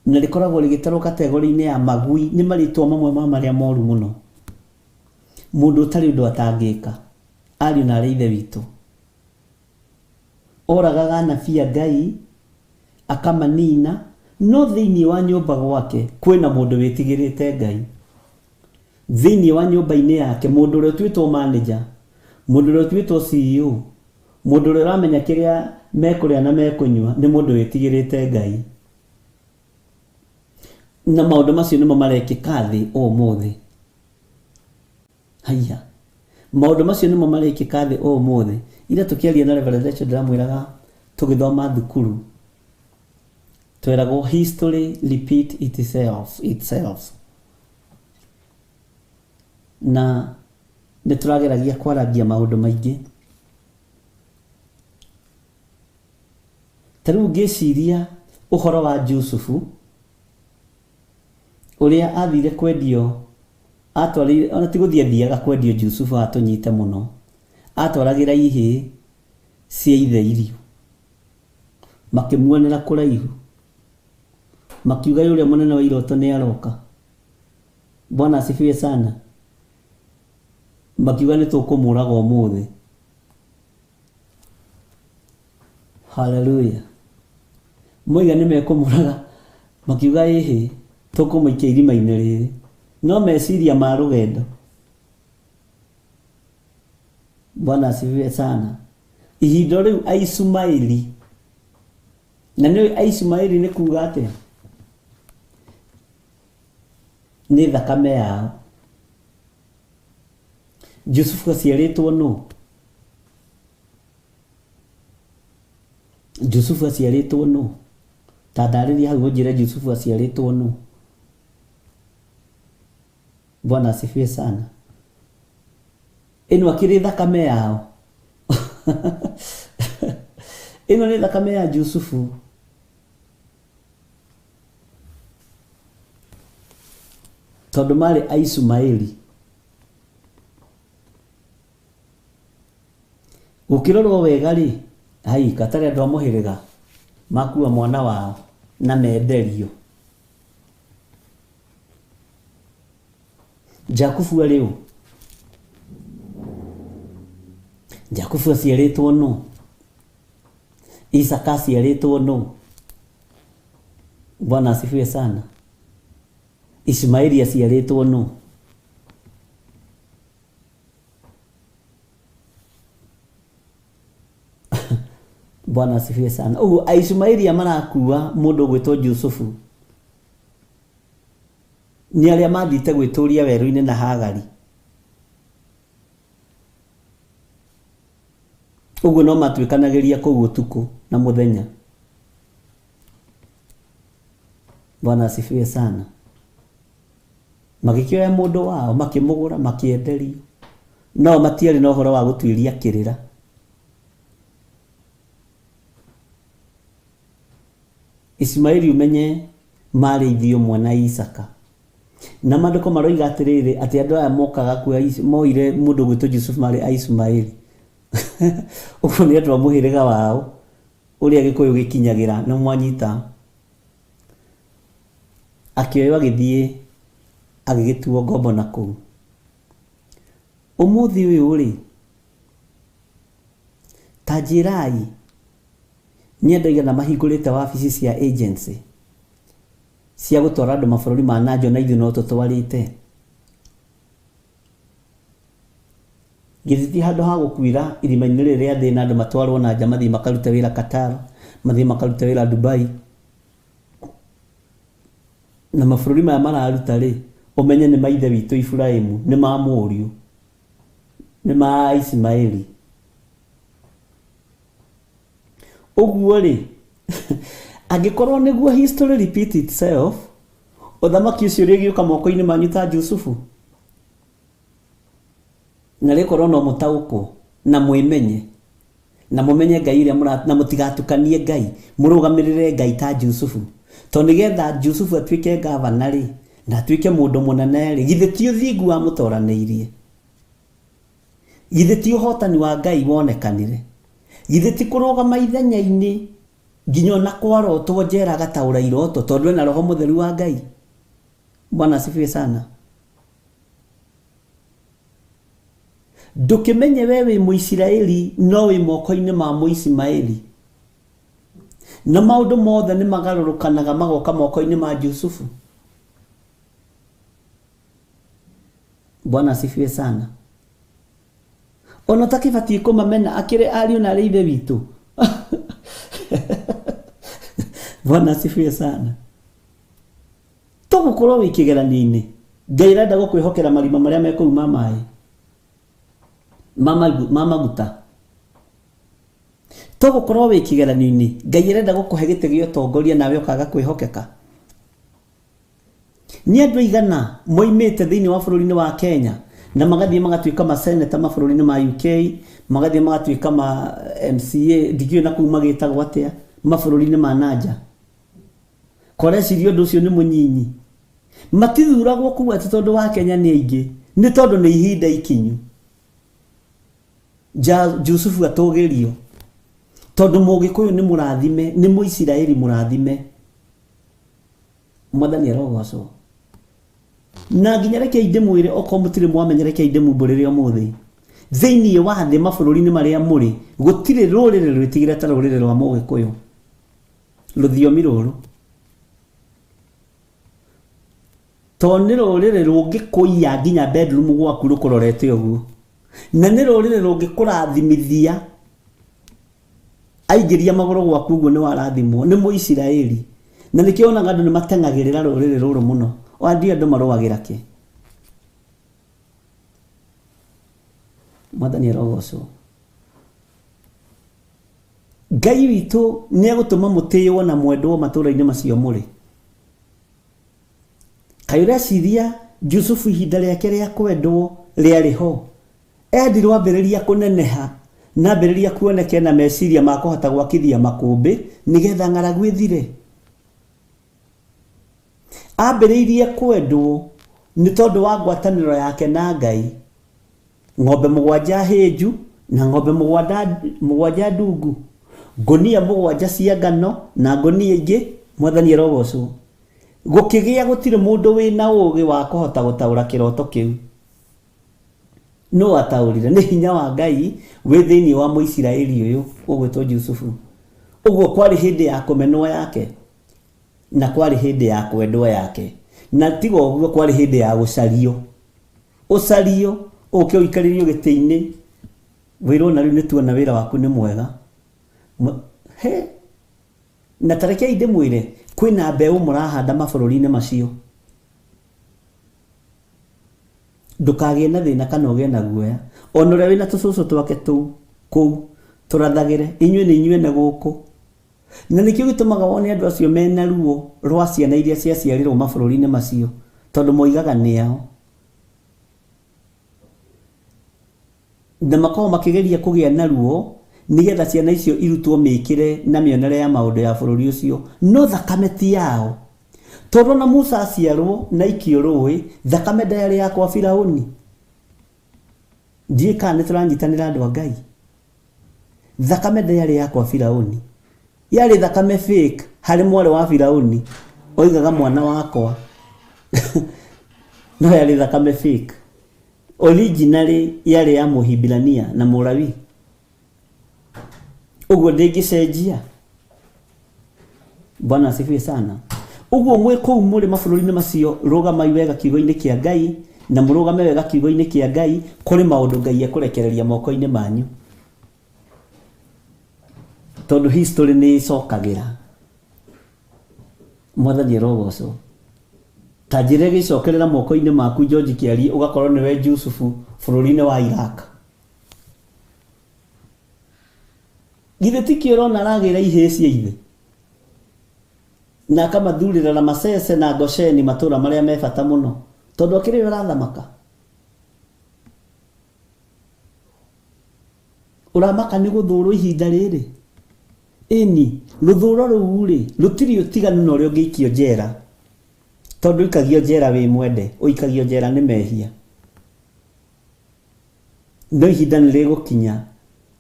Na rĩkoragwo rĩgĩtarwo kategori-inĩ ya magui. Nĩ marĩtwa mamwe ma marĩa moru mũno. Mũndũ ũtarĩ ũndũ atangĩka. Ariũ na arĩ ithe witũ. Oragaga anabii a Ngai akamanina, no thĩinĩ wa nyũmba gwake kwĩna mũndũ wĩtigĩrĩte Ngai. Thĩinĩ wa nyũmba-inĩ yake mũndũ ũrĩa ũtuĩtwo manager, mũndũ ũrĩa ũtuĩtwo CEO, mũndũ ũrĩa ũramenya kĩrĩa mekũrĩa na mekũnyua nĩ mũndũ wĩtigĩrĩte Ngai. Na maũndũ macio nĩmo marekĩka thĩ ũmũthĩ. Haiya, maũndũ macio nĩmo marekĩka thĩ ũmũthĩ. Ira tũkĩaria na Reverend Rachel ndĩramwĩraga tũgĩthoma thukuru tweragwo history repeat itself. Na nĩtũrageragia kwaragia maũndũ maingĩ. Tarĩu ngĩciria ũhoro wa Jusufu ũrĩa athire kwendio, atwarire ona ti gũthiĩ athiaga kwendio Jusufu atũnyite mũno, atwaragĩra ihĩ cia ithe irio, makĩmuonera kũraihu, makiuga yũrĩa mũnene wa iroto nĩ aroka. Bwana asifiwe sana. Makiuga nĩ tũkũmũraga ũmũthĩ. Hallelujah. Moiga nĩ mekũmũraga, makiuga ĩhĩ tũkũmũikia irima-inĩ rĩrĩ. No meciria ma rũgendo. Bwana asifiwe sana. Ihinda rĩu Aishumaeli, na nĩ Aishumaeli nĩ kuuga atĩa? Nĩ thakame yao. Jusufu aciarĩtwo nũ? Jusufu aciarĩtwo nũ? Ta ndarĩria hau ũnjĩre Jusufu aciarĩtwo nũ? Bwana asifiwe sana. Ĩno akĩrĩ thakame yao. Ĩno nĩ thakame ya Jusufu. Tondũ marĩ Aishumaeli. Gũkĩrorwo wega rĩ, hai katarĩ andũ a mũhĩrĩga makua mwana wao na menderio. Jakubu arĩ ũ? Jakubu aciarĩtwo nũ? Isaka aciarĩtwo nũ? Bwana asifiwe sana. Ishmaeli aciarĩtwo nũ? Bwana asifiwe sana. Ũguo Aishumaeli marakua mũndũ gwĩtwo Jusufu. Nĩ arĩa mathite gwĩtũria werũ-inĩ na Hagari. Ũguo no matuĩkanagĩria kũu ũtukũ. na muthenya. Bwana asifiwe sana. Magikioya mundu wao makimugura makienderio, no matiari na uhoro wa gutwiria kirira. Ismaili umenye mari ithio mwana Isaka, na mandiko maroiga atiriri ati andu aya mokaga kuya moire mundu gwitwo Joseph mari Ismaili uko ni andu amuhiriga wao uria gikuyu gikinyagira na mwanyita akioywa githie agigituo ngombo na kuu. Umuthi uyu ri tajirai nyendaga na mahingurite wabici cia agency cia gutwara andu mabururi ma najo na ithuĩ no tũtwarĩte. Githiti handu ha gukwira irima-inĩ rĩrĩ rĩa thĩ na andu matwarwo na nja mathii makaruta wĩra Qatar, mathii makaruta wĩra Dubai, na mabururi maya mararuta ri umenye ni maithe witũ Ibrahimu, ni ma mũriũ, ni ma Ismaili. Uguo ri angikorwo niguo history repeat itself, uthamaki ucio rigiuka moko-inĩ manyu ta Jusufu, na rikorwo no mutaũkwo na mwimenye na mumenye Ngai iria na mutigatukanie Ngai, murugamirire Ngai ta Jusufu. To nigetha Jusufu atuike gavana ri na atuike mundu munene ri, githe ti uthingu wa mutoranĩirie, githe ti uhotani wa Ngai wonekanire, githe ti kurugama ithenya-inĩ nginya na kwarotwo njera gataũra iroto tondu ena roho mutheru wa Ngai. Bwana asifiwe sana. Ndukimenye wewe Muisiraeli no wi moko-inĩ ma Muismaili, na maundu mothe ni magarurukanaga magoka moko-inĩ ma Jusufu. Bwana asifiwe sana. Ona takibati kumamena akire ariũ na ithe witũ. Bwana asifiwe sana. Tugukorwo wi kigeranio-inĩ, Ngai arenda gukwihokera marima maria mekuma maĩ mama guta. Tugukorwo wi kigeranio-inĩ, Ngai arenda gukuhe gĩtĩ gĩa ũtongoria nawe ukaga kwihokeka. Ni andu igana moimite thiini wa bururi-inĩ wa Kenya na magathie magatuika maseneta mabũrũri-inĩ ma UK, magathie magatuika ma MCA, ndikiu na kuu magitagwo atia mabũrũri-inĩ ma nanja. Korecirio ndu ucio ni munyinyi, matithuragwo kuwa ati tondu wa Kenya ni aingi, ni tondu ni ihinda ikinyu. Jusufu atogerio tondu Mũgĩkũyũ ni murathime, ni Muisiraeli murathime. Mwathani arogocwo. Na nginya reke inde mwire oko mutire mwamenyereke inde mumburire omuthi thiini wa thĩ mabũrũri-inĩ maria muri gutire rũrĩrĩ rwitigire ta rũrĩrĩ rwa Mũgĩkũyũ ruthiomi rũrũ, to nĩ rũrĩrĩ rũngĩkũiya nginya bedroom gwaku rũkũrorete ũguo, na nĩ rũrĩrĩ rũngĩkũrathimithia aingĩria magũrũ gwaku ũguo nĩ warathimwo nĩ Mũisiraeli. Na nikio onaga andu ni matengagĩrĩra rũrĩrĩ rũrũ mũno, wandi andu marũagĩra kĩ? Mwathani arogocwo. Ngai witũ nĩ egũtũma mũtĩĩo na mwendwo matũũra-inĩ macio mũrĩ. Kaĩ ũreciria Jusufu ihinda rĩake rĩa kwendwo rĩarĩ ho? Endirwo ambĩrĩria kũneneha na ambĩrĩria kuoneke na meciria ma kũhota gwakithia makũmbĩ nigetha ng'aragu ĩthire. Ambĩrĩirie kwendwo nĩ tondu wa ngwatanĩro yake na Ngai. Ng'ombe mũgwanja hĩnju na ng'ombe mũgwanja ndungu, ngonia mũgwanja cia ngano na ngonia ingĩ. Mwathani arogocwo. Gũkĩgĩa gũtirĩ mũndũ wĩna ũũgĩ wa kũhota gũtaũra kĩroto kĩu. No ataũrire nĩ hinya wa Ngai wĩ thĩinĩ wa Mũisiraeli ũyũ ũgwĩtwo Jusufu. Ũguo kwarĩ hĩndĩ ya kũmenwo yake na kwarĩ hĩndĩ ya kwendwo yake, na tiga ũguo kwarĩ hĩndĩ ya gũcario. Ũcario ũke ũikarĩrio gĩtĩ-inĩ wĩrwo na rĩu nĩ tuona wĩra waku nĩ mwega. Na tareke inde mwĩre kwĩna mbeũ mũrahanda mabũrũri-inĩ macio. Ndũkagĩe na thĩna kana ũgĩe na guoya. Ona ũrĩa wĩna tũcũcũ twake tũu kũu tũrathagĩre, inyuĩ nĩ inyuĩ na gũkũ na nikio gitumaga wone andu acio mena ruo rwa ciana iria ciaciarirwo mabũrũri-inĩ macio tondu moigaga nĩao na makorwo makigeria kũgĩa na ruo nigetha ciana icio irutwo mĩkĩre na mĩonere ya maũndũ ya bũrũri ũcio no thakame ti yao tondu na Musa aciarwo na ikio rũĩ thakame ndayarĩ yakwa Firaũni ndiĩ kana nĩtũranyitanĩra andũ a Ngai thakame ndayarĩ yakwa Firaũni yarĩ thakame fake harĩ mwarĩ wa Firaũni oigaga mwana wakwa no yarĩ thakame fake originally yarĩ ya Mũhibirania na Mũlawi uguo ndĩngĩcenjia. Bwana asifiwe sana. Uguo mwe kũu mũrĩ mabũrũri-inĩ macio rũgamai wega kiugo-inĩ kĩa Ngai na mũrũgame wega kiugo-inĩ kĩa Ngai kũrĩ maũndũ Ngai ekũrekereria moko-inĩ manyu tondu history nĩ ĩcokagĩra. Mwathani arogocwo ta njĩra ĩgĩcokerera moko-inĩ maku George Kĩari ũgakorwo nĩwe Jusufu bũrũri-inĩ wa Iraq. Githĩ ti kĩrona aragĩra ihĩ cia ithe na akamathurĩra na Masese na Gosheni matũra marĩa me bata mũno tondu akĩrĩ we arathamaka. Ũramaka nĩ gũthũrwo ihinda rĩrĩ ĩni rũthũro rũu rĩ rũtirĩ ũtiganu na ũrĩa ũngĩikio njera tondu ikagio njera wĩ mwende ũikagio njera nĩ mehia. No ihinda nĩ rĩgũkinya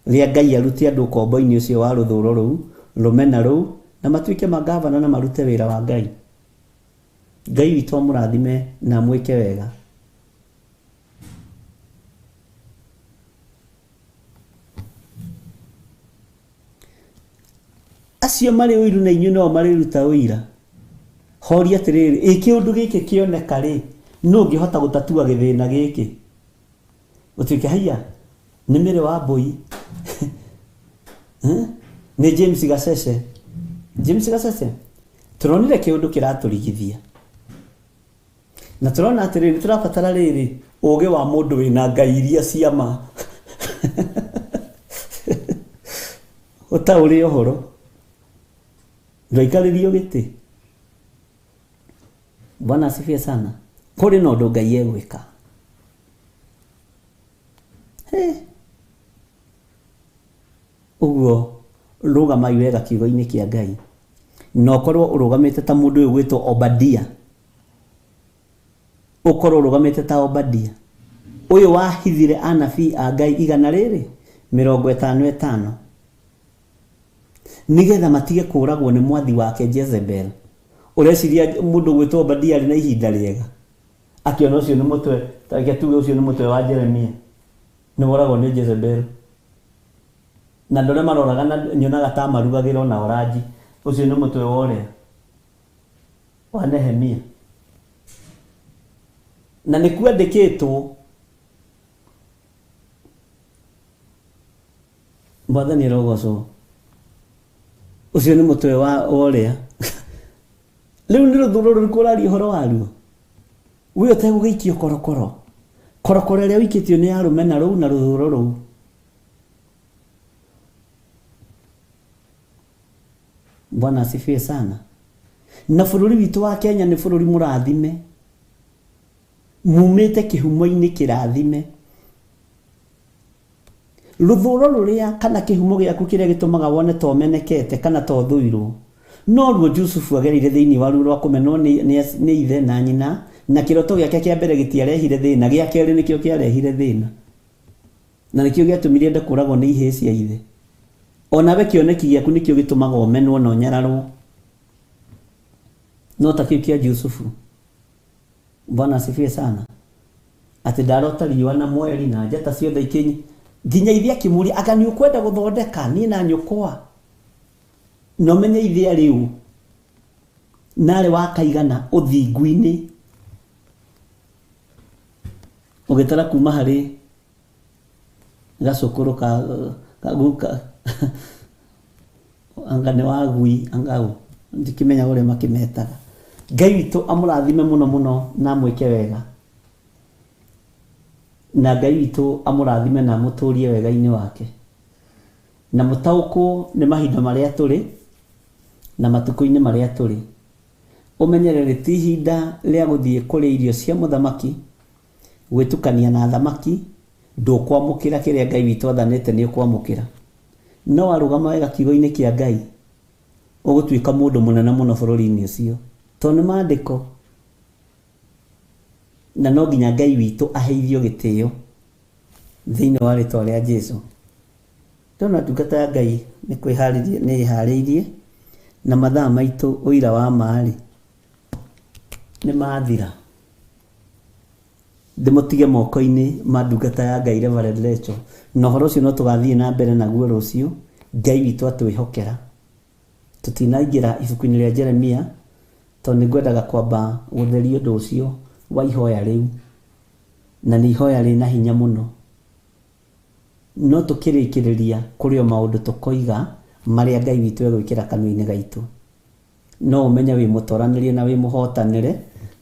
rĩa Ngai arute andũ ũkombo-inĩ ũcio wa rũthũro rũu rũmena rũu na matuĩke magavana na marute wĩra wa Ngai. Ngai witũ amũrathime na mwĩke wega. Acio marĩ ũiru na inyuĩ no marĩruta ũira. Horia atĩrĩrĩ kĩũndũ gĩkĩ kĩoneka rĩ no ngĩhota gũtatua gĩthĩna gĩkĩ ũtuĩke haiya nĩ Mĩrĩ wa Mbũi nĩ James Gacece. James Gacece turonire kĩũndũ kĩratũrigithia na turona atĩrĩrĩ tũrabatara rĩrĩ ũũgĩ wa mũndũ wĩna Ngai iria ciama ũtaũrĩ ũhoro ndũikarĩrio gĩtĩ. Bwana asifiwe sana. Kũrĩ na ũndũ Ngai egwĩka. Uguo rũgamai wega kiugo-inĩ kĩa Ngai na ũkorwo ũrũgamĩte ta mũndũ ũyũ gwĩtwo Obadia. Ũkorwo ũrũgamĩte ta Obadia ũyũ wahithire anabii a Ngai 155 nigetha matige kũragwo nĩ mwathi wake Jezebel. Ũreciria mũndũ gwĩtwo Obadia arĩ na ihinda rĩega akiona ũcio nĩ mũtwe tarĩkia tuge ũcio nĩ mũtwe wa Jeremia nĩ woragwo nĩ Jezebel na ndore maroraga na nyonaga ta marugagĩrwo na oranji ũcio nĩ mũtwe wa ũrĩa wa Nehemia na nĩ kwandĩkĩtwo. Mwathani arogocwo ũcio nĩ mũtwe wa ũrĩa rĩu nĩ rũthũro rũrĩkũ ũraria ũhoro waruo we ũtegũgĩikio korokoro ĩrĩa ũikĩtio nĩ ya rũmena rũu na rũthũro rũu. Bwana asifiwe sana. Na bũrũri witũ wa Kenya nĩ bũrũri mũrathime mumĩte kĩhumo-inĩ kĩrathime. Rũthũro rũrĩa kana kĩhumo gĩaku kĩrĩa gĩtũmaga wone to menekete kana to thũirwo no ruo Jusufu agereire thĩinĩ wa ruo rwa kũmenwo nĩ ithe na nyina na kĩroto gĩake kĩa mbere gĩtiarehire thĩna gĩa kerĩ nĩkĩo kĩarehire thĩna na nĩkĩo gĩatũmire ende kũragwo nĩ ihĩ cia ithe. Onawe kĩoneki gĩaku nĩkĩo gĩtũmaga ũmenwo na ũnyararwo no ta kĩu kĩa Jusufu. Bwana asifiwe sana. Atĩ ndarota riũa na mweri na njata ciothe ikinyi nginya ithe akĩmũria anga nĩ ũkwenda gũthondeka niĩ na nyũkwa no menye ithe rĩu narĩ wakaigana ũthingu-inĩ ũgĩtara kuma harĩ gacũkũrũ kaguka anga nĩ wagui angau ndikĩmenya ũrĩa makĩmetaga. Ngai witũ amũrathime mũno mũno na mwĩke wega na Ngai witũ amũrathime na mũtũrie wega-inĩ wake na mũtaũkwo nĩ mahinda marĩa tũrĩ na matuko-inĩ marĩa tũrĩ, ũmenyerere ti ihinda rĩa gũthiĩ kũrĩa irio cia mũthamaki, gwĩtukania na thamaki, ndũkwamũkĩra kĩrĩa Ngai witũ athanĩte nĩ ũkwamũkĩra. No warũgama wega kiugo-inĩ kĩa Ngai, ũgũtuĩka mũndũ mũnene mũno bũrũri-inĩ ũcio, tondũ nĩ maandĩko. Na no nginya Ngai witũ aheithio gĩtĩo thĩinĩ wa rĩtwa rĩa Jesũ. Ndona ndungata ya Ngai nĩ kwĩharĩria nĩ ĩharĩirie, na mathaa maitũ ũira wa maarĩ nĩ mathira. Ndĩmũtige moko-inĩ ma ndungata ya Ngai Reverend Rachel, na ũhoro ũcio no tũgathiĩ na mbere naguo rũciũ, Ngai witũ atwĩhokera. Tũtinaingĩra ibuku-inĩ rĩa Jeremia, tondũ nĩ ngwendaga kwamba gũtheria ũndũ ũcio wa ihoya rĩu, na nĩ ihoya rĩna hinya mũno. No tũkĩrĩkĩrĩria kũrĩ o maũndũ tũkoiga marĩa Ngai witũ egwĩkĩra kanua-inĩ gaitũ. No ũmenye wĩ mũtoranĩrie na wĩ mũhotanĩre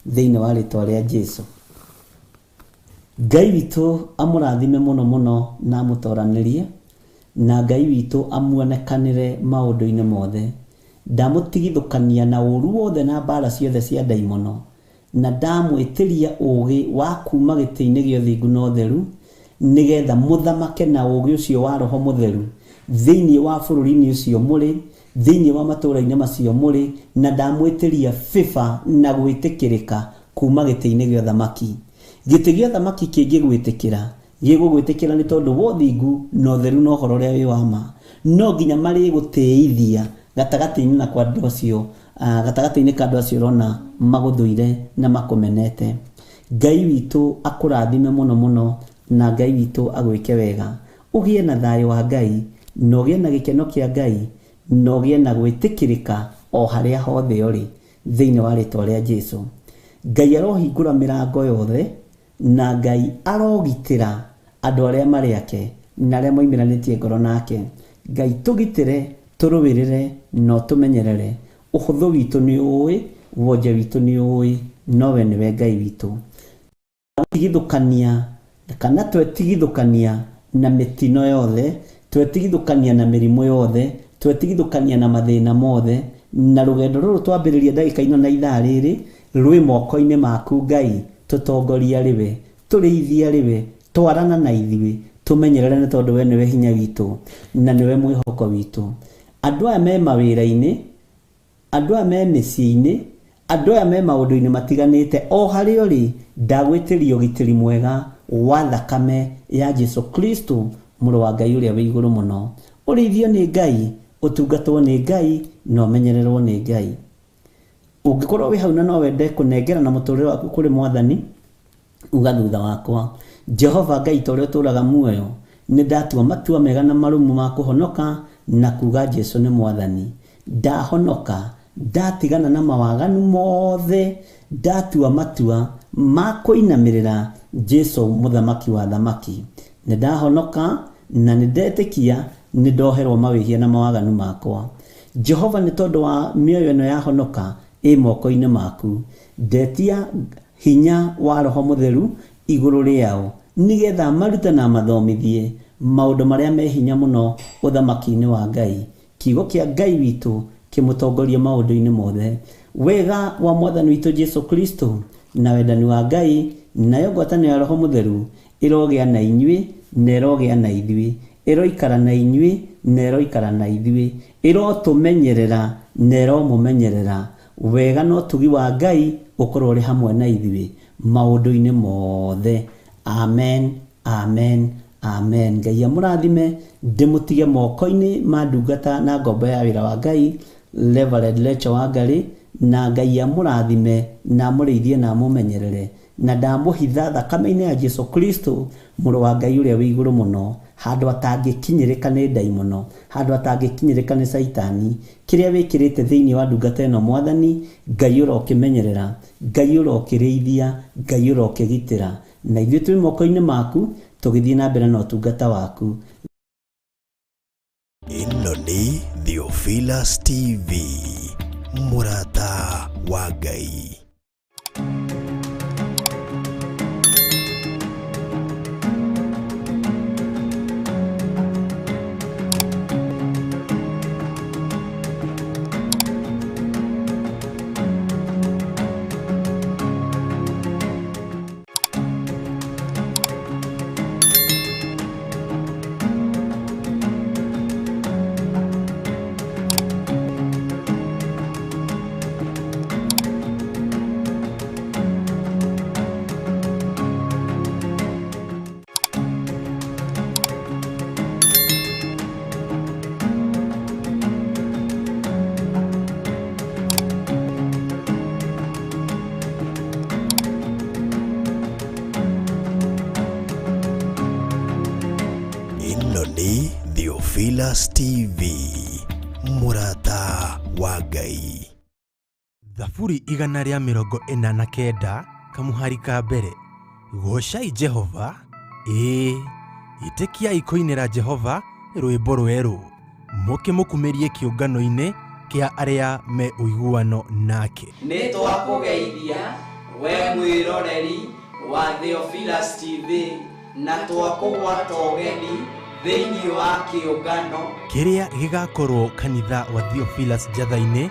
thĩinĩ wa rĩtwa rĩa Jesũ. Ngai witũ amũrathime mũno mũno na amũtoranĩrie, na Ngai witũ amuonekanĩre maũndũ-inĩ mothe. Ndamũtigithũkania na ũru wothe na mbara ciothe cia ndaimono, na ndamwĩtĩria ũũgĩ wa kuma gĩtĩ-inĩ gĩa ũthingu na ũtheru, nĩgetha mũthamake na ũũgĩ ũcio wa Roho Mũtheru thĩinĩ wa bũrũri-inĩ ũcio mũrĩ, thĩinĩ wa matũũra-inĩ macio mũrĩ, na ndamwĩtĩria bĩba na gwĩtĩkĩrĩka kuma gĩtĩ-inĩ gĩa ũthamaki. Gĩtĩ gĩa ũthamaki kĩngĩgwĩtĩkĩra, gĩgũgwĩtĩkĩra nĩ tondũ wa ũthingu na ũtheru na ũhoro ũrĩa wĩ wa ma. No nginya marĩ gũtĩithia gatagatĩ-inĩ na kwa andũ acio, gatagatĩ-inĩ ka andũ acio ũrona magũthũire na makũmenete. Ngai witũ akũrathime mũno mũno, na Ngai witũ agwĩke wega. Ũgĩe na thayũ wa Ngai, na ũgĩe na gĩkeno kĩa Ngai, na ũgĩe na gwĩtĩkĩrĩka o harĩa hothe ũrĩ thĩinĩ wa rĩtwa rĩa Jesũ. Ngai arohingũra mĩrango yothe, na Ngai arogitĩra andũ arĩa marĩ ake na arĩa moimĩranĩtie ngoro nake. Ngai tũgitĩre, tũrũĩrĩre na tũmenyerere. Ũhũthũ witũ nĩ ũĩ, wonje witũ nĩ ũĩ, nowe nĩwe Ngai witũ. Tigithũkania kana twetigithũkania na mĩtino yothe, twetigithũkania na mĩrimũ yothe, twetigithũkania na mathĩna mothe, na rũgendo rũrũ twambĩrĩria ndagĩka ino na ithaa rĩrĩ rwĩ moko-inĩ maku Ngai. Tũtongoria rĩwe, tũrĩithia rĩwe, twarana na ithuĩ, tũmenyerere nĩ tondũ we nĩwe hinya witũ na nĩwe mwĩhoko witũ. Andũ aya me mawĩra-inĩ, andũ aya me mĩciĩ-inĩ, andũ aya me maũndũ-inĩ matiganĩte, o harĩa ũrĩ ndagwĩtĩria ũgitĩri mwega wa thakame ya Jesũ Kristo, mũrũ wa Ngai ũrĩa wĩ igũrũ mũno. Ũrĩithio nĩ Ngai, ũtungatwo nĩ Ngai, na ũmenyererwo nĩ Ngai. Ũngĩkorwo wĩ hau na no wende kũnengera na mũtũrĩre waku kũrĩ Mwathani, uga thutha wakwa: Jehova Ngai ta ũrĩa ũtũũraga muoyo, nĩ ndatua matua mega na marũmu ma kũhonoka na kuga Jesũ nĩ Mwathani. Ndahonoka, ndatigana na mawaganu mothe, ndatua matua ma kũinamĩrĩra Jesũ mũthamaki wa thamaki. Nĩ ndahonoka na nĩ ndetĩkia nĩ ndoherwo mawĩhia na mawaganu makwa. Jehova, nĩ tondũ wa mĩoyo ĩno yahonoka ĩ moko-inĩ maku, ndetia hinya wa Roho Mũtheru igũrũ rĩao, nĩgetha marute na mathomithie maũndũ marĩa me hinya mũno ũthamaki-inĩ wa Ngai. Kiugo kĩa Ngai witũ kĩmũtongorie maũndũ-inĩ mothe. Wega wa Mwathani witũ Jesũ Kristo na wendani wa Ngai nayo ngwatanĩro ya Roho Mũtheru ĩrogĩa na inyuĩ na ĩrogĩa na ithuĩ, ĩroikara na inyuĩ na ĩroikara na ithuĩ, ĩrotũmenyerera na ĩromũmenyerera. Wega no tugi wa Ngai ũkorwo ũrĩ hamwe na ithuĩ maũndũ-inĩ mothe. Amen, amen, amen. Ngai amũrathime, ndĩmũtige moko-inĩ ma ndungata na ngombo ya wĩra wa Ngai Reverend Rachel Wangarĩ, na Ngai amũrathime na amũrĩithie na amũmenyerere, na ndamũhitha thakame-inĩ ya Jesũ Kristo, mũrũ wa Ngai ũrĩa wĩ igũrũ mũno, handũ atangĩkinyĩrĩka nĩ ndaimono, handũ atangĩkinyĩrĩka nĩ Saitani. Kĩrĩa wĩkĩrĩte thĩinĩ wa ndungata ĩno Mwathani, Ngai ũrokĩmenyerera, Ngai ũrokĩrĩithia, Ngai ũrokĩgitĩra, na ithuĩ twĩ moko-inĩ maku tũgĩthiĩ na mbere na ũtungata waku. Ĩno nĩ Theophilus TV, mũrata wa Ngai. Theophilus TV, Murata wa Ngai. Thaburi 149 kamuhari ka mbere. Gocai Jehova, itikiai kuinira Jehova rwimbo rweru, mukimukumirie kiungano-ini kia aria me uiguano nake. Nĩ twakũgeithia we mwĩroreri wa Theophilus TV na twakũgwata ũgeni thĩinĩ wa kĩũngano kiria gigakorwo kanitha wa Theophilus Njatha-ini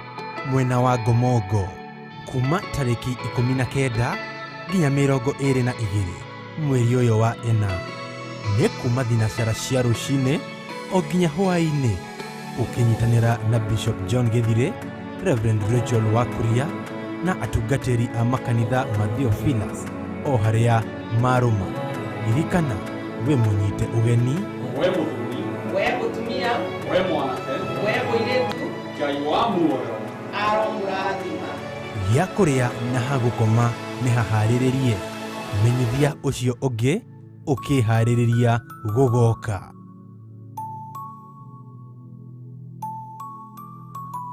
mwena wa Ngomongo kuma tariki 19 nginya 22 mweri uyu wa ena. Nĩ kuma thinacara cia rũcinĩ o nginya hwaĩ-inĩ, ukinyitanĩra na Bishop John Githire, Reverend Rachel Wakuria na atungatĩri a makanitha ma Theophilus o harĩa marũma. Ririkana we mũnyite ũgeni, we mũthuri, we mũtumia, we mwanake, we mũirĩtu, Ngai wa muoyo aromũrathima. gĩa kũrĩa na hagũkoma nĩ haharĩrĩrie. Menyithia ũcio ũngĩ ũkĩharĩrĩria gũgoka.